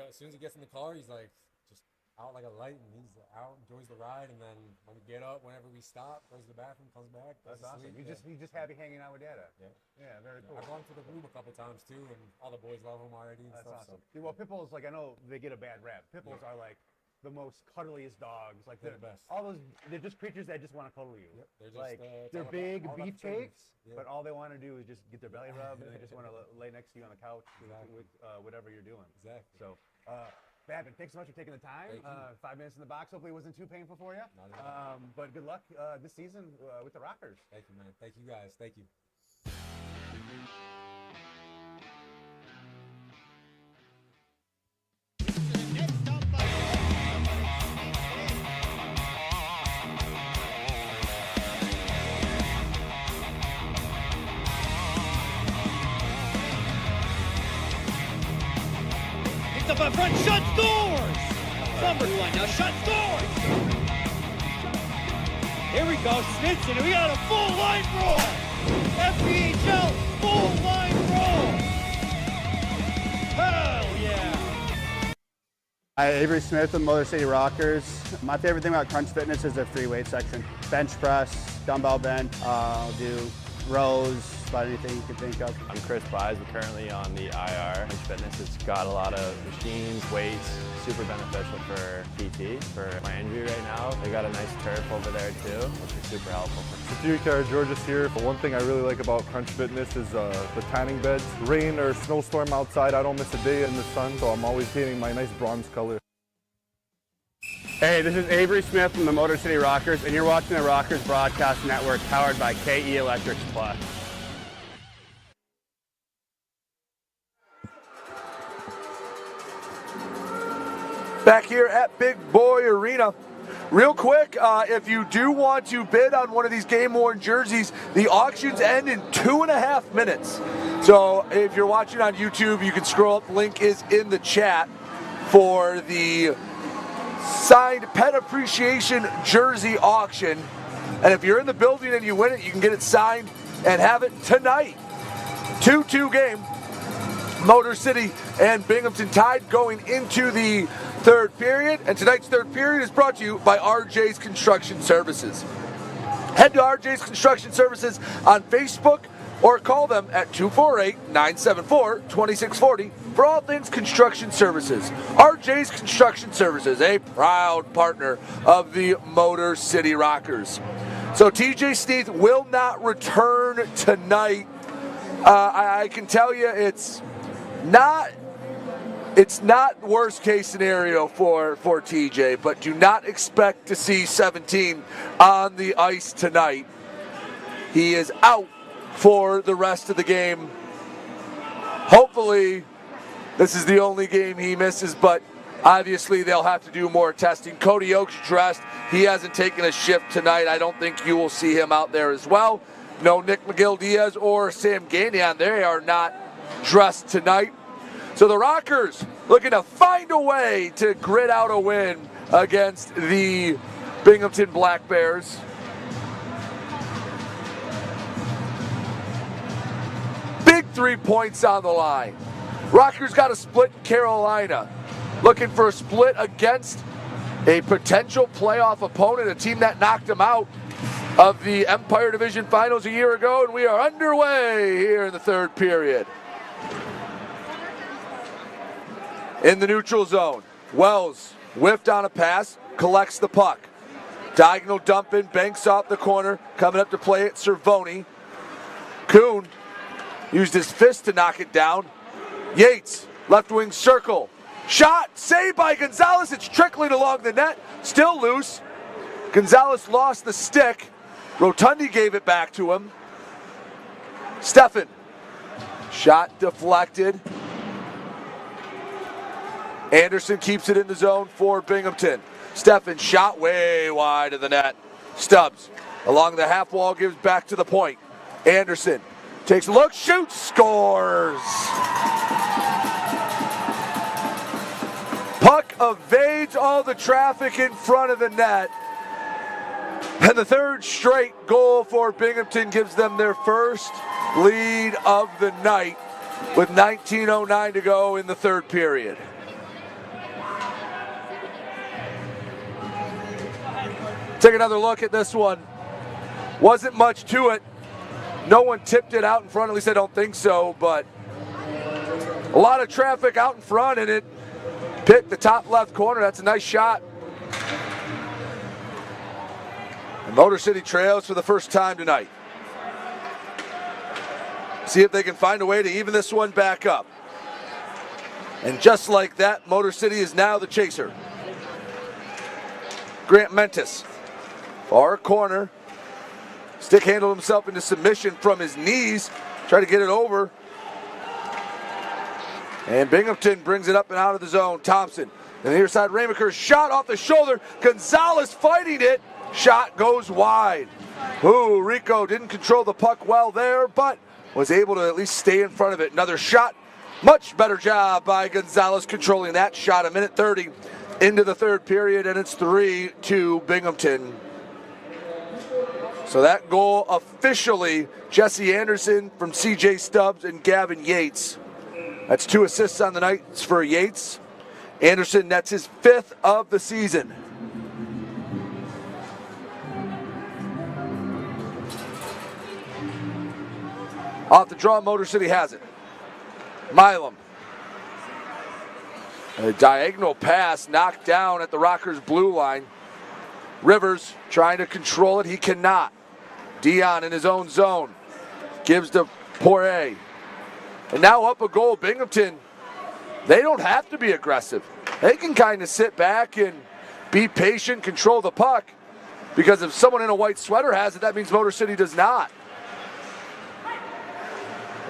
As soon as he gets in the car, he's like just out like a light, and he's out, enjoys the ride, and then when we get up, whenever we stop, goes to the bathroom, comes back. That's awesome. You just happy hanging out with Dada. Yeah, very cool. I've gone to the room a couple times too, and all the boys love him already. And That's stuff, awesome. So. Well, pit bulls, like I know they get a bad rap. Pit bulls are like the most cuddliest dogs. Like they're the best. They're just creatures that just want to cuddle you. They're just like they're big beefcakes, Yeah. but all they want to do is just get their belly rubbed, and they just want to lay next to you on the couch with whatever you're doing. Exactly. So, Babin, thanks so much for taking the time. 5 minutes in the box. Hopefully, it wasn't too painful for you. But good luck this season with the Rockers. Thank you, man. Thank you, guys. Thank you. Up in front, shut scores! Numbers one now, shut scores! Here we go, Snitson, and we got a full line roll! FPHL, full line roll! Hell yeah! Hi, Avery Smith with Motor City Rockers. My favorite thing about Crunch Fitness is the free weight section. Bench press, dumbbell bench, I'll do rows, about anything you can think of. I'm Chris Buys. We're currently on the IR. Crunch Fitness, it's got a lot of machines, weights, super beneficial for PT, for my injury right now. They got a nice turf over there too, which is super helpful. George's here. But one thing I really like about Crunch Fitness is the tanning beds. Rain or snowstorm outside, I don't miss a day in the sun, so I'm always hitting my nice bronze color. Hey, this is Avery Smith from the Motor City Rockers, and you're watching the Rockers Broadcast Network, powered by KE Electrics Plus. Back here at Big Boy Arena. Real quick, if you do want to bid on one of these game-worn jerseys, the auctions end in 2.5 minutes. So if you're watching on YouTube, you can scroll up. Link is in the chat for the signed Pet Appreciation Jersey auction. And if you're in the building and you win it, you can get it signed and have it tonight. 2-2 game. Motor City and Binghamton tied going into the third period. And tonight's third period is brought to you by RJ's Construction Services. Head to RJ's Construction Services on Facebook or call them at 248-974-2640 for all things construction services. RJ's Construction Services, a proud partner of the Motor City Rockers. So TJ Sneath will not return tonight. I can tell you it's not worst case scenario for TJ, but do not expect to see 17 on the ice tonight. He is out for the rest of the game. Hopefully this is the only game he misses, but obviously they'll have to do more testing. Cody Oakes dressed. He hasn't taken a shift tonight. I don't think you will see him out there as well. No Nick McGill-Diaz or Sam Gagnon. They are not dressed tonight. So the Rockers looking to find a way to grit out a win against the Binghamton Black Bears. Big 3 points on the line. Rockers got a split in Carolina. Looking for a split against a potential playoff opponent, a team that knocked them out of the Empire Division Finals a year ago, and we are underway here in the third period. In the neutral zone, Wells whiffed on a pass, collects the puck. Diagonal dump in, banks off the corner, coming up to play it, Cervoni. Kuhn used his fist to knock it down. Yates, left wing circle, Shot, saved by Gonzalez. It's trickling along the net. Still loose. Gonzalez lost the stick. Rotundi gave it back to him. Steffen. Shot deflected. Anderson keeps it in the zone for Binghamton. Steffen shot way wide of the net. Stubbs along the half wall gives back to the point. Anderson takes a look, shoots, scores. Puck evades all the traffic in front of the net. And the third straight goal for Binghamton gives them their first lead of the night with 19:09 to go in the third period. Take another look at this one. Wasn't much to it. No one tipped it out in front, at least I don't think so, but a lot of traffic out in front, and it picked the top left corner. That's a nice shot. And Motor City trails for the first time tonight. See if they can find a way to even this one back up. And just like that, Motor City is now the chaser. Grant Mentis, far corner. Stick handled himself into submission from his knees. Try to get it over. And Binghamton brings it up and out of the zone. Thompson, and the near side, Ramaker's shot off the shoulder. Gonzalez fighting it. Shot goes wide. Ooh, Rico didn't control the puck well there, but was able to at least stay in front of it. Another shot. Much better job by Gonzalez controlling that shot. A minute 30 into the third period, and it's 3-2 Binghamton. So that goal officially, Jesse Anderson from CJ Stubbs and Gavin Yates. That's 2 assists on the night for Yates. Anderson nets his 5th of the season. Off the draw, Motor City has it. Milam. A diagonal pass knocked down at the Rockers' blue line. Rivers trying to control it. He cannot. Dion in his own zone. Gives to Poirier. And now up a goal, Binghamton. They don't have to be aggressive. They can kind of sit back and be patient, control the puck. Because if someone in a white sweater has it, that means Motor City does not.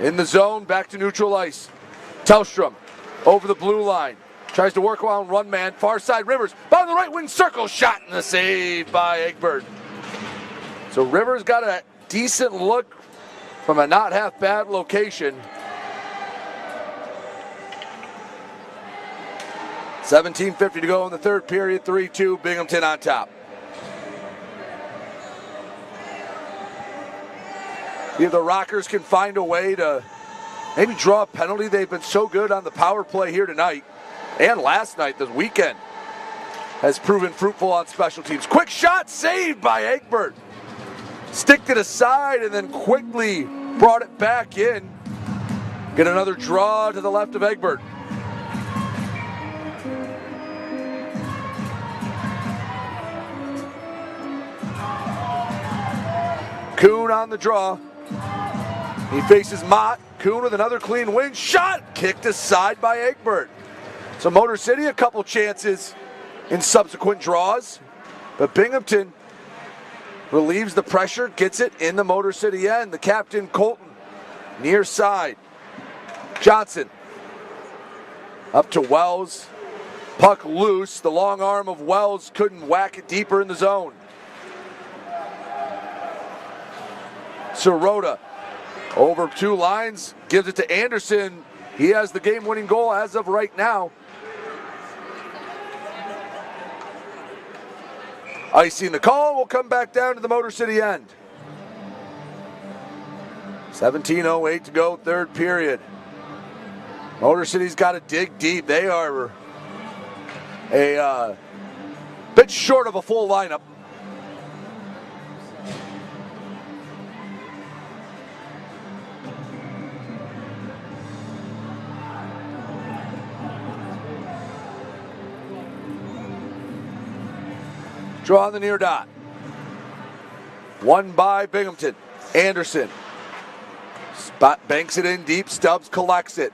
In the zone, back to neutral ice. Tellstrom over the blue line. Tries to work around one man. Far side, Rivers. Bottom of the right wing circle. Shot in the save by Egbert. So Rivers got a decent look from a not half bad location. 17:50 to go in the third period. 3-2, Binghamton on top. If the Rockers can find a way to maybe draw a penalty. They've been so good on the power play here tonight and last night, this weekend, has proven fruitful on special teams. Quick shot saved by Egbert. Sticked it aside and then quickly brought it back in. Get another draw to the left of Egbert. Kuhn on the draw. He faces Mott. Kuhn with another clean wing. Shot! Kicked aside by Egbert. So Motor City, a couple chances in subsequent draws. But Binghamton relieves the pressure, gets it in the Motor City end. The captain, Colton, near side. Johnson. Up to Wells. Puck loose. The long arm of Wells couldn't whack it deeper in the zone. Sirota over 2 lines, gives it to Anderson. He has the game-winning goal as of right now. Icing the call, we'll come back down to the Motor City end. 17:08 to go, third period. Motor City's got to dig deep. They are a bit short of a full lineup. Draw on the near dot. One by Binghamton. Anderson. Banks it in deep. Stubbs collects it.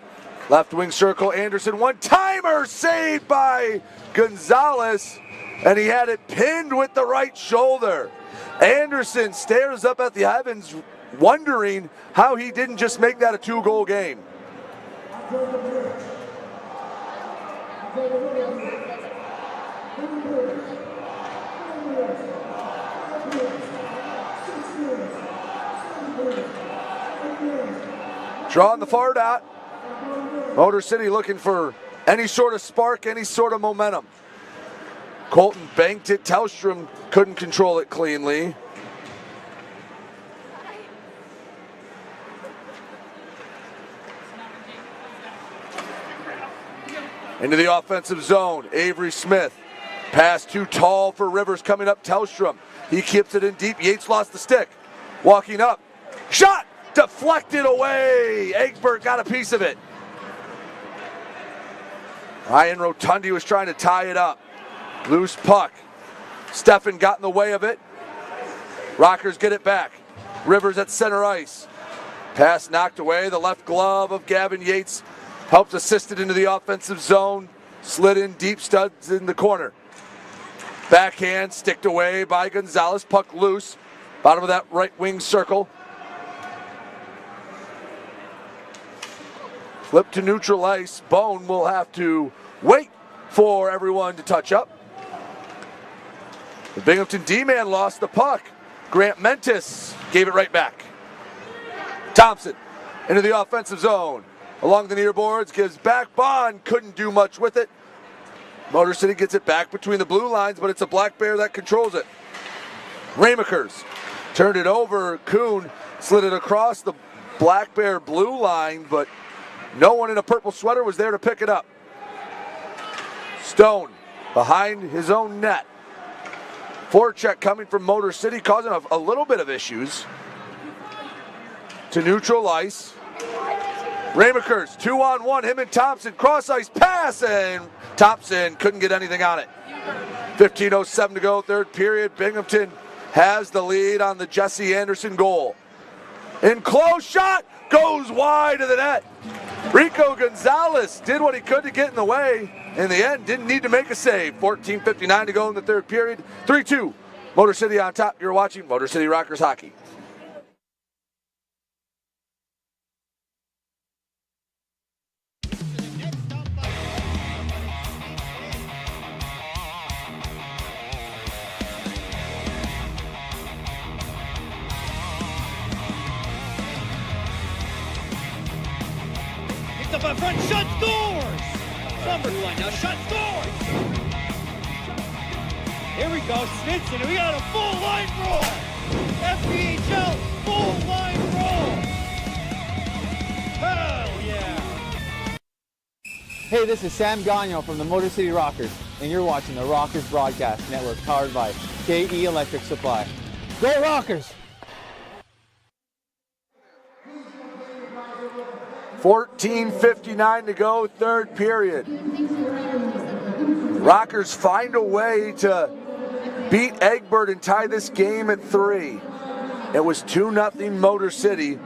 Left wing circle, Anderson, one-timer saved by Gonzalez, and he had it pinned with the right shoulder. Anderson stares up at the heavens, wondering how he didn't just make that a 2-goal game. Drawing the far dot. Motor City looking for any sort of spark, any sort of momentum. Colton banked it. Tellstrom couldn't control it cleanly. Into the offensive zone, Avery Smith. Pass too tall for Rivers coming up. Tellstrom, he keeps it in deep. Yates lost the stick. Walking up. Shot! Deflected away. Egbert got a piece of it. Ryan Rotundi was trying to tie it up. Loose puck. Steffen got in the way of it. Rockers get it back. Rivers at center ice. Pass knocked away. The left glove of Gavin Yates helps assist it into the offensive zone. Slid in deep, studs in the corner. Backhand sticked away by Gonzalez. Puck loose. Bottom of that right wing circle. Flip to neutral ice. Bone will have to wait for everyone to touch up. The Binghamton D-man lost the puck. Grant Mentis gave it right back. Thompson into the offensive zone. Along the near boards, gives back. Bond couldn't do much with it. Motor City gets it back between the blue lines, but it's a Black Bear that controls it. Ramakers turned it over. Kuhn slid it across the Black Bear blue line, but no one in a purple sweater was there to pick it up. Stone behind his own net. Forecheck coming from Motor City, causing a little bit of issues. To neutral ice. Ramakers, 2-on-1, him and Thompson, cross ice pass, and Thompson couldn't get anything on it. 15:07 to go, third period. Binghamton has the lead on the Jesse Anderson goal. In close shot, goes wide of the net. Rico Gonzalez did what he could to get in the way. In the end, didn't need to make a save. 14:59 to go in the third period. 3-2, Motor City on top. You're watching Motor City Rockers hockey. Up in front, shot, scores! Summerfly now, shot, scores! Here we go, Snitson, and we got a full line roll! FPHL, full line roll! Hell yeah! Hey, this is Sam Gagnon from the Motor City Rockers, and you're watching the Rockers Broadcast Network powered by KE Electric Supply. Go Rockers! 14:59 to go, third period. Rockers find a way to beat Egbert and tie this game at 3. It was 2-0 Motor City.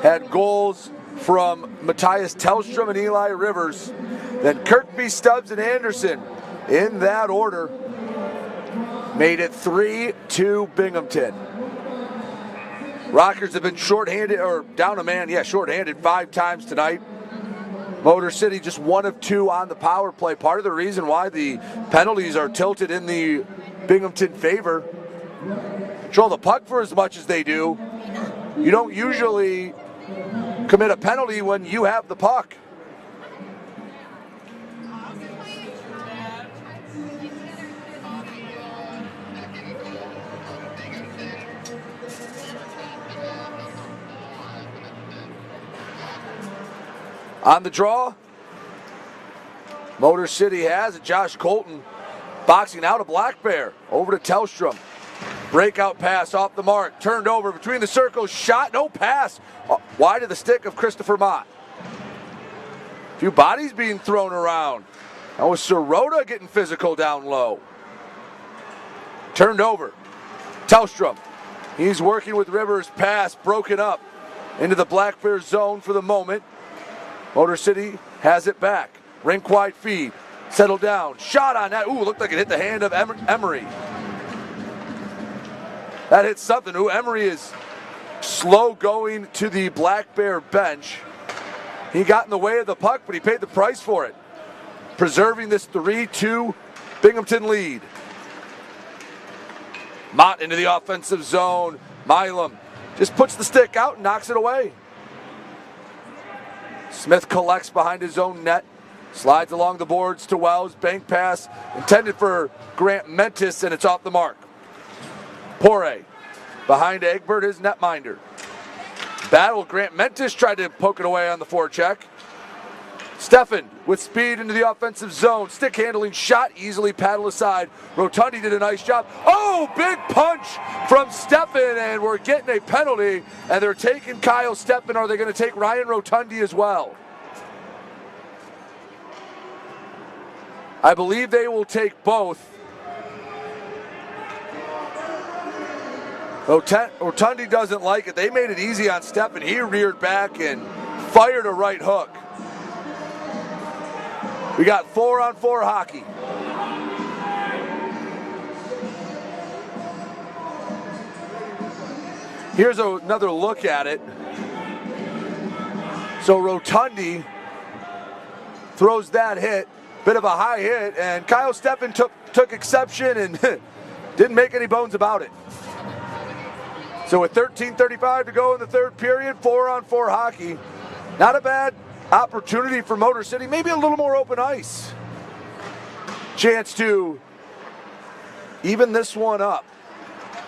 Had goals from Matthias Tellstrom and Eli Rivers. Then Kirkby, Stubbs, and Anderson, in that order, made it 3-2 Binghamton. Rockers have been shorthanded, or down a man, shorthanded 5 times tonight. Motor City just 1 of 2 on the power play. Part of the reason why the penalties are tilted in the Binghamton favor. Control the puck for as much as they do. You don't usually commit a penalty when you have the puck. On the draw, Motor City has it. Josh Colton boxing out a Black Bear. Over to Tellstrom. Breakout pass off the mark. Turned over between the circles. Shot, no pass. Wide of the stick of Christopher Mott. A few bodies being thrown around. That was Sirota getting physical down low. Turned over. Tellstrom. He's working with Rivers. Pass broken up into the Black Bear zone for the moment. Motor City has it back. Rink wide feed. Settle down. Shot on that. Ooh, looked like it hit the hand of Emery. That hit something. Ooh, Emery is slow going to the Black Bear bench. He got in the way of the puck, but he paid the price for it. Preserving this 3-2 Binghamton lead. Mott into the offensive zone. Milam just puts the stick out and knocks it away. Smith collects behind his own net. Slides along the boards to Wells. Bank pass intended for Grant Mentis, and it's off the mark. Poirier behind Egbert, his netminder. Battle. Grant Mentis tried to poke it away on the forecheck. Steffen with speed into the offensive zone. Stick handling shot, easily paddle aside. Rotundi did a nice job. Oh, big punch from Steffen, and we're getting a penalty. And they're taking Kyle Steffen. Are they going to take Ryan Rotundi as well? I believe they will take both. Rotundi doesn't like it. They made it easy on Steffen. He reared back and fired a right hook. We got 4-on-4 hockey. Here's another look at it. So Rotundi throws that hit. Bit of a high hit, and Kyle Steffen took exception and didn't make any bones about it. So with 13:35 to go in the third period, 4-on-4 hockey. Not a bad opportunity for Motor City, maybe a little more open ice. Chance to even this one up.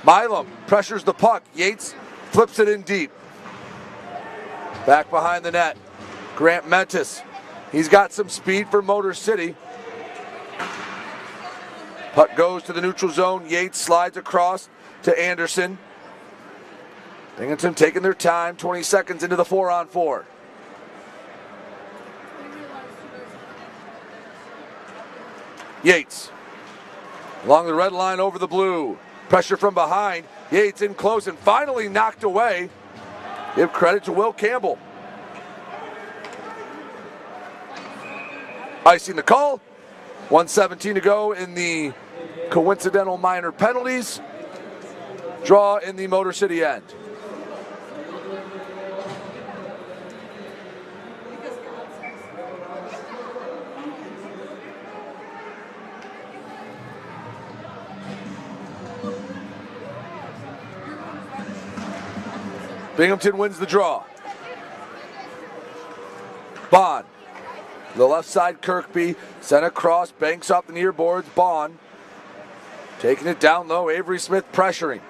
Milam pressures the puck. Yates flips it in deep. Back behind the net. Grant Mentis. He's got some speed for Motor City. Puck goes to the neutral zone. Yates slides across to Anderson. Binghamton taking their time. 20 seconds into the 4-on-4. Yates along the red line over the blue. Pressure from behind. Yates in close and finally knocked away. Give credit to Will Campbell. Icing the call. 1:17 to go in the coincidental minor penalties. Draw in the Motor City end. Binghamton wins the draw. Bond. The left side, Kirkby, sent across, banks off the near boards, Bond. Taking it down low, Avery Smith pressuring.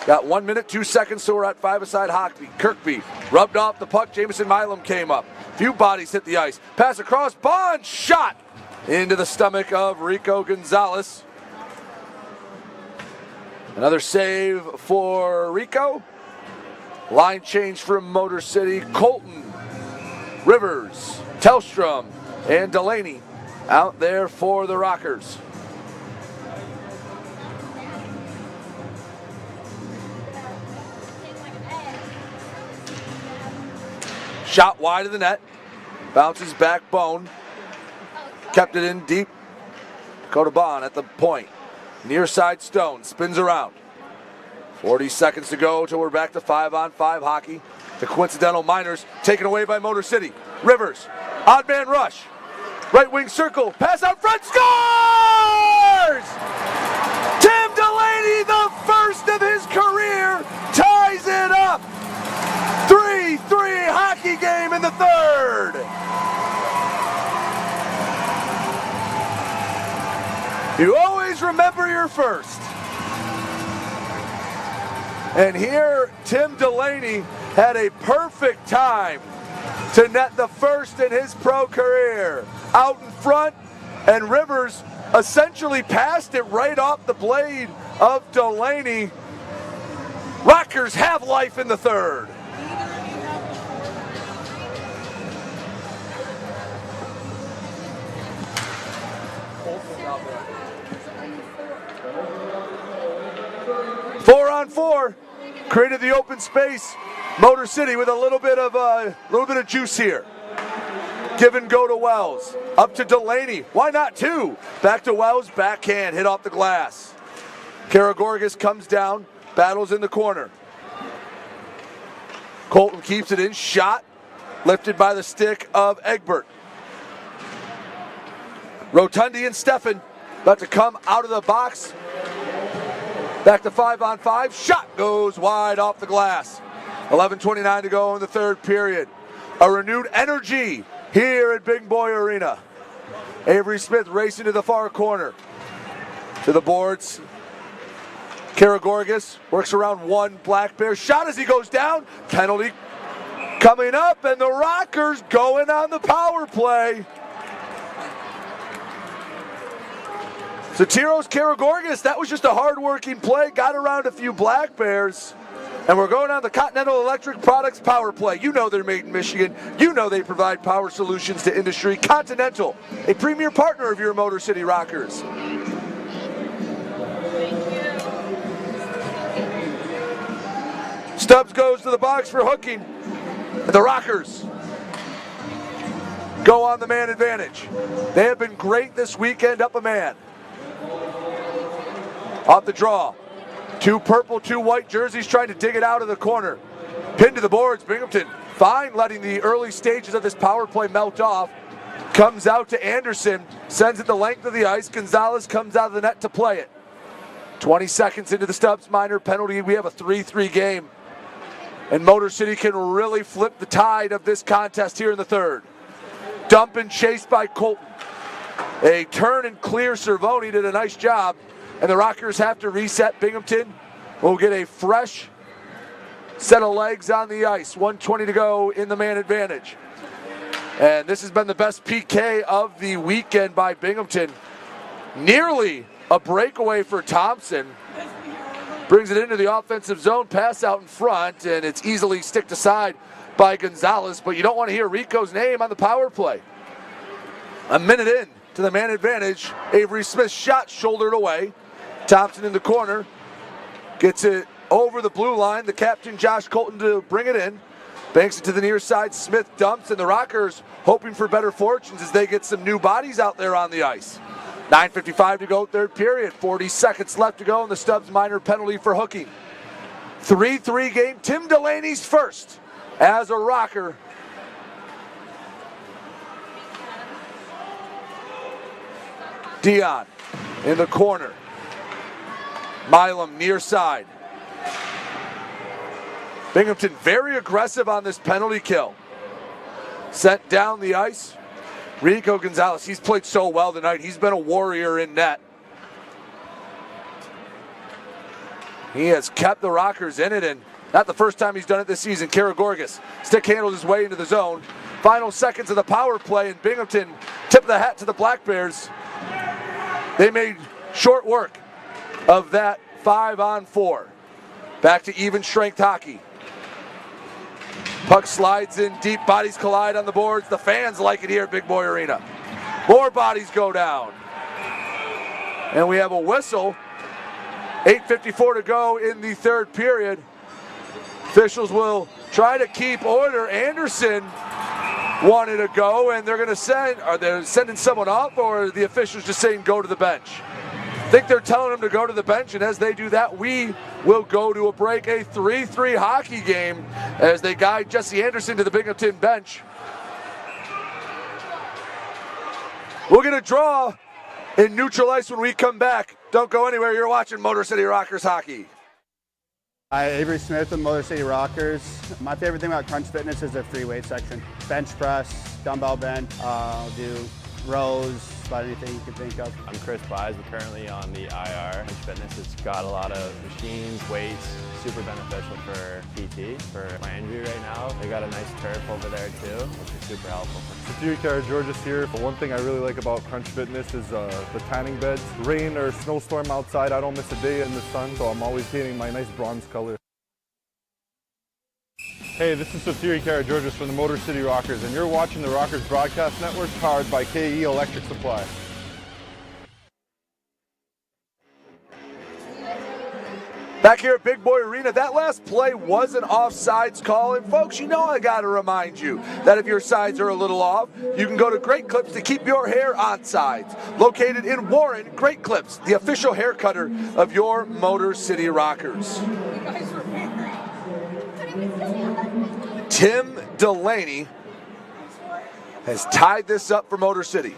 Got 1 minute, 2 seconds, so we're at five-a-side hockey. Kirkby rubbed off the puck, Jamison Milam came up. Few bodies hit the ice. Pass across, Bond, shot into the stomach of Rico Gonzalez. Another save for Rico. Line change from Motor City, Colton, Rivers, Tellstrom, and Delaney out there for the Rockers. Shot wide of the net. Bounces back, Bone. Kept it in deep. Dakota Bond at the point. Near side, Stone spins around. 40 seconds to go till we're back to 5-on-5 hockey. The coincidental minors taken away by Motor City. Rivers, odd man rush. Right wing circle, pass out front, scores! Tim Delaney, the first of his career, ties it up. 3-3 hockey game in the third. You always remember your first. And here, Tim Delaney had a perfect time to net the first in his pro career. Out in front, and Rivers essentially passed it right off the blade of Delaney. Rockers have life in the third. Four on four. Created the open space. Motor City with a little bit of juice here. Give and go to Wells. Up to Delaney. Why not two? Back to Wells. Backhand. Hit off the glass. Karagorgis comes down. Battles in the corner. Colton keeps it in. Shot. Lifted by the stick of Egbert. Rotundi and Steffen about to come out of the box. Back to 5-on-5. Shot goes wide off the glass. 11:29 to go in the third period. A renewed energy here at Big Boy Arena. Avery Smith racing to the far corner. To the boards. Karagorgis works around one. Black Bear shot as he goes down. Penalty coming up, and the Rockers going on the power play. Sotiros Karagorgis, that was just a hard-working play. Got around a few Black Bears. And we're going on the Continental Electric Products power play. You know they're made in Michigan. You know they provide power solutions to industry. Continental, a premier partner of your Motor City Rockers. Stubbs goes to the box for hooking. The Rockers go on the man advantage. They have been great this weekend, up a man. Off the draw. Two purple, two white jerseys trying to dig it out of the corner. Pinned to the boards, Binghamton. Fine letting the early stages of this power play melt off. Comes out to Anderson, sends it the length of the ice. Gonzalez comes out of the net to play it. 20 seconds into the Stubbs minor penalty. We have a 3-3 game. And Motor City can really flip the tide of this contest here in the third. Dump and chase by Colton. A turn and clear. Cervoni did a nice job. And the Rockers have to reset. Binghamton will get a fresh set of legs on the ice. 1:20 to go in the man advantage. And this has been the best PK of the weekend by Binghamton. Nearly a breakaway for Thompson. Brings it into the offensive zone, pass out in front, and it's easily sticked aside by Gonzalez. But you don't want to hear Rico's name on the power play. A minute in to the man advantage. Avery Smith shot shouldered away. Thompson in the corner. Gets it over the blue line. The captain, Josh Colton, to bring it in. Banks it to the near side. Smith dumps, and the Rockers hoping for better fortunes as they get some new bodies out there on the ice. 9:55 to go, third period. 40 seconds left to go in the Stubbs minor penalty for hooking. 3-3 game. Tim Delaney's first as a Rocker. Dion in the corner. Milam near side. Binghamton very aggressive on this penalty kill. Sent down the ice. Rico Gonzalez, he's played so well tonight. He's been a warrior in net. He has kept the Rockers in it, and not the first time he's done it this season. Karagorgis stick handles his way into the zone. Final seconds of the power play, and Binghamton tip of the hat to the Black Bears. They made short work of that 5-on-4. Back to even strength hockey. Puck slides in deep, bodies collide on the boards. The fans like it here at Big Boy Arena. More bodies go down. And we have a whistle. 8:54 to go in the third period. Officials will try to keep order. Anderson wanted to go, and they're going to send, are they sending someone off, or are the officials just saying go to the bench? I think they're telling them to go to the bench, and as they do that, we will go to a break. A 3-3 hockey game as they guide Jesse Anderson to the Binghamton bench. We'll get a draw in neutral ice when we come back. Don't go anywhere. You're watching Motor City Rockers hockey. Hi, Avery Smith with Motor City Rockers. My favorite thing about Crunch Fitness is their free weight section. Bench press, dumbbell bench, do rows, about anything you can think of. I'm Chris Pies. We're currently on the IR. Crunch Fitness, it's got a lot of machines, weights, super beneficial for PT, for my injury right now. They got a nice turf over there too, which is super helpful. Georges here. One thing I really like about Crunch Fitness is the tanning beds. Rain or snowstorm outside, I don't miss a day in the sun, so I'm always getting my nice bronze color. Hey, this is Satiri Karageorgis from the Motor City Rockers, and you're watching the Rockers Broadcast Network, powered by KE Electric Supply. Back here at Big Boy Arena, that last play was an offsides call. And folks, you know I got to remind you that if your sides are a little off, you can go to Great Clips to keep your hair on sides. Located in Warren, Great Clips, the official hair cutter of your Motor City Rockers. Tim Delaney has tied this up for Motor City.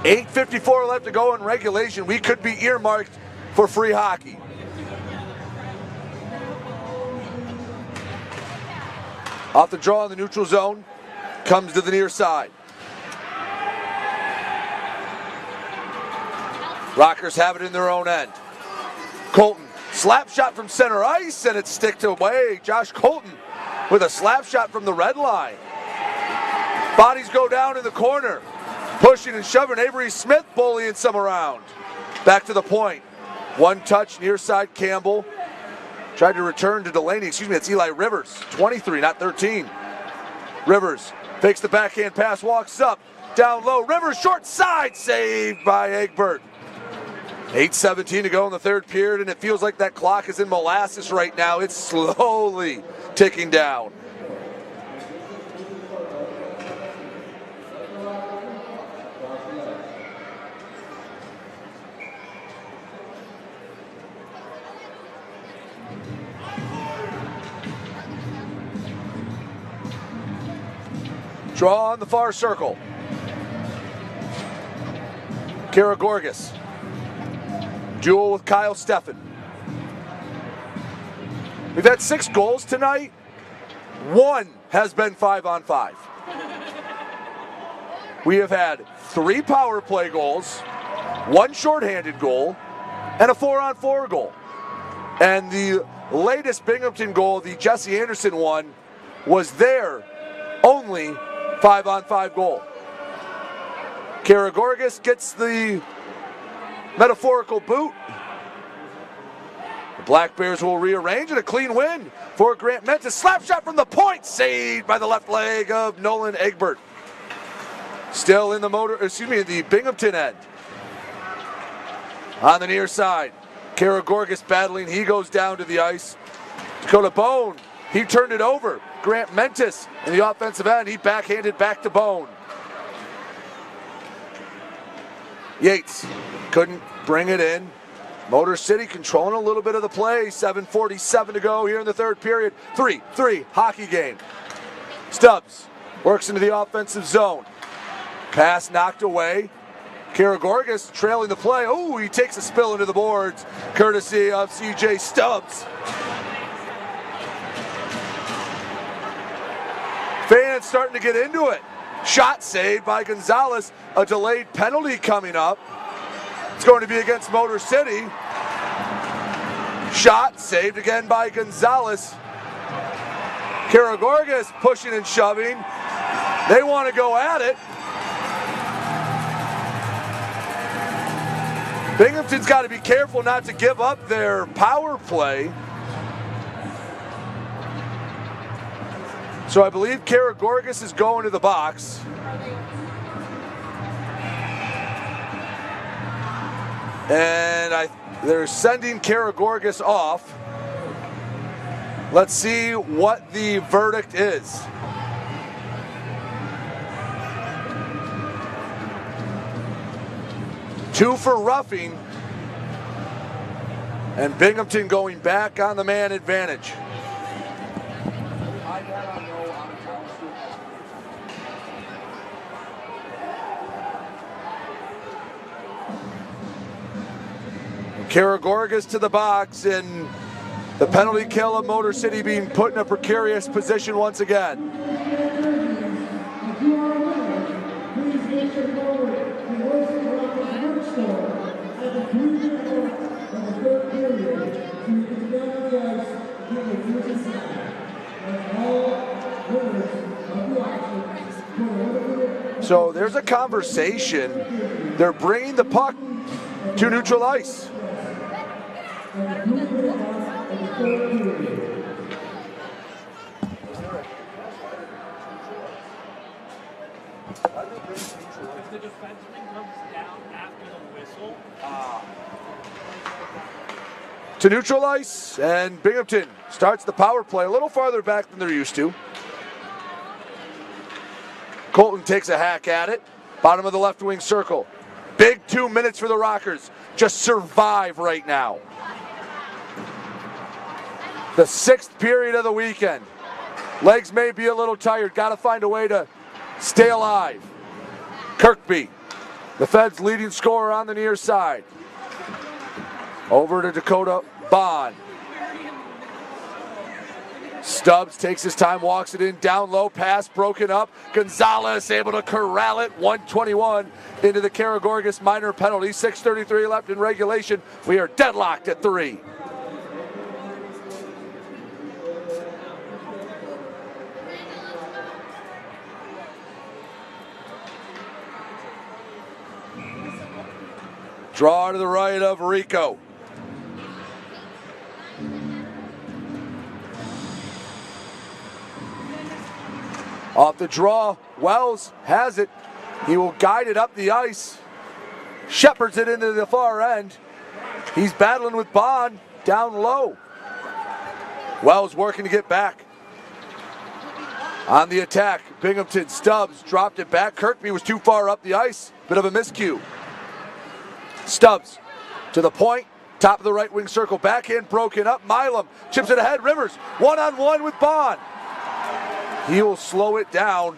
8:54 left to go in regulation. We could be earmarked for free hockey. Off the draw in the neutral zone, comes to the near side. Rockers have it in their own end. Colton, slap shot from center ice, and it sticked away. Josh Colton with a slap shot from the red line. Bodies go down in the corner. Pushing and shoving, Avery Smith bullying some around. Back to the point. One touch, near side Campbell. Tried to return to Delaney, that's Eli Rivers. 23, not 13. Rivers fakes the backhand pass, walks up, down low. Rivers, short side, saved by Egbert. 8:17 to go in the third period, and it feels like that clock is in molasses right now. It's slowly ticking down. Draw on the far circle. Karagorgis. Duel with Kyle Steffen. We've had 6 goals tonight. 1 has been 5-on-5. We have had 3 power play goals, 1 shorthanded goal, and a 4-on-4 goal. And the latest Binghamton goal, the Jesse Anderson one, was their only 5-on-5 goal. Karagorgis gets the metaphorical boot. The Black Bears will rearrange, and a clean win for Grant Mentis. Slap shot from the point, saved by the left leg of Nolan Egbert. Still in the Binghamton end. On the near side, Karagorgis battling, he goes down to the ice. Dakota Bone, he turned it over. Grant Mentis in the offensive end, he backhanded back to Bone. Yates couldn't bring it in. Motor City controlling a little bit of the play. 7:47 to go here in the third period. 3-3 hockey game. Stubbs works into the offensive zone. Pass knocked away. Karagorgis trailing the play. Oh, he takes a spill into the boards, courtesy of CJ Stubbs. Fans starting to get into it. Shot saved by Gonzalez. A delayed penalty coming up. It's going to be against Motor City. Shot saved again by Gonzalez. Karagorgis pushing and shoving. They want to go at it. Binghamton's got to be careful not to give up their power play. So I believe Karagorgis is going to the box. And they're sending Karagorgis off. Let's see what the verdict is. Two for roughing. And Binghamton going back on the man advantage. Karagorgis to the box, and the penalty kill of Motor City being put in a precarious position once again. So there's a conversation. They're bringing the puck to neutral ice. If the defenseman comes down after the whistle, to neutral ice, and Binghamton starts the power play a little farther back than they're used to. Colton takes a hack at it. Bottom of the left wing circle. Big 2 minutes for the Rockers. Just survive right now. The 6th period of the weekend. Legs may be a little tired. Got to find a way to stay alive. Kirkby, the Fed's leading scorer on the near side. Over to Dakota Bond. Stubbs takes his time, walks it in, down low, pass broken up. Gonzalez able to corral it, 121 into the Karagorgis minor penalty. 6:33 left in regulation. We are deadlocked at 3. Draw to the right of Rico. Off the draw, Wells has it. He will guide it up the ice. Shepherds it into the far end. He's battling with Bond down low. Wells working to get back. On the attack, Binghamton. Stubbs dropped it back. Kirkby was too far up the ice. Bit of a miscue. Stubbs to the point. Top of the right wing circle. Backhand broken up. Milam chips it ahead. Rivers one-on-one with Bond. He will slow it down.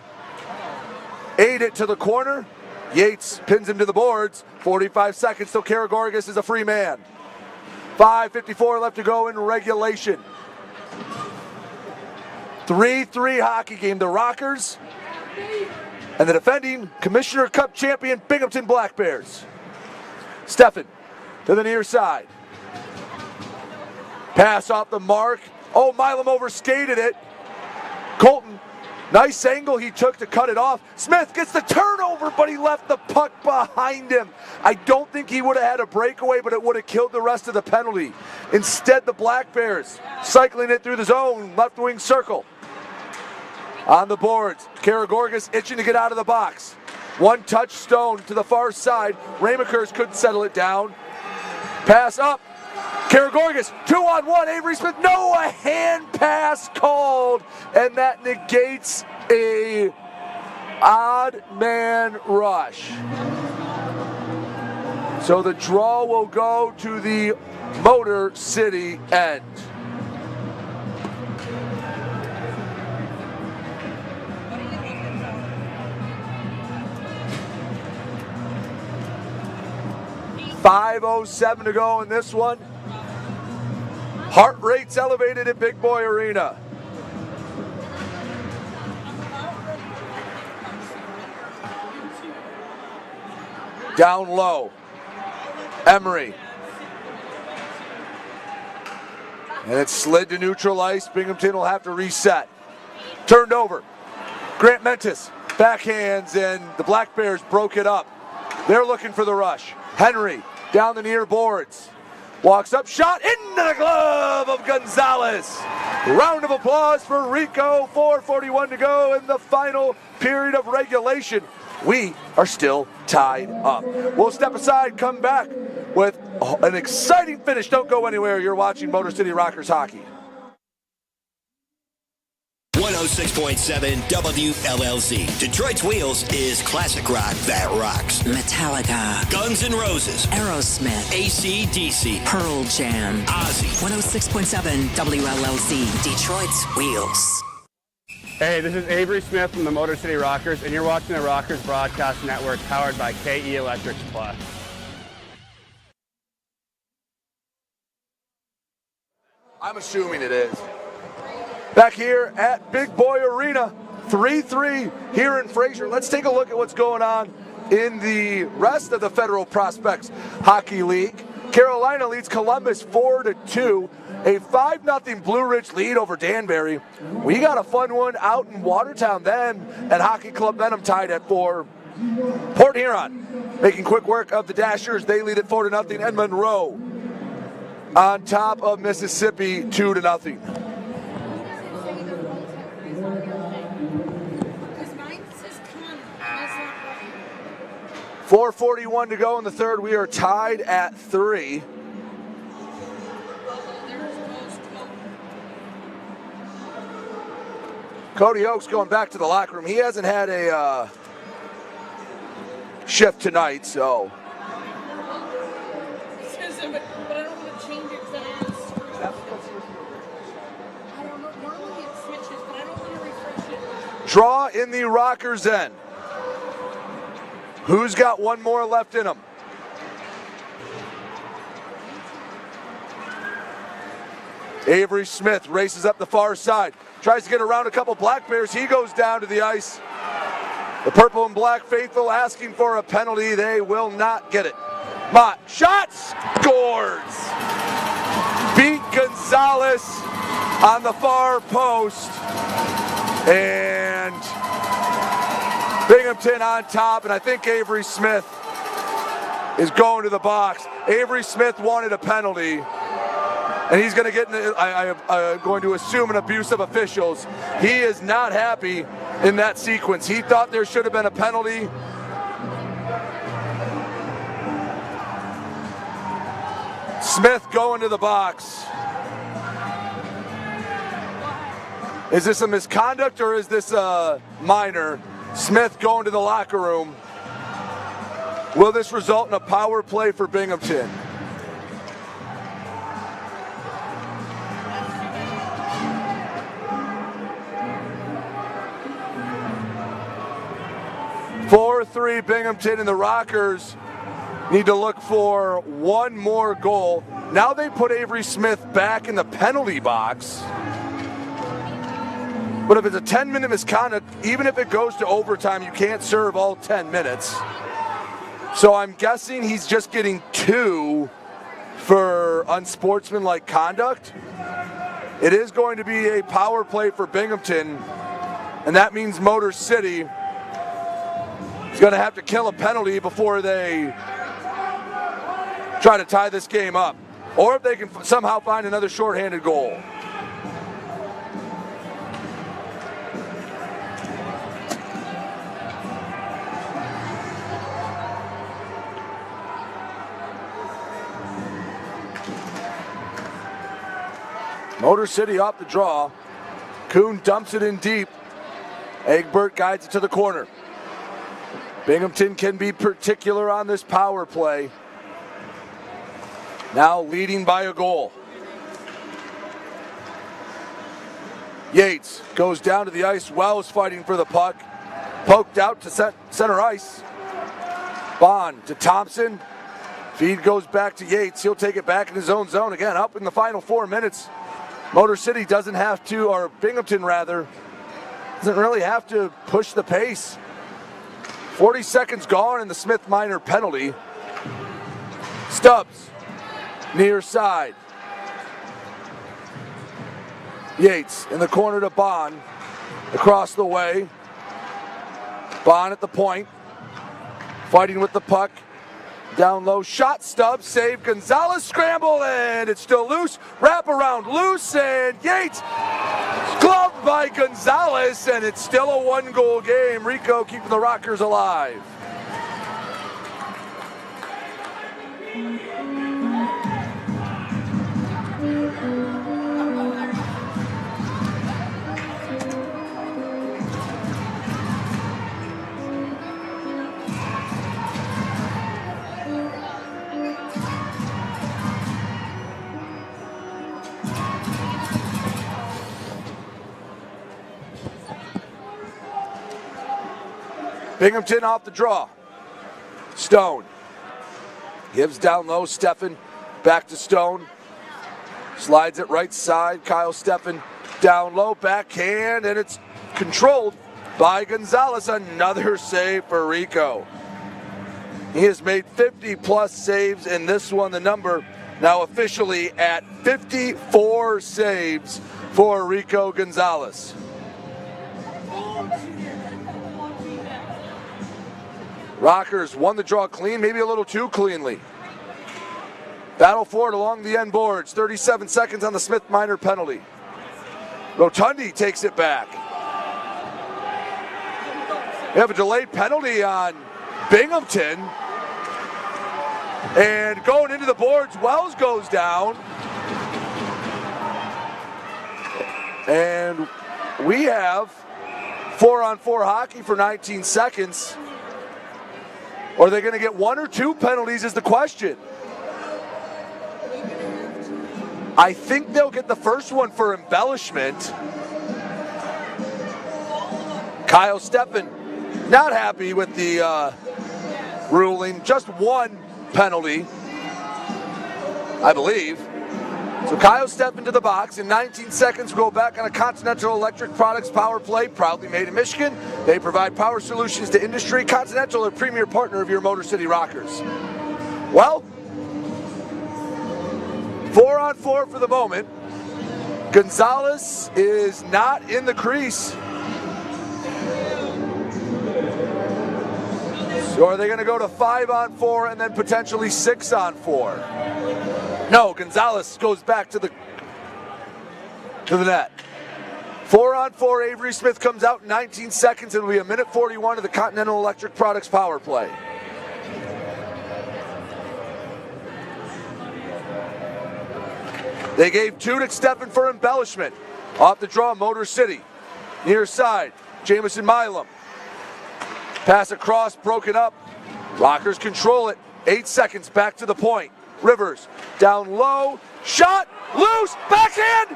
Aid it to the corner. Yates pins him to the boards. 45 seconds till Karagorgis is a free man. 5:54 left to go in regulation. 3-3 hockey game. The Rockers and the defending Commissioner Cup champion Binghamton Black Bears. Steffen to the near side. Pass off the mark. Oh, Milam overskated it. Colton, nice angle he took to cut it off. Smith gets the turnover, but he left the puck behind him. I don't think he would have had a breakaway, but it would have killed the rest of the penalty. Instead, the Black Bears cycling it through the zone, left wing circle. On the boards, Karagorgis itching to get out of the box. One touchstone to the far side. Ramakers couldn't settle it down. Pass up. Karagorgis, 2-on-1, Avery Smith, no, a hand pass called, and that negates a odd man rush. So the draw will go to the Motor City end. .507 to go in this one. Heart rates elevated at Big Boy Arena. Down low. Emery. And it's slid to neutral ice. Binghamton will have to reset. Turned over. Grant Mentis backhands, and the Black Bears broke it up. They're looking for the rush. Henry down the near boards. Walks up, shot into the glove of Gonzalez. Round of applause for Rico. 4:41 to go in the final period of regulation. We are still tied up. We'll step aside, come back with an exciting finish. Don't go anywhere. You're watching Motor City Rockers hockey. 106.7 WLLZ. Detroit's Wheels is classic rock that rocks. Metallica, Guns N' Roses, Aerosmith, AC/DC, Pearl Jam, Ozzy. 106.7 WLLZ. Detroit's Wheels. Hey, this is Avery Smith from the Motor City Rockers, and you're watching the Rockers Broadcast Network, powered by KE Electric Supply. I'm assuming it is. Back here at Big Boy Arena, 3-3 here in Fraser. Let's take a look at what's going on in the rest of the Federal Prospects Hockey League. Carolina leads Columbus 4-2. A 5-0 Blue Ridge lead over Danbury. We got a fun one out in Watertown then, and Hockey Club Benham tied at 4. Port Huron making quick work of the Dashers. They lead at 4-0. And Monroe on top of Mississippi 2-0. 4:41 to go in the third. We are tied at 3. Cody Oakes going back to the locker room. He hasn't had a shift tonight, so. But I don't want to change it because I don't screw up. I don't know. Normally it switches, but I don't want to refresh it. Draw in the Rockers' end. Who's got one more left in them? Avery Smith races up the far side. Tries to get around a couple Black Bears. He goes down to the ice. The purple and black faithful asking for a penalty. They will not get it. Mott, shot, scores! Beat Gonzalez on the far post. And Binghamton on top, and I think Avery Smith is going to the box. Avery Smith wanted a penalty, and he's going to get, I'm going to assume, an abuse of officials. He is not happy in that sequence. He thought there should have been a penalty. Smith going to the box. Is this a misconduct or is this a minor? Smith going to the locker room. Will this result in a power play for Binghamton? (4-3) Binghamton, and the Rockers need to look for one more goal. Now they put Avery Smith back in the penalty box. But if it's a 10-minute misconduct, even if it goes to overtime, you can't serve all 10 minutes. So I'm guessing he's just getting 2 for unsportsmanlike conduct. It is going to be a power play for Binghamton, and that means Motor City is going to have to kill a penalty before they try to tie this game up, or if they can somehow find another shorthanded goal. Motor City off the draw. Kuhn dumps it in deep. Egbert guides it to the corner. Binghamton can be particular on this power play. Now leading by a goal. Yates goes down to the ice. Wells fighting for the puck. Poked out to center ice. Bond to Thompson. Feed goes back to Yates. He'll take it back in his own zone again. Up in the final 4 minutes. Motor City doesn't have to, or Binghamton rather, doesn't really have to push the pace. 40 seconds gone in the Smith minor penalty. Stubbs, near side. Yates in the corner to Bond. Across the way. Bond at the point. Fighting with the puck. Down low, shot, Stubbs, save, Gonzalez, scramble, and it's still loose. Wrap around, loose, and Yates gloved by Gonzalez, and it's still a 1-goal game. Rico keeping the Rockers alive. Binghamton off the draw. Stone gives down low. Steffen back to Stone. Slides it right side. Kyle Steffen down low. Backhand, and it's controlled by Gonzalez. Another save for Rico. He has made 50-plus saves in this one. The number now officially at 54 saves for Rico Gonzalez. Rockers won the draw clean, maybe a little too cleanly. Battle for it along the end boards. 37 seconds on the Smith minor penalty. Rotundi takes it back. We have a delayed penalty on Binghamton. And going into the boards, Wells goes down. And we have 4-on-4 hockey for 19 seconds. Or are they going to get 1 or 2 penalties is the question. I think they'll get the first one for embellishment. Kyle Steffen not happy with the ruling. Just 1 penalty, I believe. So Kyle Steffen to the box. In 19 seconds, we'll go back on a Continental Electric Products power play, proudly made in Michigan. They provide power solutions to industry. Continental, a premier partner of your Motor City Rockers. Well, 4-on-4 for the moment. Gonzalez is not in the crease. So are they going to go to 5-on-4 and then potentially 6-on-4? No, Gonzalez goes back to the net. 4-on-4, Avery Smith comes out in 19 seconds. It'll be 1:41 of the Continental Electric Products power play. They gave 2 to Steffen for embellishment. Off the draw, Motor City. Near side, Jamison Milam. Pass across, broken up. Rockers control it. 8 seconds, back to the point. Rivers, down low, shot, loose, backhand!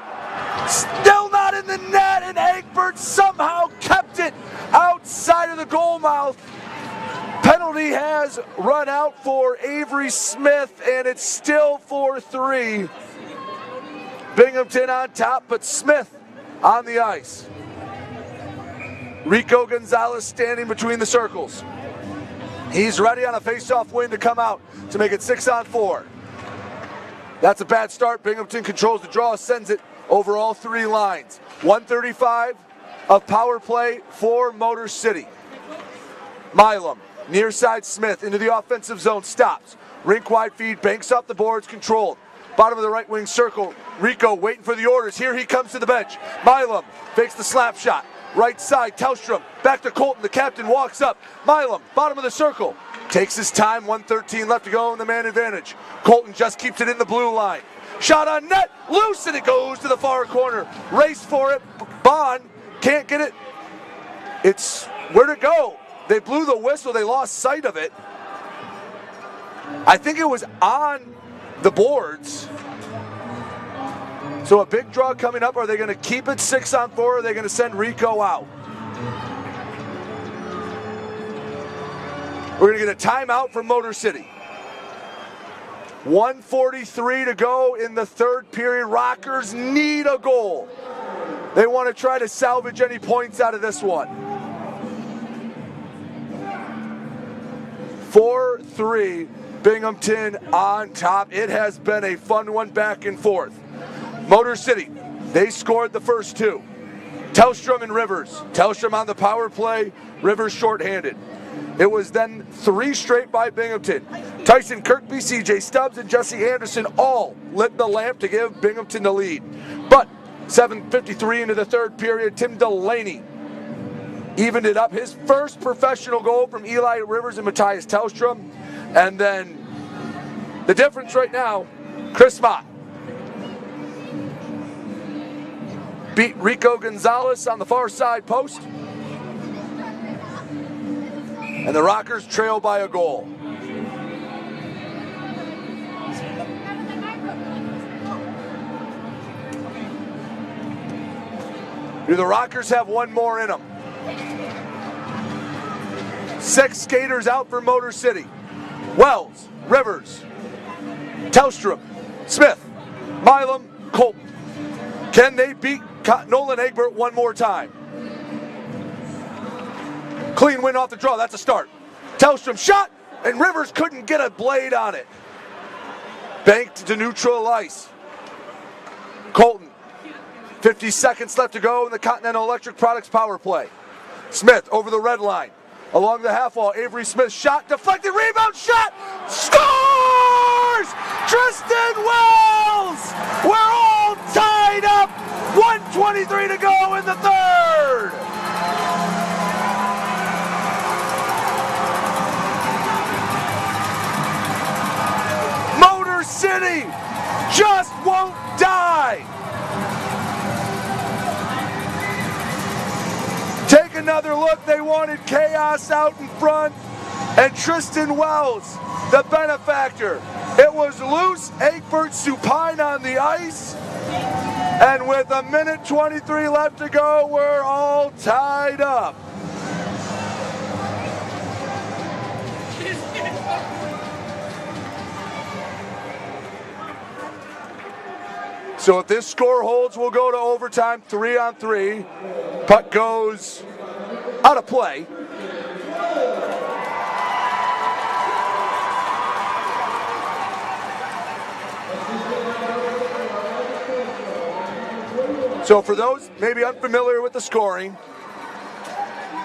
Still not in the net, and Egbert somehow kept it outside of the goal mouth. Penalty has run out for Avery Smith, and it's still 4-3. Binghamton on top, but Smith on the ice. Rico Gonzalez standing between the circles. He's ready on a face-off win to come out to make it 6-on-4. That's a bad start. Binghamton controls the draw, sends it over all 3 lines. 1:35 of power play for Motor City. Milam, near side Smith into the offensive zone, stops. Rink-wide feed, banks off the boards, controlled. Bottom of the right wing circle, Rico waiting for the orders. Here he comes to the bench. Milam fakes the slap shot. Right side, Tellstrom, back to Colton. The captain walks up. Milam, bottom of the circle. Takes his time, 1:13 left to go in the man advantage. Colton just keeps it in the blue line. Shot on net, loose, and it goes to the far corner. Race for it, Bond can't get it. Where'd it go? They blew the whistle, they lost sight of it. I think it was on the boards. So a big draw coming up. Are they going to keep it 6-on-4 or are they going to send Rico out? We're going to get a timeout from Motor City. 1:43 to go in the third period. Rockers need a goal. They want to try to salvage any points out of this one. 4-3, Binghamton on top. It has been a fun one back and forth. Motor City, they scored the first 2. Tellstrom and Rivers. Tellstrom on the power play, Rivers shorthanded. It was then 3 straight by Binghamton. Tyson Kirkby, CJ Stubbs, and Jesse Anderson all lit the lamp to give Binghamton the lead. But 7:53 into the third period, Tim Delaney evened it up. His first professional goal from Eli Rivers and Matthias Tellstrom. And then the difference right now, Chris Mott beat Rico Gonzalez on the far side post. And the Rockers trail by a goal. Do the Rockers have one more in them? 6 skaters out for Motor City. Wells, Rivers, Tellstrom, Smith, Milam, Colton. Can they beat Nolan Egbert one more time? Clean win off the draw, that's a start. Tellstrom shot, and Rivers couldn't get a blade on it. Banked to neutral ice. Colton, 50 seconds left to go in the Continental Electric Products power play. Smith over the red line. Along the half wall, Avery Smith shot, deflected, rebound, shot, scores! Tristan Wells! We're all tied up! 1:23 to go in the third! Motor City just won't die! Take a another look. They wanted chaos out in front. And Tristan Wells, the benefactor. It was loose, Egbert supine on the ice. And with 1:23 left to go, we're all tied up. So if this score holds, we'll go to overtime, 3-on-3. Puck goes out of play. So for those maybe unfamiliar with the scoring,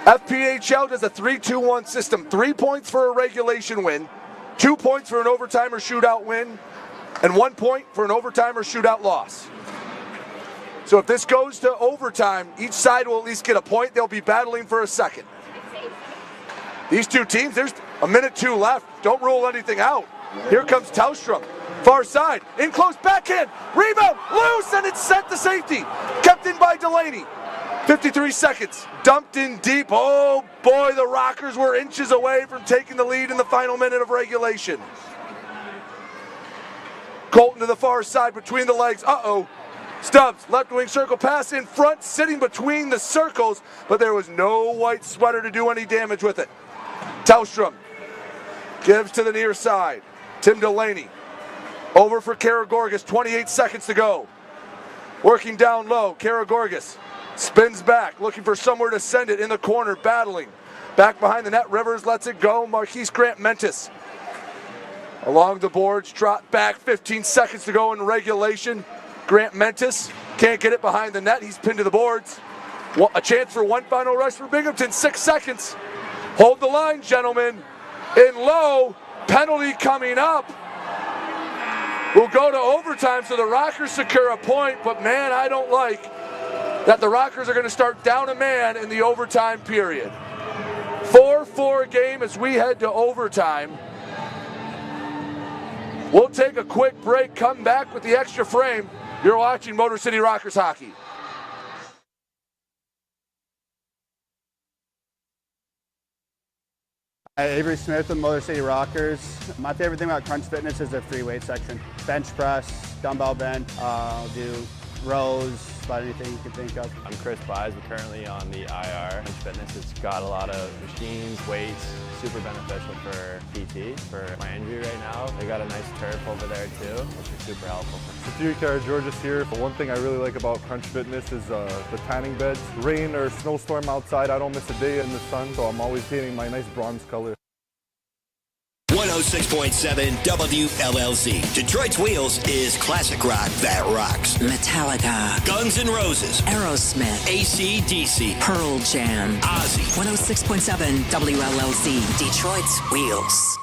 FPHL does a 3-2-1 system. 3 points for a regulation win, 2 points for an overtime or shootout win, and 1 point for an overtime or shootout loss. So if this goes to overtime, each side will at least get a point. They'll be battling for a second. These two teams, there's 1:02 left. Don't rule anything out. Here comes Tellstrom. Far side, in close, backhand, rebound, loose, and it's sent to safety. Kept in by Delaney. 53 seconds, dumped in deep. Oh boy, the Rockers were inches away from taking the lead in the final minute of regulation. Colton to the far side between the legs. Uh-oh. Stubbs, left wing circle pass in front, sitting between the circles, but there was no white sweater to do any damage with it. Tellstrom gives to the near side. Tim Delaney. Over for Karagorgis, 28 seconds to go. Working down low, Karagorgis spins back, looking for somewhere to send it in the corner, battling. Back behind the net, Rivers lets it go. Marquise Grant Mentis. Along the boards, trot back, 15 seconds to go in regulation. Grant Mentis can't get it behind the net, he's pinned to the boards. A chance for one final rush for Binghamton, 6 seconds. Hold the line, gentlemen. In low, penalty coming up. We'll go to overtime so the Rockers secure a point, but man, I don't like that the Rockers are going to start down a man in the overtime period. 4-4 game as we head to overtime. We'll take a quick break, come back with the extra frame. You're watching Motor City Rockers hockey. Avery Smith with Motor City Rockers. My favorite thing about Crunch Fitness is their free weight section. Bench press, dumbbell bench, I'll do rows, about anything you can think of. I'm Chris Buys. We're currently on the IR. Crunch Fitness, it's got a lot of machines, weights, super beneficial for PT, for my injury right now. They got a nice turf over there too, which is super helpful. It's Georges here. But one thing I really like about Crunch Fitness is the tanning beds. Rain or snowstorm outside, I don't miss a day in the sun, so I'm always hitting my nice bronze color. 106.7 WLLZ. Detroit's Wheels is classic rock that rocks. Metallica, Guns N' Roses, Aerosmith, AC/DC, Pearl Jam, Ozzy. 106.7 WLLZ. Detroit's Wheels.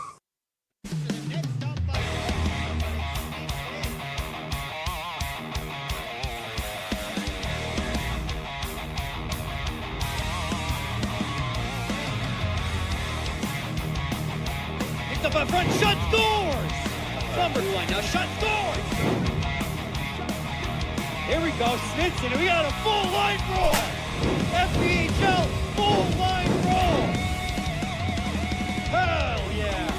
Up in front, shut doors! Number one, now shut doors! Here we go, Snitson, we got a full line roll! FPHL, full line roll! Hell yeah!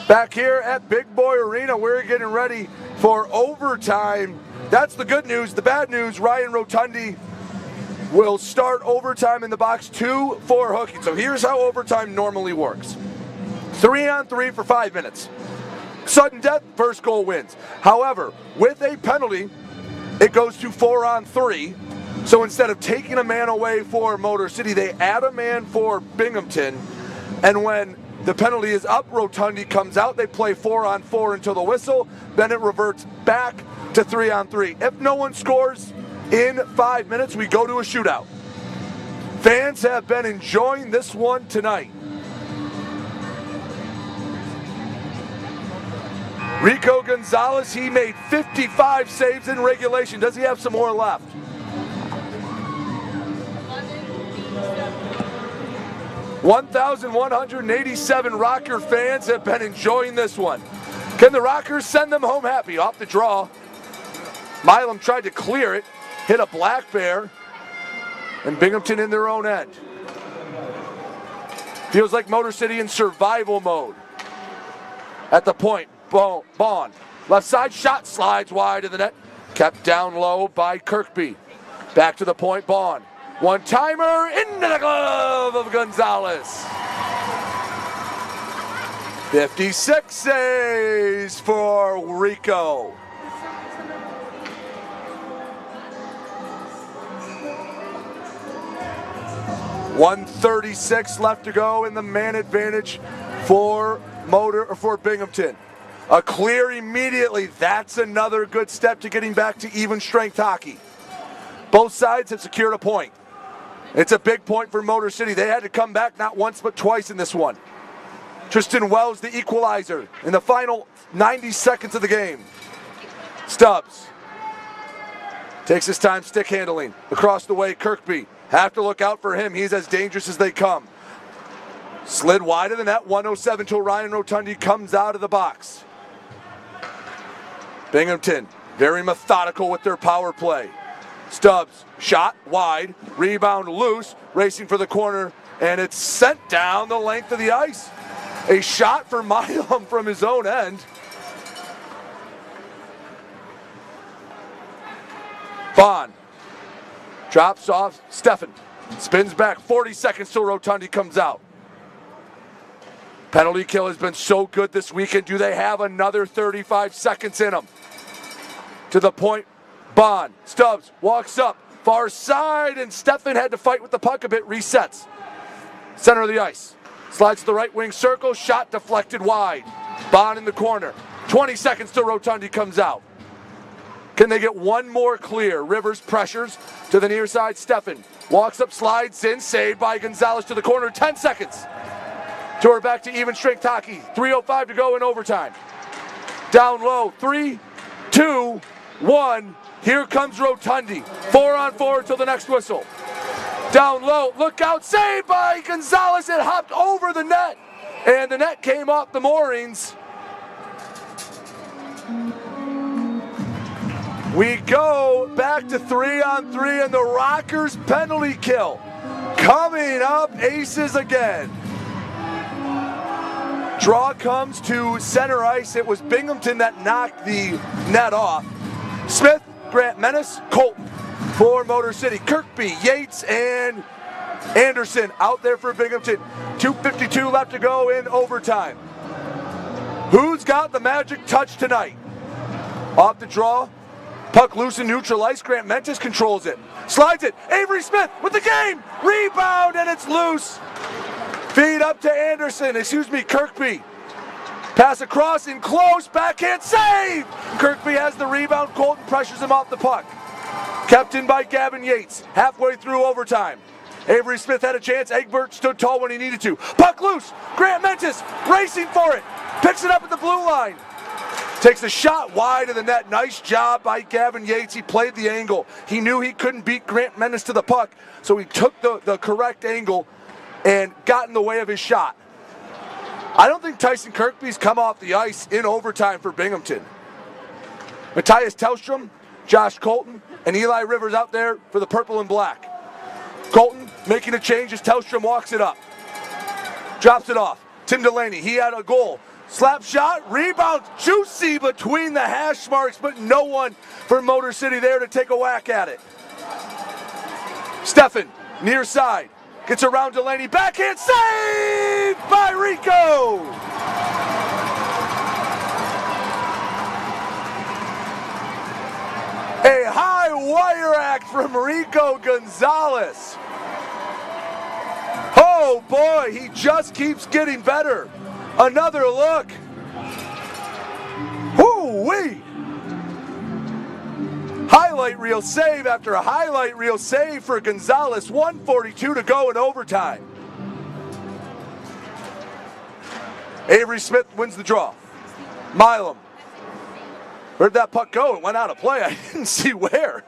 Back here at Big Boy Arena, we're getting ready for overtime. That's the good news. The bad news, Ryan Rotundi will start overtime in the box 2 for hooking. So here's how overtime normally works. 3-on-3 for 5 minutes. Sudden death, first goal wins. However, with a penalty, it goes to 4-on-3. So instead of taking a man away for Motor City, they add a man for Binghamton. And when the penalty is up, Rotundi comes out. They play 4-on-4 until the whistle. Then it reverts back to 3-on-3. If no one scores in 5 minutes, we go to a shootout. Fans have been enjoying this one tonight. Rico Gonzalez, he made 55 saves in regulation. Does he have some more left? $1,187 Rocker fans have been enjoying this one. Can the Rockers send them home happy? Off the draw. Milam tried to clear it, hit a black bear, and Binghamton in their own end. Feels like Motor City in survival mode. At the point, Bond. Left side shot slides wide of the net. Kept down low by Kirkby. Back to the point, Bond. One-timer into the glove of Gonzalez. 56 saves for Rico. .136 left to go in the man advantage for Binghamton. A clear immediately. That's another good step to getting back to even strength hockey. Both sides have secured a point. It's a big point for Motor City. They had to come back not once but twice in this one. Tristan Wells, the equalizer, in the final 90 seconds of the game. Stubbs takes his time stick handling. Across the way, Kirkby. Have to look out for him. He's as dangerous as they come. Slid wide of the net, 107 till Ryan Rotundi comes out of the box. Binghamton, very methodical with their power play. Stubbs, shot wide, rebound loose, racing for the corner, and it's sent down the length of the ice. A shot for Milam from his own end. Bond drops off Steffen, spins back, 40 seconds till Rotundi comes out. Penalty kill has been so good this weekend. Do they have another 35 seconds in them? To the point, Bond. Stubbs walks up, far side, and Steffen had to fight with the puck a bit, resets. Center of the ice. Slides to the right wing circle, shot deflected wide. Bond in the corner. 20 seconds till Rotundi comes out. Can they get one more clear? Rivers pressures to the near side, Steffen. Walks up, slides in, saved by Gonzalez to the corner, 10 seconds. To her back to even strength hockey. 3:05 to go in overtime. Down low, 3, 2, 1. Here comes Rotundi. 4-on-4 until the next whistle. Down low, look out, saved by Gonzalez. It hopped over the net, and the net came off the moorings. We go back to 3-on-3 and the Rockers penalty kill. Coming up, aces again. Draw comes to center ice. It was Binghamton that knocked the net off. Smith, Grant Menace, Colton for Motor City. Kirkby, Yates, and Anderson out there for Binghamton. 2:52 left to go in overtime. Who's got the magic touch tonight? Off the draw. Puck loose in neutral ice. Grant Mentis controls it. Slides it. Avery Smith with the game. Rebound, and it's loose. Feed up to Anderson. Kirkby. Pass across in close. Backhand save. Kirkby has the rebound. Colton pressures him off the puck. Kept in by Gavin Yates. Halfway through overtime. Avery Smith had a chance. Egbert stood tall when he needed to. Puck loose. Grant Mentis racing for it. Picks it up at the blue line. Takes a shot wide of the net. Nice job by Gavin Yates. He played the angle. He knew he couldn't beat Grant Menace to the puck, so he took the correct angle and got in the way of his shot. I don't think Tyson Kirkby's come off the ice in overtime for Binghamton. Matthias Tellstrom, Josh Colton, and Eli Rivers out there for the purple and black. Colton making a change as Tellstrom walks it up. Drops it off. Tim Delaney, he had a goal. Slap shot, rebound, juicy between the hash marks, but no one for Motor City there to take a whack at it. Steffen, near side, gets around Delaney, backhand save by Rico! A high wire act from Rico Gonzalez. Oh boy, he just keeps getting better. Another look. Whoo-wee. Highlight reel save after a highlight reel save for Gonzalez. 1:42 to go in overtime. Avery Smith wins the draw. Milam. Where'd that puck go? It went out of play. I didn't see where.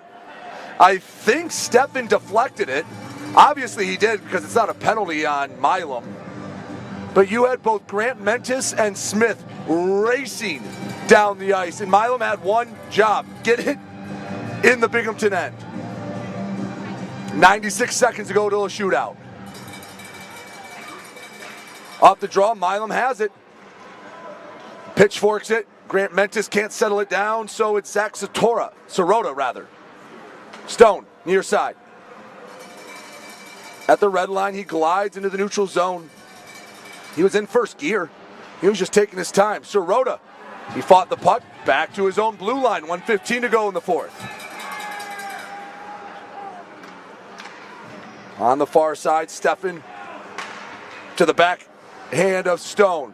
I think Steffen deflected it. Obviously he did because it's not a penalty on Milam. But you had both Grant Mentis and Smith racing down the ice. And Milam had one job. Get it in the Binghamton end. 96 seconds to go till a shootout. Off the draw, Milam has it. Pitchforks it. Grant Mentis can't settle it down, so it's Zach Sirota. Stone, near side. At the red line, he glides into the neutral zone. He was in first gear. He was just taking his time. Sirota, he fought the puck back to his own blue line. 1:15 to go in the fourth. On the far side, Steffen to the back hand of Stone.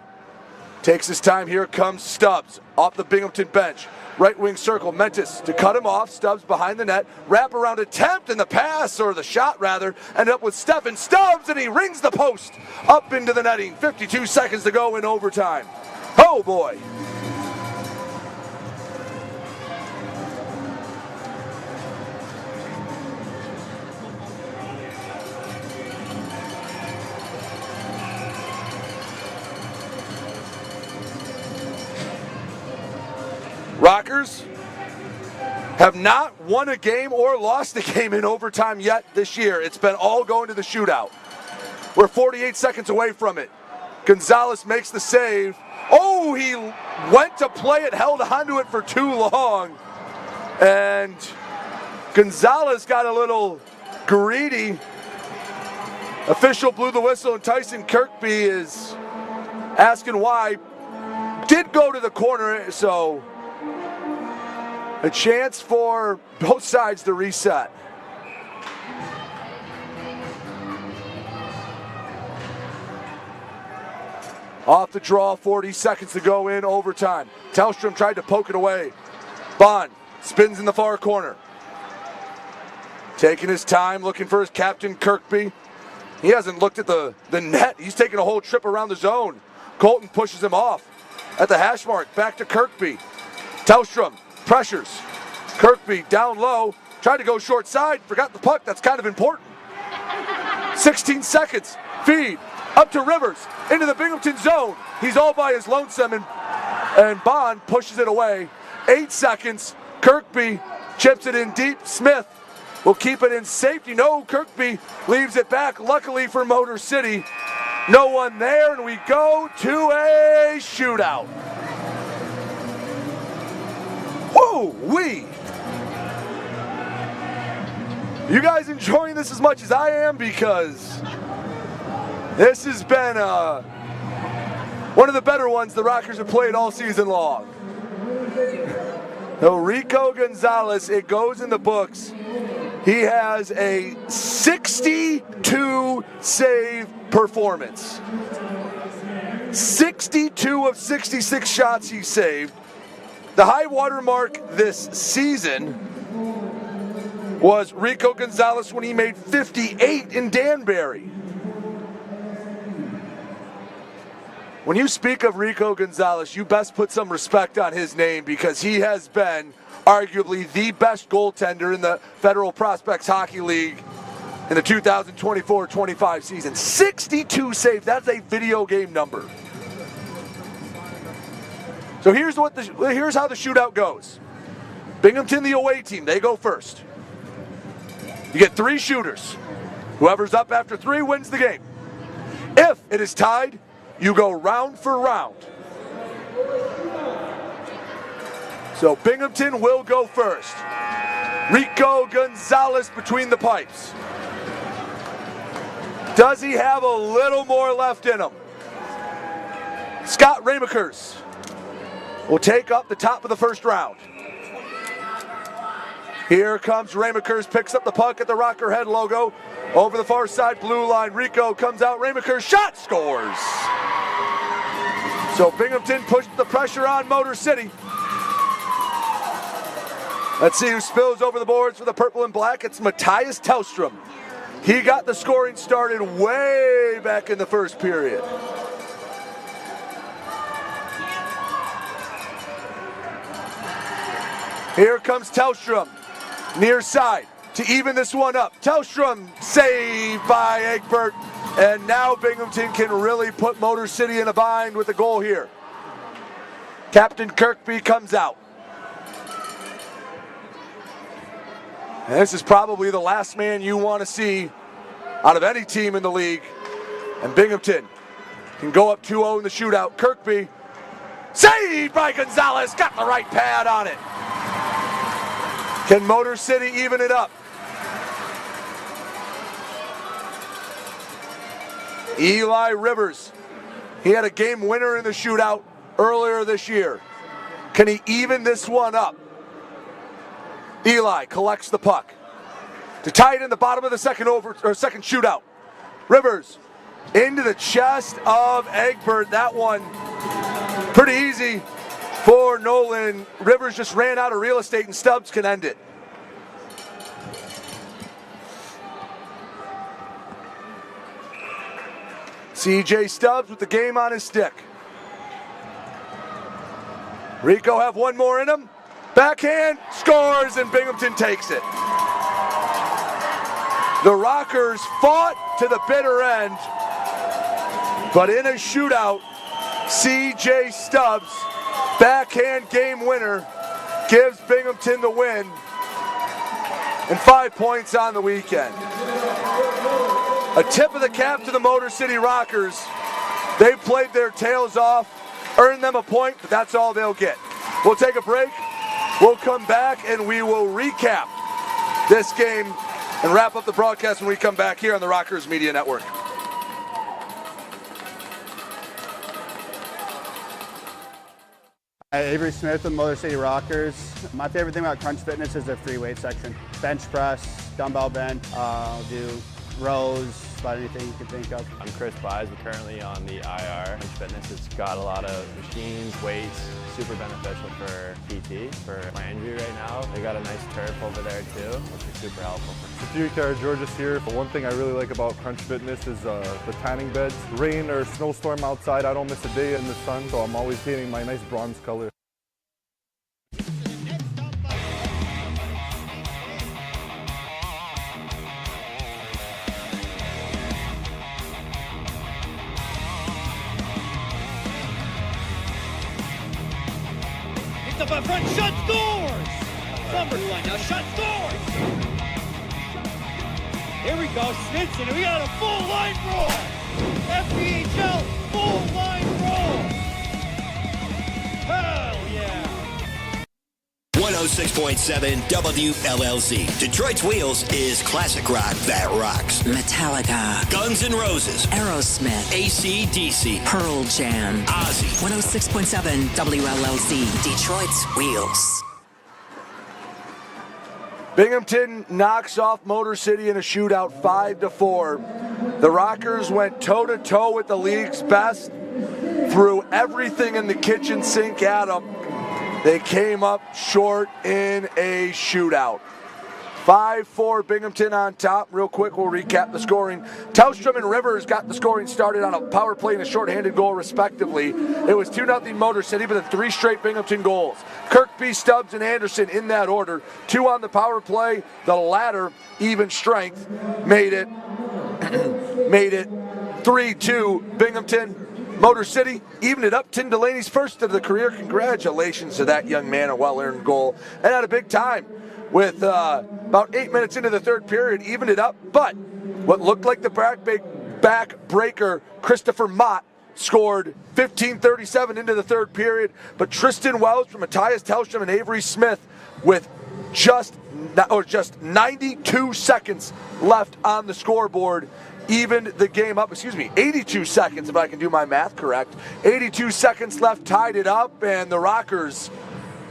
Takes his time. Here comes Stubbs off the Binghamton bench. Right wing circle, Mentis to cut him off. Stubbs behind the net. Wrap around attempt, and the pass, or the shot rather, ended up with Steffen Stubbs, and he rings the post up into the netting. 52 seconds to go in overtime. Oh boy. Rockers have not won a game or lost a game in overtime yet this year. It's been all going to the shootout. We're 48 seconds away from it. Gonzalez makes the save. Oh, he went to play it, held onto it for too long. And Gonzalez got a little greedy. Official blew the whistle, and Tyson Kirkby is asking why. Did go to the corner, so a chance for both sides to reset. Off the draw, 40 seconds to go in overtime. Tellstrom tried to poke it away. Bond spins in the far corner. Taking his time, looking for his captain, Kirkby. He hasn't looked at the net. He's taking a whole trip around the zone. Colton pushes him off at the hash mark. Back to Kirkby. Tellstrom pressures. Kirkby down low. Tried to go short side. Forgot the puck. That's kind of important. 16 seconds. Feed. Up to Rivers. Into the Binghamton zone. He's all by his lonesome, and Bond pushes it away. 8 seconds. Kirkby chips it in deep. Smith will keep it in safety. No, Kirkby leaves it back. Luckily for Motor City, no one there, and we go to a shootout. Woo-wee! You guys enjoying this as much as I am? Because this has been one of the better ones the Rockers have played all season long. So Rico Gonzalez, it goes in the books. He has a 62 save performance. 62 of 66 shots he saved. The high water mark this season was Rico Gonzalez when he made 58 in Danbury. When you speak of Rico Gonzalez, you best put some respect on his name, because he has been arguably the best goaltender in the Federal Prospects Hockey League in the 2024-25 season. 62 saves, that's a video game number. So here's how the shootout goes. Binghamton, the away team, they go first. You get 3 shooters. Whoever's up after 3 wins the game. If it is tied, you go round for round. So Binghamton will go first. Rico Gonzalez between the pipes. Does he have a little more left in him? Scott Ramakers will take up the top of the first round. Here comes Ramakers, picks up the puck at the Rocker Head logo. Over the far side, blue line. Rico comes out. Ramakers shot, scores. So Binghamton pushed the pressure on Motor City. Let's see who spills over the boards for the purple and black. It's Matthias Tellstrom. He got the scoring started way back in the first period. Here comes Tellstrom, near side to even this one up. Tellstrom saved by Egbert, and now Binghamton can really put Motor City in a bind with a goal here. Captain Kirkby comes out. And this is probably the last man you want to see out of any team in the league. And Binghamton can go up 2-0 in the shootout. Kirkby, saved by Gonzalez, got the right pad on it. Can Motor City even it up? Eli Rivers, he had a game winner in the shootout earlier this year. Can he even this one up? Eli collects the puck to tie it in the bottom of the second shootout. Rivers into the chest of Egbert. That one pretty easy for Nolan. Rivers just ran out of real estate and Stubbs can end it. CJ Stubbs with the game on his stick. Rico have one more in him. Backhand, scores, and Binghamton takes it. The Rockers fought to the bitter end, but in a shootout, CJ Stubbs, backhand game winner, gives Binghamton the win, and 5 points on the weekend. A tip of the cap to the Motor City Rockers. They played their tails off, earned them a point, but that's all they'll get. We'll take a break. We'll come back and we will recap this game and wrap up the broadcast when we come back here on the Rockers Media Network. Avery Smith with Motor City Rockers. My favorite thing about Crunch Fitness is their free weight section. Bench press, dumbbell bench, do rows, about anything you can think of. I'm Chris Buys. We're currently on the IR. Crunch Fitness, it's got a lot of machines, weights, super beneficial for PT, for my injury right now. They got a nice turf over there too, which is super helpful. George's here. But one thing I really like about Crunch Fitness is the tanning beds. Rain or snowstorm outside, I don't miss a day in the sun, so I'm always getting my nice bronze color. Up in front, shot scores! Cumberland now shot scores! Here we go, Snitson, we got a full line roll! FPHL full line roll! Hell yeah! 106.7 WLLZ. Detroit's Wheels is classic rock that rocks. Metallica, Guns N' Roses, Aerosmith, AC/DC, Pearl Jam, Ozzy. 106.7 WLLZ. Detroit's Wheels. Binghamton knocks off Motor City in a shootout 5-4. The Rockers went toe-to-toe with the league's best, threw everything in the kitchen sink at them. They came up short in a shootout. 5-4 Binghamton on top. Real quick, we'll recap the scoring. Tellstrom and Rivers got the scoring started on a power play and a shorthanded goal, respectively. It was 2-0 Motor City, but then 3 straight Binghamton goals. Kirkby, Stubbs, and Anderson in that order. 2 on the power play. The latter, even strength, made it 3-2 Binghamton. Motor City evened it up. Tim Delaney's first of the career. Congratulations to that young man, a well-earned goal. And had a big time with about 8 minutes into the third period, evened it up. But what looked like the back-breaker, Christopher Mott, scored 15:37 into the third period. But Tristan Wells from Matthias Tellstrom and Avery Smith with just 92 seconds left on the scoreboard evened the game up. 82 seconds, if I can do my math correct. 82 seconds left, tied it up, and the Rockers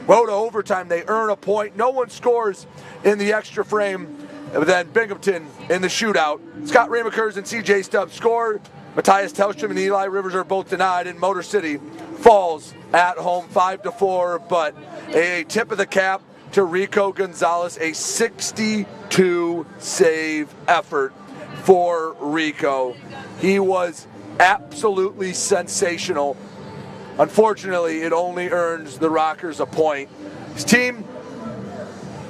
go to overtime. They earn a point. No one scores in the extra frame. And then Binghamton in the shootout. Scott Ramakers and CJ Stubbs scored. Matthias Tellstrom and Eli Rivers are both denied, and Motor City falls at home 5-4. But a tip of the cap to Rico Gonzalez, a 62 save effort for Rico. He was absolutely sensational. Unfortunately, it only earns the Rockers a point. His team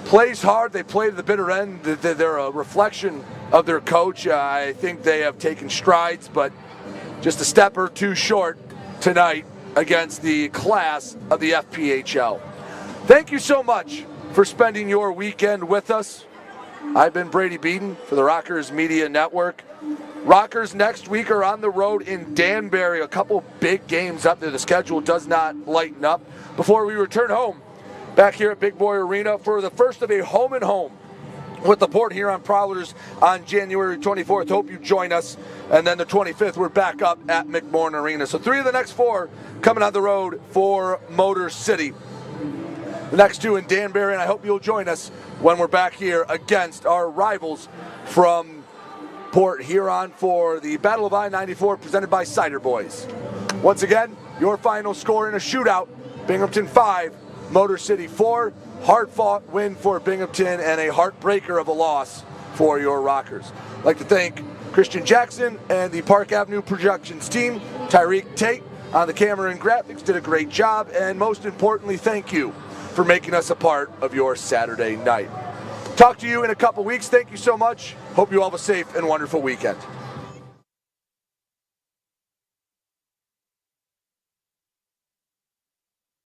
plays hard. They play to the bitter end. They're a reflection of their coach. I think they have taken strides, but just a step or two short tonight against the class of the FPHL. Thank you so much for spending your weekend with us. I've been Brady Beaton for the Rockers Media Network. Rockers next week are on the road in Danbury. A couple big games up there. The schedule does not lighten up before we return home back here at Big Boy Arena for the first of a home and home with the Port Huron Prowlers on January 24th. Hope you join us. And then the 25th, we're back up at McMorran Arena. So 3 of the next 4 coming on the road for Motor City. The next 2 in Danbury, and I hope you'll join us when we're back here against our rivals from Port Huron for the Battle of I-94 presented by Cider Boys. Once again, your final score in a shootout, Binghamton 5, Motor City 4. Hard-fought win for Binghamton and a heartbreaker of a loss for your Rockers. I'd like to thank Christian Jackson and the Park Avenue Productions team. Tyreek Tate on the camera and graphics did a great job, and most importantly, thank you for making us a part of your Saturday night. Talk to you in a couple weeks. Thank you so much. Hope you all have a safe and wonderful weekend.